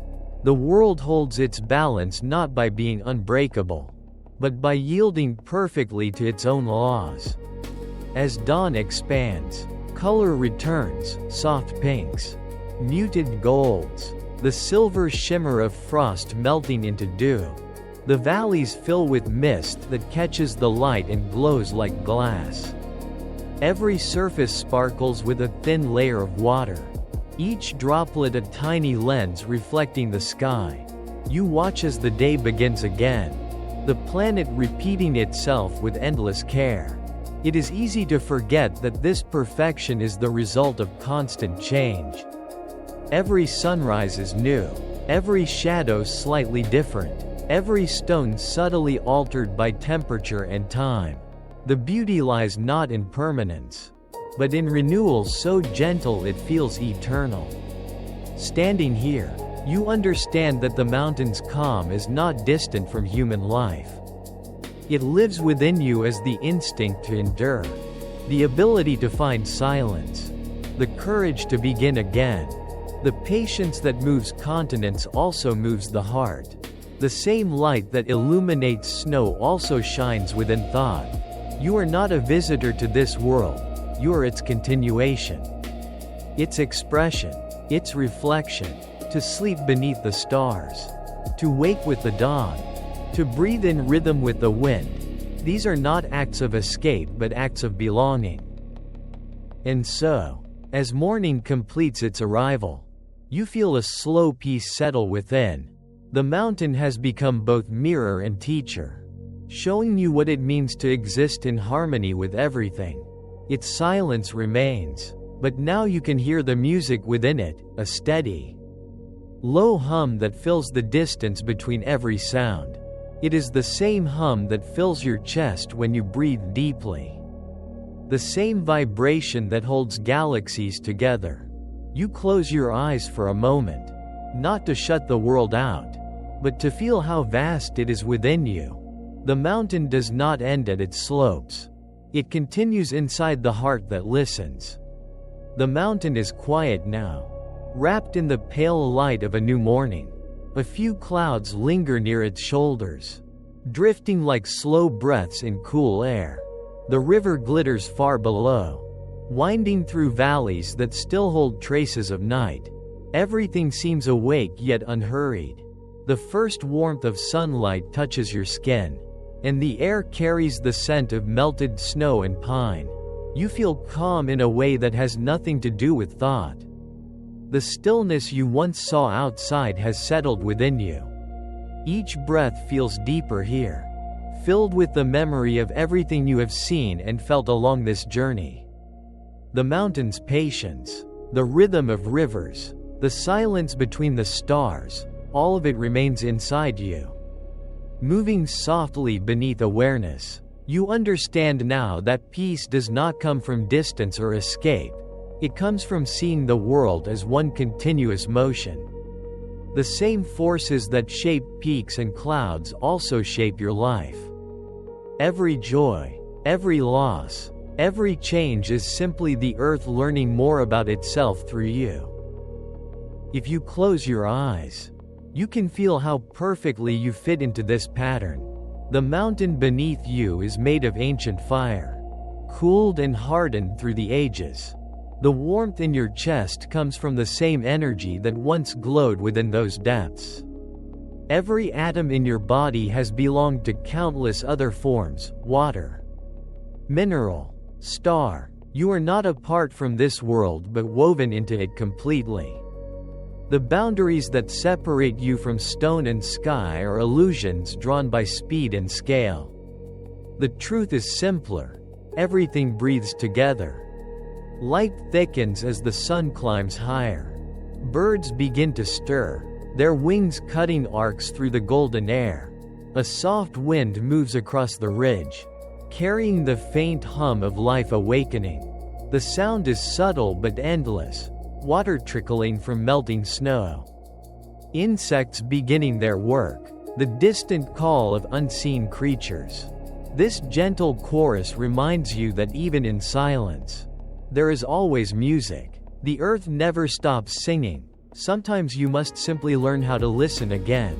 The world holds its balance not by being unbreakable, but by yielding perfectly to its own laws. As dawn expands, color returns, soft pinks, muted golds, the silver shimmer of frost melting into dew. The valleys fill with mist that catches the light and glows like glass. Every surface sparkles with a thin layer of water, each droplet a tiny lens reflecting the sky. You watch as the day begins again, the planet repeating itself with endless care. It is easy to forget that this perfection is the result of constant change. Every sunrise is new, every shadow slightly different, every stone subtly altered by temperature and time. The beauty lies not in permanence, but in renewal so gentle it feels eternal. Standing here, you understand that the mountain's calm is not distant from human life. It lives within you as the instinct to endure, the ability to find silence, the courage to begin again. The patience that moves continents also moves the heart. The same light that illuminates snow also shines within thought. You are not a visitor to this world, you are its continuation, its expression, its reflection. To sleep beneath the stars, to wake with the dawn, to breathe in rhythm with the wind, these are not acts of escape but acts of belonging. And so, as morning completes its arrival, you feel a slow peace settle within. The mountain has become both mirror and teacher, showing you what it means to exist in harmony with everything. Its silence remains, but now you can hear the music within it, a steady, low hum that fills the distance between every sound. It is the same hum that fills your chest when you breathe deeply. The same vibration that holds galaxies together. You close your eyes for a moment, not to shut the world out, but to feel how vast it is within you. The mountain does not end at its slopes. It continues inside the heart that listens. The mountain is quiet now, wrapped in the pale light of a new morning. A few clouds linger near its shoulders, drifting like slow breaths in cool air. The river glitters far below, winding through valleys that still hold traces of night. Everything seems awake yet unhurried. The first warmth of sunlight touches your skin, and the air carries the scent of melted snow and pine. You feel calm in a way that has nothing to do with thought. The stillness you once saw outside has settled within you. Each breath feels deeper here, filled with the memory of everything you have seen and felt along this journey. The mountain's patience, the rhythm of rivers, the silence between the stars, all of it remains inside you. Moving softly beneath awareness, you understand now that peace does not come from distance or escape. It comes from seeing the world as one continuous motion. The same forces that shape peaks and clouds also shape your life. Every joy, every loss, every change is simply the earth learning more about itself through you. If you close your eyes, you can feel how perfectly you fit into this pattern. The mountain beneath you is made of ancient fire, cooled and hardened through the ages. The warmth in your chest comes from the same energy that once glowed within those depths. Every atom in your body has belonged to countless other forms: water, mineral, star. You are not apart from this world but woven into it completely. The boundaries that separate you from stone and sky are illusions drawn by speed and scale. The truth is simpler. Everything breathes together. Light thickens as the sun climbs higher. Birds begin to stir, their wings cutting arcs through the golden air. A soft wind moves across the ridge, carrying the faint hum of life awakening. The sound is subtle but endless, water trickling from melting snow. Insects beginning their work, the distant call of unseen creatures. This gentle chorus reminds you that even in silence, there is always music. The earth never stops singing. Sometimes you must simply learn how to listen again.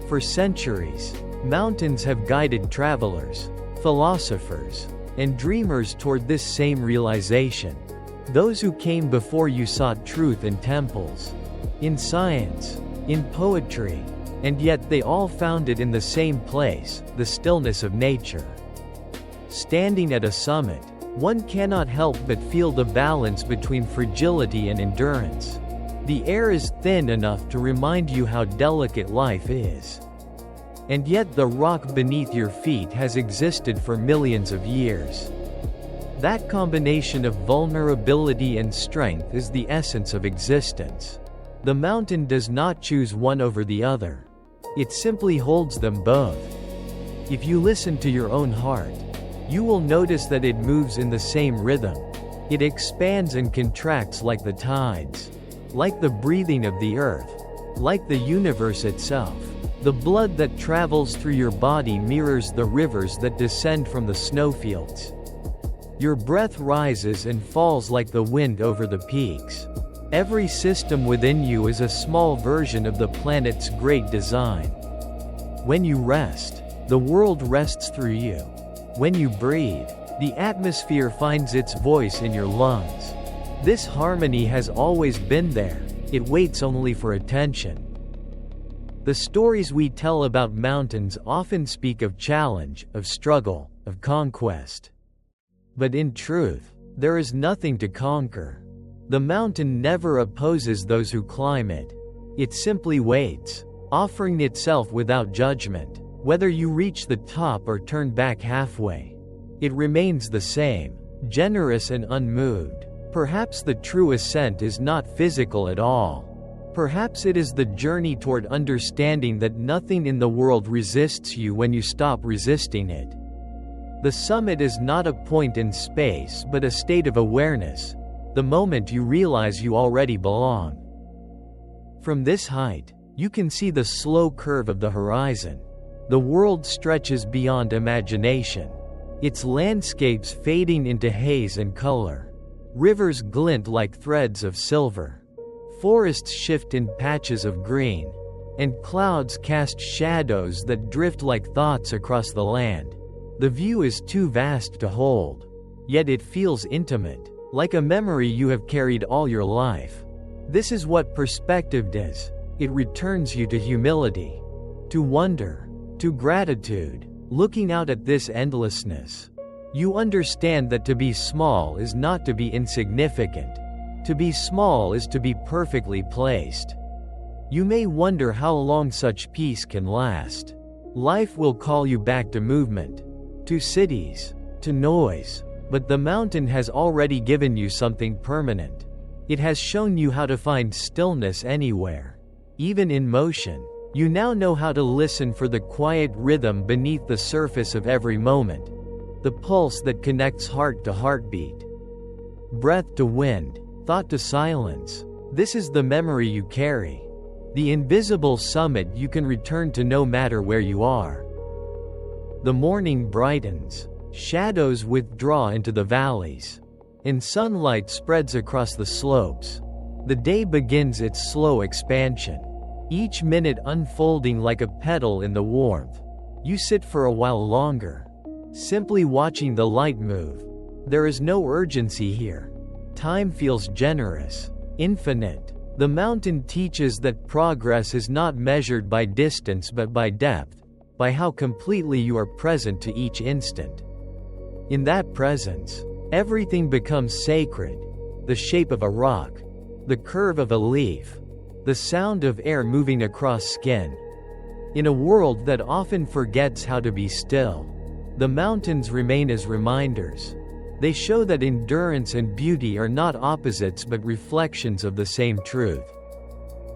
For centuries, mountains have guided travelers, philosophers, and dreamers toward this same realization. Those who came before you sought truth in temples, in science, in poetry, and yet they all found it in the same place, the stillness of nature. Standing at a summit, one cannot help but feel the balance between fragility and endurance. The air is thin enough to remind you how delicate life is. And yet the rock beneath your feet has existed for millions of years. That combination of vulnerability and strength is the essence of existence. The mountain does not choose one over the other. It simply holds them both. If you listen to your own heart, you will notice that it moves in the same rhythm. It expands and contracts like the tides, like the breathing of the earth, like the universe itself. The blood that travels through your body mirrors the rivers that descend from the snowfields. Your breath rises and falls like the wind over the peaks. Every system within you is a small version of the planet's great design. When you rest, the world rests through you. When you breathe, the atmosphere finds its voice in your lungs. This harmony has always been there, it waits only for attention. The stories we tell about mountains often speak of challenge, of struggle, of conquest. But in truth, there is nothing to conquer. The mountain never opposes those who climb it. It simply waits, offering itself without judgment. Whether you reach the top or turn back halfway, it remains the same, generous and unmoved. Perhaps the true ascent is not physical at all. Perhaps it is the journey toward understanding that nothing in the world resists you when you stop resisting it. The summit is not a point in space but a state of awareness, the moment you realize you already belong. From this height, you can see the slow curve of the horizon. The world stretches beyond imagination, its landscapes fading into haze and color. Rivers glint like threads of silver. Forests shift in patches of green, and clouds cast shadows that drift like thoughts across the land. The view is too vast to hold, yet it feels intimate, like a memory you have carried all your life. This is what perspective does. It returns you to humility, to wonder, to gratitude. Looking out at this endlessness, you understand that to be small is not to be insignificant. To be small is to be perfectly placed. You may wonder how long such peace can last. Life will call you back to movement, to cities, to noise, but the mountain has already given you something permanent. It has shown you how to find stillness anywhere, even in motion. You now know how to listen for the quiet rhythm beneath the surface of every moment, the pulse that connects heart to heartbeat, breath to wind, thought to silence. This is the memory you carry, the invisible summit you can return to no matter where you are. The morning brightens, shadows withdraw into the valleys, and sunlight spreads across the slopes. The day begins its slow expansion, each minute unfolding like a petal in the warmth. You sit for a while longer, simply watching the light move. There is no urgency here. Time feels generous, infinite. The mountain teaches that progress is not measured by distance but by depth, by how completely you are present to each instant. In that presence, everything becomes sacred. The shape of a rock, the curve of a leaf, the sound of air moving across skin. In a world that often forgets how to be still, The mountains remain as reminders. They show that endurance and beauty are not opposites but reflections of the same truth.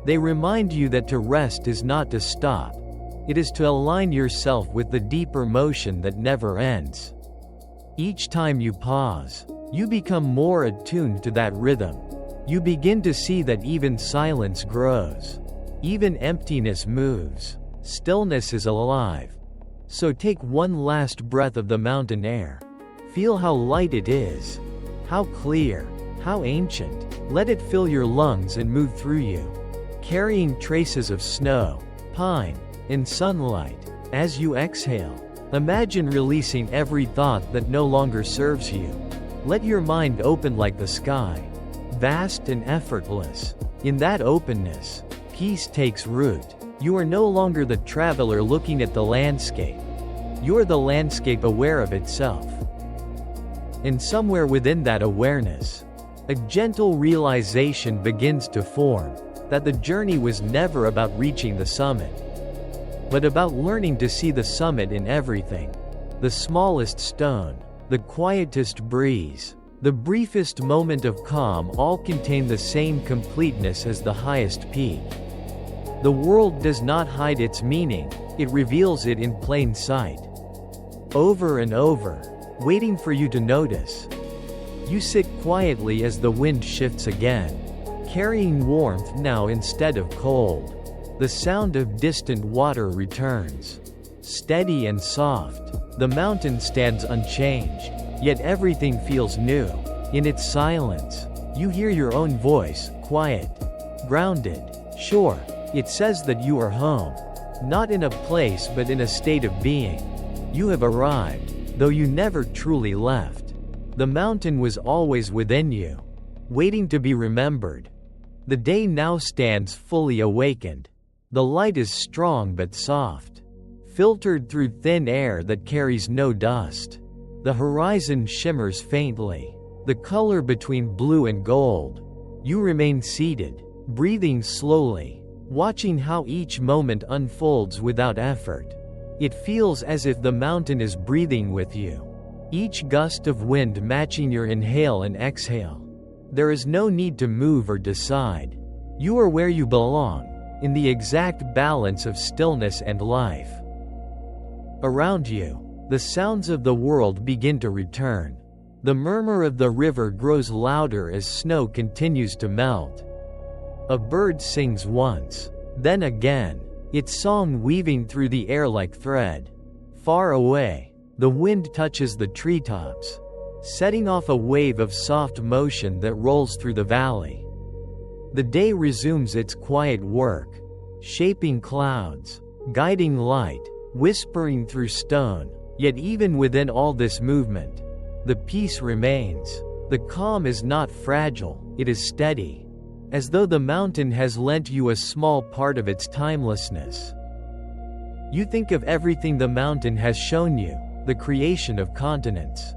They remind you that to rest is not to stop. It is to align yourself with the deeper motion that never ends. Each time you pause, you become more attuned to that rhythm. You begin to see that even silence grows. Even emptiness moves. Stillness is alive. So take one last breath of the mountain air. Feel how light it is. How clear. How ancient. Let it fill your lungs and move through you, carrying traces of snow, pine, and sunlight. As you exhale, imagine releasing every thought that no longer serves you. Let your mind open like the sky, vast and effortless. In that openness, peace takes root. You are no longer the traveler looking at the landscape. You are the landscape aware of itself. And somewhere within that awareness, a gentle realization begins to form that the journey was never about reaching the summit, but about learning to see the summit in everything. The smallest stone, the quietest breeze, the briefest moment of calm all contain the same completeness as the highest peak. The world does not hide its meaning, it reveals it in plain sight. Over and over, waiting for you to notice. You sit quietly as the wind shifts again, carrying warmth now instead of cold. The sound of distant water returns. Steady and soft, the mountain stands unchanged, yet everything feels new. In its silence, you hear your own voice, quiet, grounded, sure. It says that you are home. Not in a place but in a state of being. You have arrived, though you never truly left. The mountain was always within you, waiting to be remembered. The day now stands fully awakened. The light is strong but soft, filtered through thin air that carries no dust. The horizon shimmers faintly, the color between blue and gold. You remain seated, breathing slowly, watching how each moment unfolds without effort. It feels as if the mountain is breathing with you, each gust of wind matching your inhale and exhale. There is no need to move or decide. You are where you belong, in the exact balance of stillness and life. Around you, the sounds of the world begin to return. The murmur of the river grows louder as snow continues to melt. A bird sings once, then again, its song weaving through the air like thread. Far away, the wind touches the treetops, setting off a wave of soft motion that rolls through the valley. The day resumes its quiet work, shaping clouds, guiding light, whispering through stone. Yet even within all this movement, the peace remains. The calm is not fragile, it is steady, as though the mountain has lent you a small part of its timelessness. You think of everything the mountain has shown you, the creation of continents,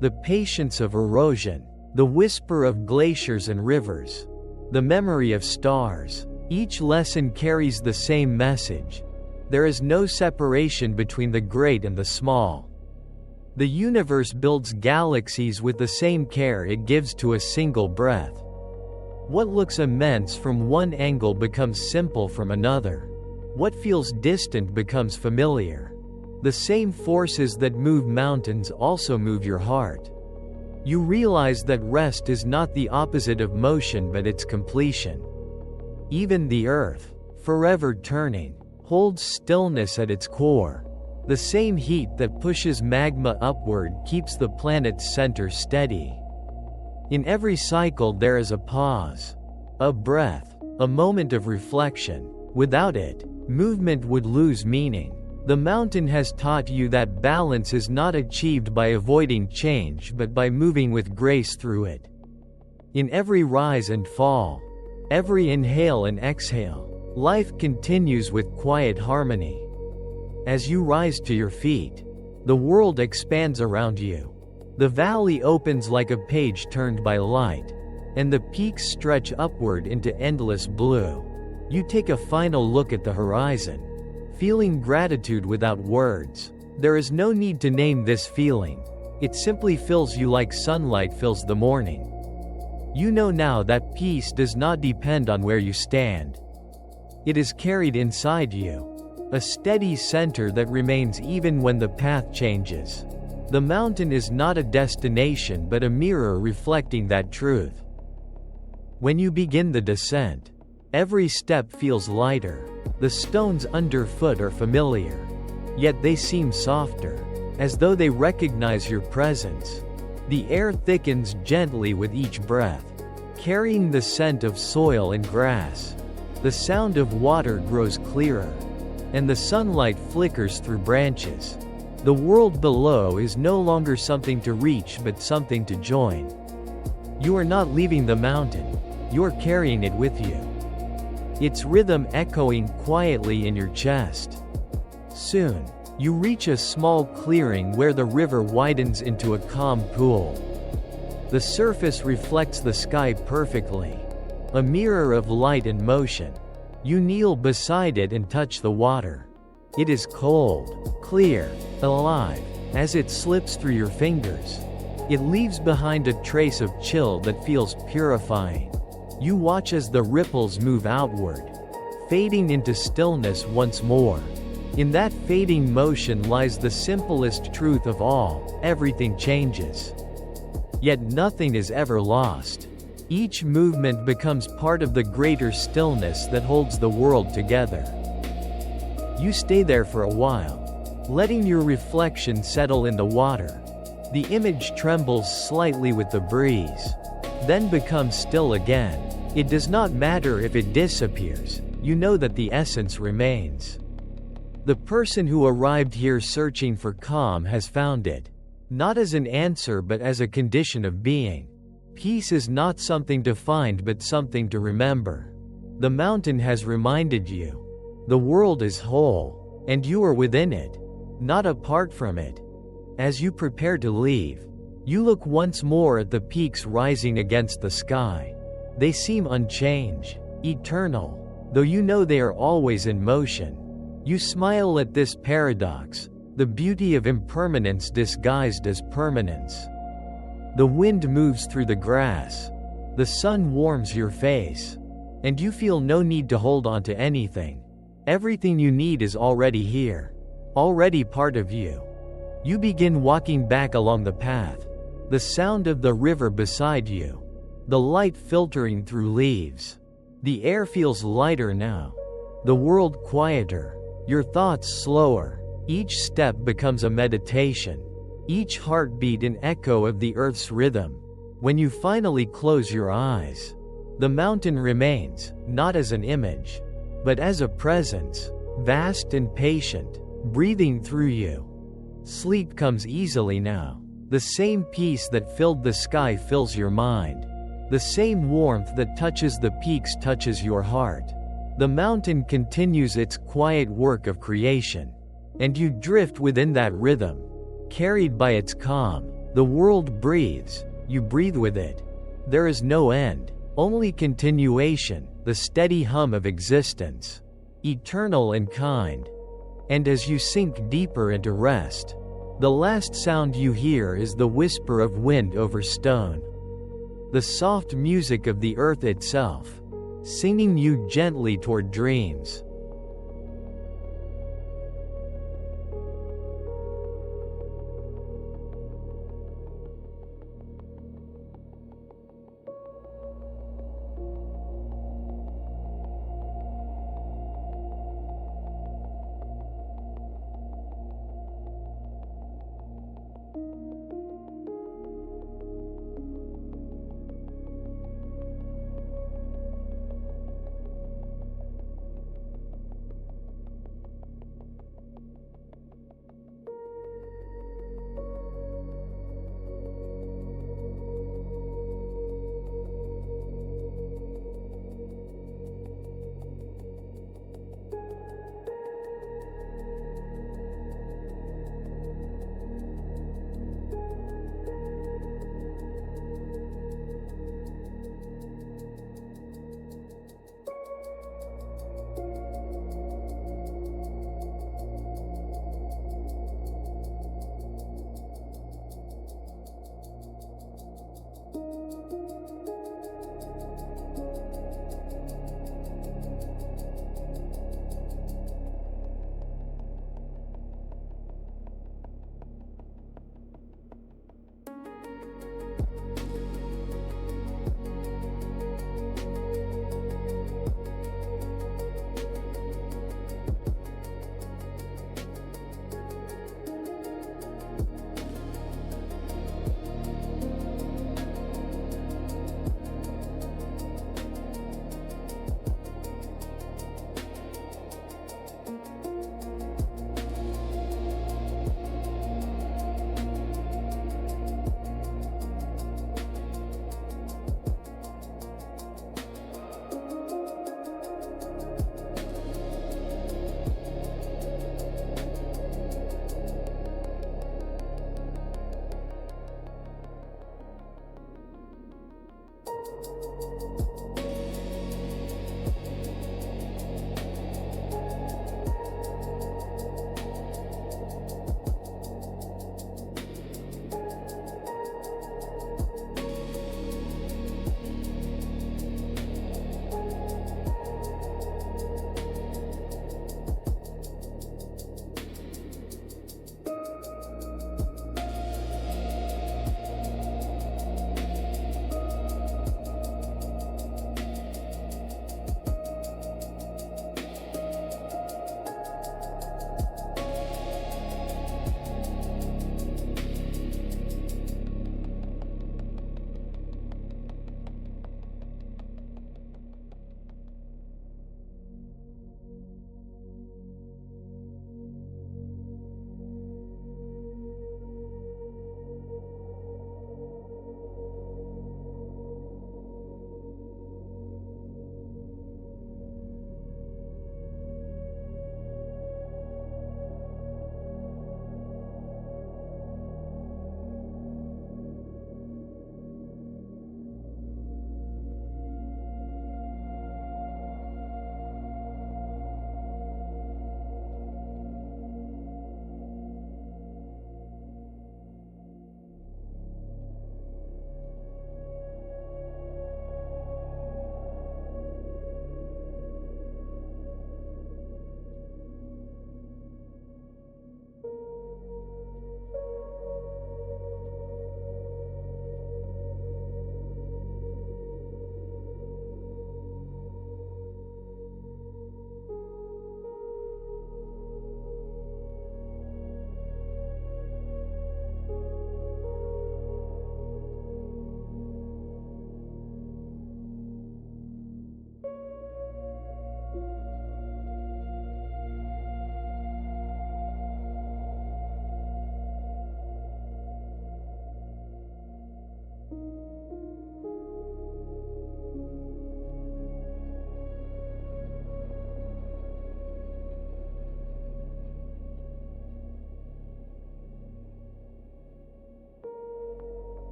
the patience of erosion, the whisper of glaciers and rivers, the memory of stars. Each lesson carries the same message. There is no separation between the great and the small. The universe builds galaxies with the same care it gives to a single breath. What looks immense from one angle becomes simple from another. What feels distant becomes familiar. The same forces that move mountains also move your heart. You realize that rest is not the opposite of motion but its completion. Even the earth, forever turning, holds stillness at its core. The same heat that pushes magma upward keeps the planet's center steady. In every cycle there is a pause, a breath, a moment of reflection. Without it, movement would lose meaning. The mountain has taught you that balance is not achieved by avoiding change but by moving with grace through it. In every rise and fall, every inhale and exhale, life continues with quiet harmony. As you rise to your feet, the world expands around you. The valley opens like a page turned by light, and the peaks stretch upward into endless blue. You take a final look at the horizon, feeling gratitude without words. There is no need to name this feeling. It simply fills you like sunlight fills the morning. You know now that peace does not depend on where you stand. It is carried inside you. A steady center that remains even when the path changes. The mountain is not a destination but a mirror reflecting that truth. When you begin the descent, every step feels lighter. The stones underfoot are familiar. Yet they seem softer, as though they recognize your presence. The air thickens gently with each breath, carrying the scent of soil and grass. The sound of water grows clearer, and the sunlight flickers through branches. The world below is no longer something to reach but something to join. You are not leaving the mountain, you're carrying it with you. Its rhythm echoing quietly in your chest. Soon, you reach a small clearing where the river widens into a calm pool. The surface reflects the sky perfectly, a mirror of light and motion. You kneel beside it and touch the water. It is cold, clear, alive. As it slips through your fingers, it leaves behind a trace of chill that feels purifying. You watch as the ripples move outward, fading into stillness once more. In that fading motion lies the simplest truth of all: everything changes. Yet nothing is ever lost. Each movement becomes part of the greater stillness that holds the world together. You stay there for a while, letting your reflection settle in the water. The image trembles slightly with the breeze, then becomes still again. It does not matter if it disappears, you know that the essence remains. The person who arrived here searching for calm has found it, not as an answer but as a condition of being. Peace is not something to find but something to remember. The mountain has reminded you. The world is whole, and you are within it, not apart from it. As you prepare to leave, you look once more at the peaks rising against the sky. They seem unchanged, eternal, though you know they are always in motion. You smile at this paradox, the beauty of impermanence disguised as permanence. The wind moves through the grass. The sun warms your face. And you feel no need to hold on to anything. Everything you need is already here, already part of you. You begin walking back along the path. The sound of the river beside you. The light filtering through leaves. The air feels lighter now. The world quieter. Your thoughts slower. Each step becomes a meditation. Each heartbeat an echo of the earth's rhythm. When you finally close your eyes, the mountain remains, not as an image, but as a presence, vast and patient, breathing through you. Sleep comes easily now. The same peace that filled the sky fills your mind. The same warmth that touches the peaks touches your heart. The mountain continues its quiet work of creation. And you drift within that rhythm, carried by its calm. The world breathes, you breathe with it. There is no end, only continuation, the steady hum of existence, eternal and kind. And as you sink deeper into rest, the last sound you hear is the whisper of wind over stone. The soft music of the earth itself, singing you gently toward dreams.